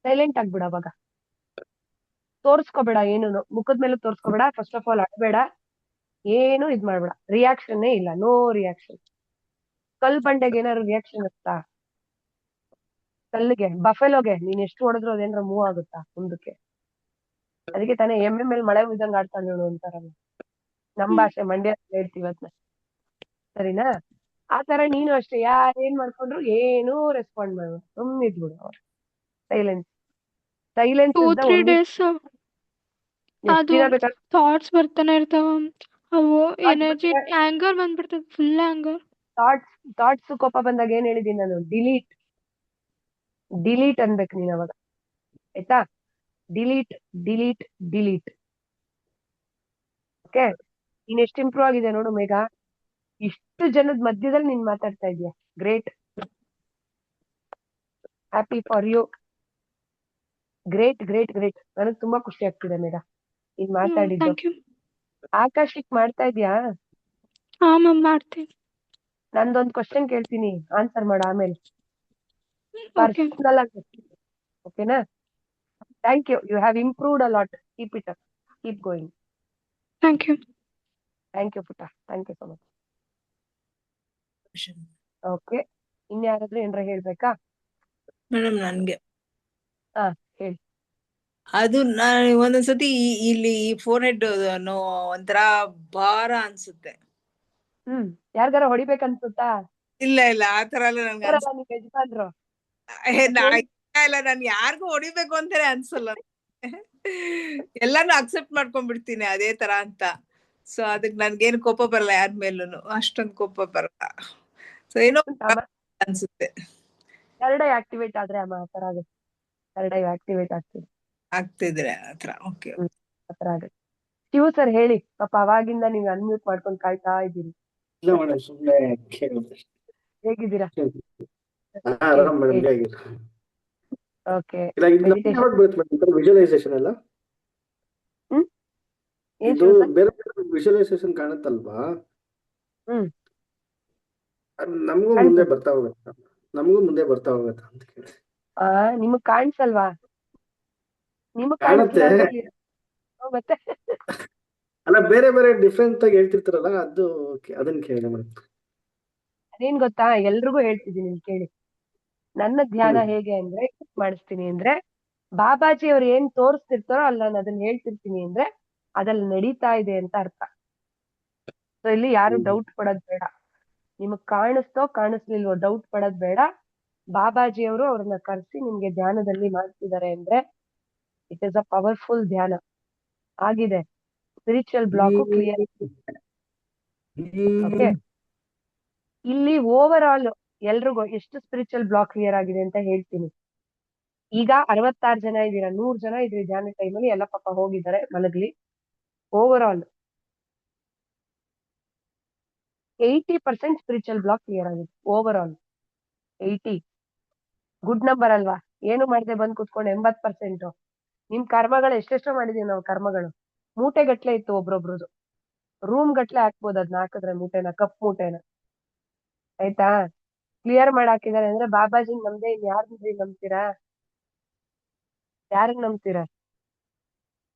[SPEAKER 1] ಸೈಲೆಂಟ್ ಆಗ್ಬಿಡ ಅವಾಗ, ತೋರ್ಸ್ಕೊಬೇಡ, ಏನು ಮುಖದ ಮೇಲೆ ತೋರ್ಸ್ಕೊಬೇಡ. ಫಸ್ಟ್ ಆಫ್ ಆಲ್ ಅಡ್ಬೇಡ, ಏನು ಇದ್ ಮಾಡ್ಬೇಡ, ರಿಯಾಕ್ಷನ್ನೇ ಇಲ್ಲ, ನೋ ರಿಯಾಕ್ಷನ್. ಕಲ್ ಬಂಡೆಗೆ ಏನಾದ್ರು ರಿಯಾಕ್ಷನ್ ಇರುತ್ತಾ? ಕಲ್ಲಿಗೆ, ಬಫೆಲೋಗೆ ನೀನ್ ಎಷ್ಟು ಹೊಡೆದ್ರು ಅದೇನಾರ ಮೂವ್ ಆಗುತ್ತಾ ಮುಂದಕ್ಕೆ? ಅದಕ್ಕೆ ತಾನೇ ಎಮ್ಮೆ ಮೇಲೆ ಮಳೆ ಬಿದ್ದಂಗ್ ಆಡ್ತಾಳೆ ನೋಡು ಅಂತಾರಲ್ಲ, ನಮ್ ಭಾಷೆ ಮಂಡ್ಯ ಹೇಳ್ತೀವಿ ಅದನ್ನ. ಸರಿನಾ? ಆ ತರ ನೀನು ಅಷ್ಟೇ, ಯಾರೇನ್ ಮಾಡ್ಕೊಂಡ್ರು ಏನು ರೆಸ್ಪಾಂಡ್ ಮಾಡ್ಬೇಡ, ಸುಮ್ಮನೆ ಇದ್ಬಿಡು. ಅವ್ರು silence
[SPEAKER 19] 2
[SPEAKER 1] is the
[SPEAKER 19] 3
[SPEAKER 1] only.
[SPEAKER 19] Days
[SPEAKER 1] ಎಷ್ಟು
[SPEAKER 19] ಅದು
[SPEAKER 1] ದಿನ ಬೇಕಾದ್ರೆ
[SPEAKER 19] ಥಾಟ್ಸ್ ಬರ್ತಾನೆ ಇರ್ತಾವ. ಅವು ಎನರ್ಜಿ ಆಂಗರ್ ಬಂದ್ಬಿಡ್ತದೆ, ಫುಲ್ ಆಂಗರ್.
[SPEAKER 1] ಥಾಟ್ಸ್ ಕೋಪ ಬಂದಾಗ ಏನ್ ಹೇಳಿದೀನಿ ನಾನು? ಡಿಲೀಟ್ ಅನ್ಬೇಕು ನೀನ್ ಅವಾಗ, ಆಯ್ತಾ? Delete delete delete. ಓಕೆ, ನೀನ್ ಎಷ್ಟು ಇಂಪ್ರೂವ್ ಆಗಿದೆ ನೋಡು ಮೇಘ. ಇಷ್ಟು ಜನದ ಮಧ್ಯದಲ್ಲಿ ನೀನ್ ಮಾತಾಡ್ತಾ ಇದೀಯ, great. Happy for you. Great great great. ನನಗ್ ತುಂಬಾ ಖುಷಿ ಆಗ್ತಿದೆ ಮೇಘ ನೀನ್ ಮಾತಾಡಿದ್ದು.
[SPEAKER 19] Thank you.
[SPEAKER 1] ಆಕಾಶಿಕ್ ಮಾಡ್ತಾ ಇದ್ಯಾ?
[SPEAKER 19] ಹಾ ಮ್ಯಾಮ್, ಮಾಡ್ತೀನಿ.
[SPEAKER 1] ನಂದೊಂದ್ ಕ್ವಶನ್ ಕೇಳ್ತೀನಿ, ಆನ್ಸರ್ ಮಾಡು ಆಮೇಲೆ,
[SPEAKER 19] ಓಕೆ
[SPEAKER 1] ಪರ್ಸನಲ್ ಆಗಿ. ಓಕೆನಾ? Thank you, you have improved a lot. Keep it up, keep going.
[SPEAKER 19] Thank you.
[SPEAKER 1] Thank you ಪುಟ್ಟ, thank you so much. Okay, ಇನ್ಯಾರಾದ್ರೂ ಏನಾರ ಹೇಳ್ಬೇಕಾ?
[SPEAKER 9] ಮೇಡಮ್ ನನ್ಗೆ
[SPEAKER 1] ಹಾ ಹೇಳಿ.
[SPEAKER 9] ಅದು ಒಂದೊಂದ್ಸತಿ ಇಲ್ಲಿ ಫೋನ್ ಹೆಡ್ ಒಂಥರ ಭಾರ ಅನ್ಸುತ್ತೆ.
[SPEAKER 1] ಯಾರ್ಗಾರ ಹೊಡಿಬೇಕನ್ಸುತ್ತಾ?
[SPEAKER 9] ಇಲ್ಲ ಇಲ್ಲ, ಆತರ ಎಲ್ಲ ನನ್ಗೆ
[SPEAKER 1] ನಿಮ್ ಯಜಮಾನ್ರು
[SPEAKER 9] ಇಲ್ಲ, ನಾನು ಯಾರಿಗೂ ಹೊಡಿಬೇಕು ಅಂತಾನೆ ಅನ್ಸಲ್ಲ. ಎಲ್ಲಾನು ಅಕ್ಸೆಪ್ಟ್ ಮಾಡ್ಕೊಂಡ್ಬಿಡ್ತೀನಿ ಅದೇ ತರ ಅಂತ. ಸೊ ಅದಕ್ ನನ್ಗೇನು ಕೋಪ ಬರಲ್ಲ, ಯಾರ ಮೇಲೂನು ಅಷ್ಟೊಂದು ಕೋಪ ಬರಲ್ಲ. ಸೊ ಏನೋ ಅನ್ಸುತ್ತೆ.
[SPEAKER 1] ಥರ್ಡ್ ಐ ಆಕ್ಟಿವೇಟ್ ಆದ್ರೆ ಅಮ್ಮ ಆತರ ಆಗುತ್ತೆ. ಥರ್ಡ್ ಐ ಆಕ್ಟಿವೇಟ್
[SPEAKER 9] ಆಗ್ತಿದ್ರೆ ಆತರ. ಓಕೆ,
[SPEAKER 1] ಆತರ ಆಗುತ್ತೆ. ಶಿವ ಸರ್ ಹೇಳಿ ಪಾಪ, ಅವಾಗಿಂದ ನೀವು ಅನ್ಮ್ಯೂಟ್ ಮಾಡ್ಕೊಂಡು ಕಾಯ್ತಾ ಇದ್ದೀರಿ.
[SPEAKER 20] ಇಲ್ಲ ಮೇಡಮ್, ಸುಮ್ಮನೆ
[SPEAKER 1] ಹೇಗಿದ್ದೀರಾ?
[SPEAKER 20] ಆರಾಮ್ ಮೇಡಮ್,
[SPEAKER 1] ಓಕೆ.
[SPEAKER 20] ವಿಜುವಲೈಸೇಷನ್ ಅಲ್ಲ, ಇದು ಬೇರೆ ವಿಜುವಲೈಸೇಷನ್ ಕಾಣುತ್ತಲ್ವಾ? ನಮಗೂ ಮುಂದೆ ಬರ್ತಾ ಹೋಗತ್ತ ಅಂತ ಕೇಳಿ.
[SPEAKER 1] ನಿಮಗ್ ಕಾಣಿಸಲ್ವಾ? ನಿಮಗ್
[SPEAKER 20] ಕಾಣುತ್ತೆ,
[SPEAKER 1] ಮತ್ತೆ
[SPEAKER 20] ಅಲ್ಲ ಬೇರೆ ಬೇರೆ ಡಿಫ್ರೆಂಟ್ ಆಗಿ ಹೇಳ್ತಿರ್ತಾರಲ್ಲ, ಅದನ್ನ ಕೇಳಿದೆ ಮೇಡಮ್.
[SPEAKER 1] ಅದೇನ್ ಗೊತ್ತಾ, ಎಲ್ರಿಗೂ ಹೇಳ್ತಿದ್ದೀನಿ ಕೇಳಿ. ನನ್ನ ಧ್ಯಾನ ಹೇಗೆ ಅಂದ್ರೆ, ಮಾಡಿಸ್ತೀನಿ ಅಂದ್ರೆ, ಬಾಬಾಜಿ ಅವ್ರು ಏನ್ ತೋರಿಸ್ತಿರ್ತಾರೋ ಅಲ್ಲಿ ನಾನು ಅದನ್ನ ಹೇಳ್ತಿರ್ತೀನಿ ಅಂದ್ರೆ ಅದ್ರಲ್ಲಿ ನಡೀತಾ ಇದೆ ಅಂತ ಅರ್ಥ. ಸೊ ಇಲ್ಲಿ ಯಾರು ಡೌಟ್ ಪಡೋದ್ ಬೇಡ. ನಿಮಗ್ ಕಾಣಿಸ್ತೋ ಕಾಣಿಸ್ಲಿಲ್ವೋ ಡೌಟ್ ಪಡೋದ್ ಬೇಡ. ಬಾಬಾಜಿ ಅವರು ಅವ್ರನ್ನ ಕರೆಸಿ ನಿಮ್ಗೆ ಧ್ಯಾನದಲ್ಲಿ ಮಾಡ್ತಿದ್ದಾರೆ ಅಂದ್ರೆ ಇಟ್ ಇಸ್ ಅ ಪವರ್ಫುಲ್ ಧ್ಯಾನ ಆಗಿದೆ. Spiritual block clear. ಓಕೆ, ಇಲ್ಲಿ ಓವರ್ ಆಲ್ ಎಲ್ರಿಗೂ ಎಷ್ಟು ಸ್ಪಿರಿಚುವಲ್ ಬ್ಲಾಕ್ ಕ್ಲಿಯರ್ ಆಗಿದೆ ಅಂತ ಹೇಳ್ತೀನಿ. ಈಗ 66 ಜನ ಇದ್ದೀರಾ, 100 ಜನ ಇದ್ರಿ ಧ್ಯಾನ ಟೈಮಲ್ಲಿ, ಎಲ್ಲ ಪಾಪ ಹೋಗಿದ್ದಾರೆ ಮಲಗ್ಲಿ. Overall 80% spiritual block clear ಆಗಿದೆ. ಓವರ್ ಆಲ್ 80 ಗುಡ್ ನಂಬರ್ ಅಲ್ವಾ? ಏನು ಮಾಡದೆ ಬಂದ್ ಕುತ್ಕೊಂಡು 80%. ನಿಮ್ ಕರ್ಮಗಳು ಎಷ್ಟೆಷ್ಟೋ ಮಾಡಿದೀವಿ ನಾವು. ಕರ್ಮಗಳು ಮೂಟೆ ಗಟ್ಲೆ ಇತ್ತು, ಒಬ್ರೊಬ್ರದು ರೂಮ್ ಗಟ್ಲೆ ಹಾಕ್ಬೋದು. ಅದ್ನ ಹಾಕಿದ್ರೆ ಮೂಟೆನ, ಕಪ್ ಮೂಟೆನ, ಆಯ್ತಾ? ಕ್ಲಿಯರ್ ಮಾಡಿ ಹಾಕಿದಾರೆ ಅಂದ್ರೆ ಬಾಬಾಜಿ ನಮ್ದೇ, ಇನ್ ಯಾರನ್ರಿ ನಂಬ್ತೀರಾ? ಯಾರನ್ನ ನಂಬ್ತೀರಾ?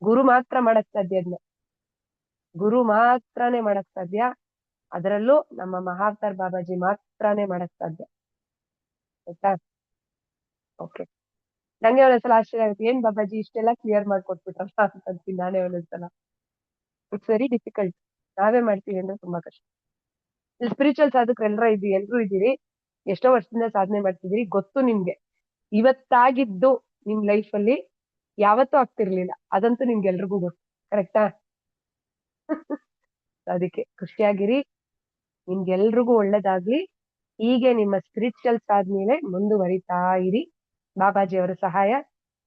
[SPEAKER 1] ಗುರು ಮಾತ್ರ ಮಾಡಕ್ ಸಾಧ್ಯ ಅದನ್ನ, ಗುರು ಮಾತ್ರನೇ ಮಾಡಕ್ ಸಾಧ್ಯ. ಅದರಲ್ಲೂ ನಮ್ಮ ಮಹಾವತಾರ್ ಬಾಬಾಜಿ ಮಾತ್ರನೇ ಮಾಡಕ್ ಸಾಧ್ಯ, ಆಯ್ತಾ? ಓಕೆ, ನಂಗೆ ಒಂದೊಂದ್ಸಲ ಆಶ್ಚರ್ಯ ಆಗುತ್ತೆ, ಏನ್ ಬಾಬಾಜಿ ಇಷ್ಟೆಲ್ಲ ಕ್ಲಿಯರ್ ಮಾಡ್ಕೊಟ್ಬಿಟ್ರಲ್ಲ ಅಂತೀನಿ ನಾನೇ ಒಂದೊಂದ್ಸಲ. It's very difficult. ನಾವೇ ಮಾಡ್ತೀವಿ ಅಂದ್ರೆ ತುಂಬಾ ಕಷ್ಟ. ಸ್ಪಿರಿಚುವಲ್ ಸಾಧಕರು ಎಲ್ರೂ ಇದ್ದೀರಿ, ಎಷ್ಟೋ ವರ್ಷದಿಂದ ಸಾಧನೆ ಮಾಡ್ತಿದ್ದೀರಿ, ಗೊತ್ತು ನಿಮ್ಗೆ. ಇವತ್ತಾಗಿದ್ದು ನಿಮ್ ಲೈಫ್ ಅಲ್ಲಿ ಯಾವತ್ತೂ ಆಗ್ತಿರ್ಲಿಲ್ಲ, ಅದಂತೂ ನಿಮ್ಗೆಲ್ರಿಗೂ ಗೊತ್ತು. ಕರೆಕ್ಟಾ? ಅದಕ್ಕೆ ಖುಷಿಯಾಗಿರಿ, ನಿಮ್ಗೆಲ್ರಿಗೂ ಒಳ್ಳೇದಾಗ್ಲಿ. ಹೀಗೆ ನಿಮ್ಮ ಸ್ಪಿರಿಚುವಲ್ ಸಾಧನೆಲೆ ಮುಂದುವರಿತಾ ಇರಿ. ಬಾಬಾಜಿ ಅವರ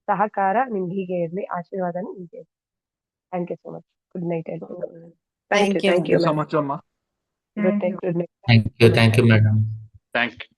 [SPEAKER 1] ಸಹಕಾರ ನಿಮ್ಗೆ ಹೀಗೆ ಇರ್ಲಿ, ಆಶೀರ್ವಾದನೂ ಹೀಗೆ ಇರ್ಲಿ. Thank you so much. Good night ಎಲ್ರಿಗೂ.
[SPEAKER 8] Thank you.
[SPEAKER 1] Thank you
[SPEAKER 20] so much, ಅಮ್ಮ.
[SPEAKER 1] Good night.
[SPEAKER 2] Thank you madam.
[SPEAKER 14] Thank you.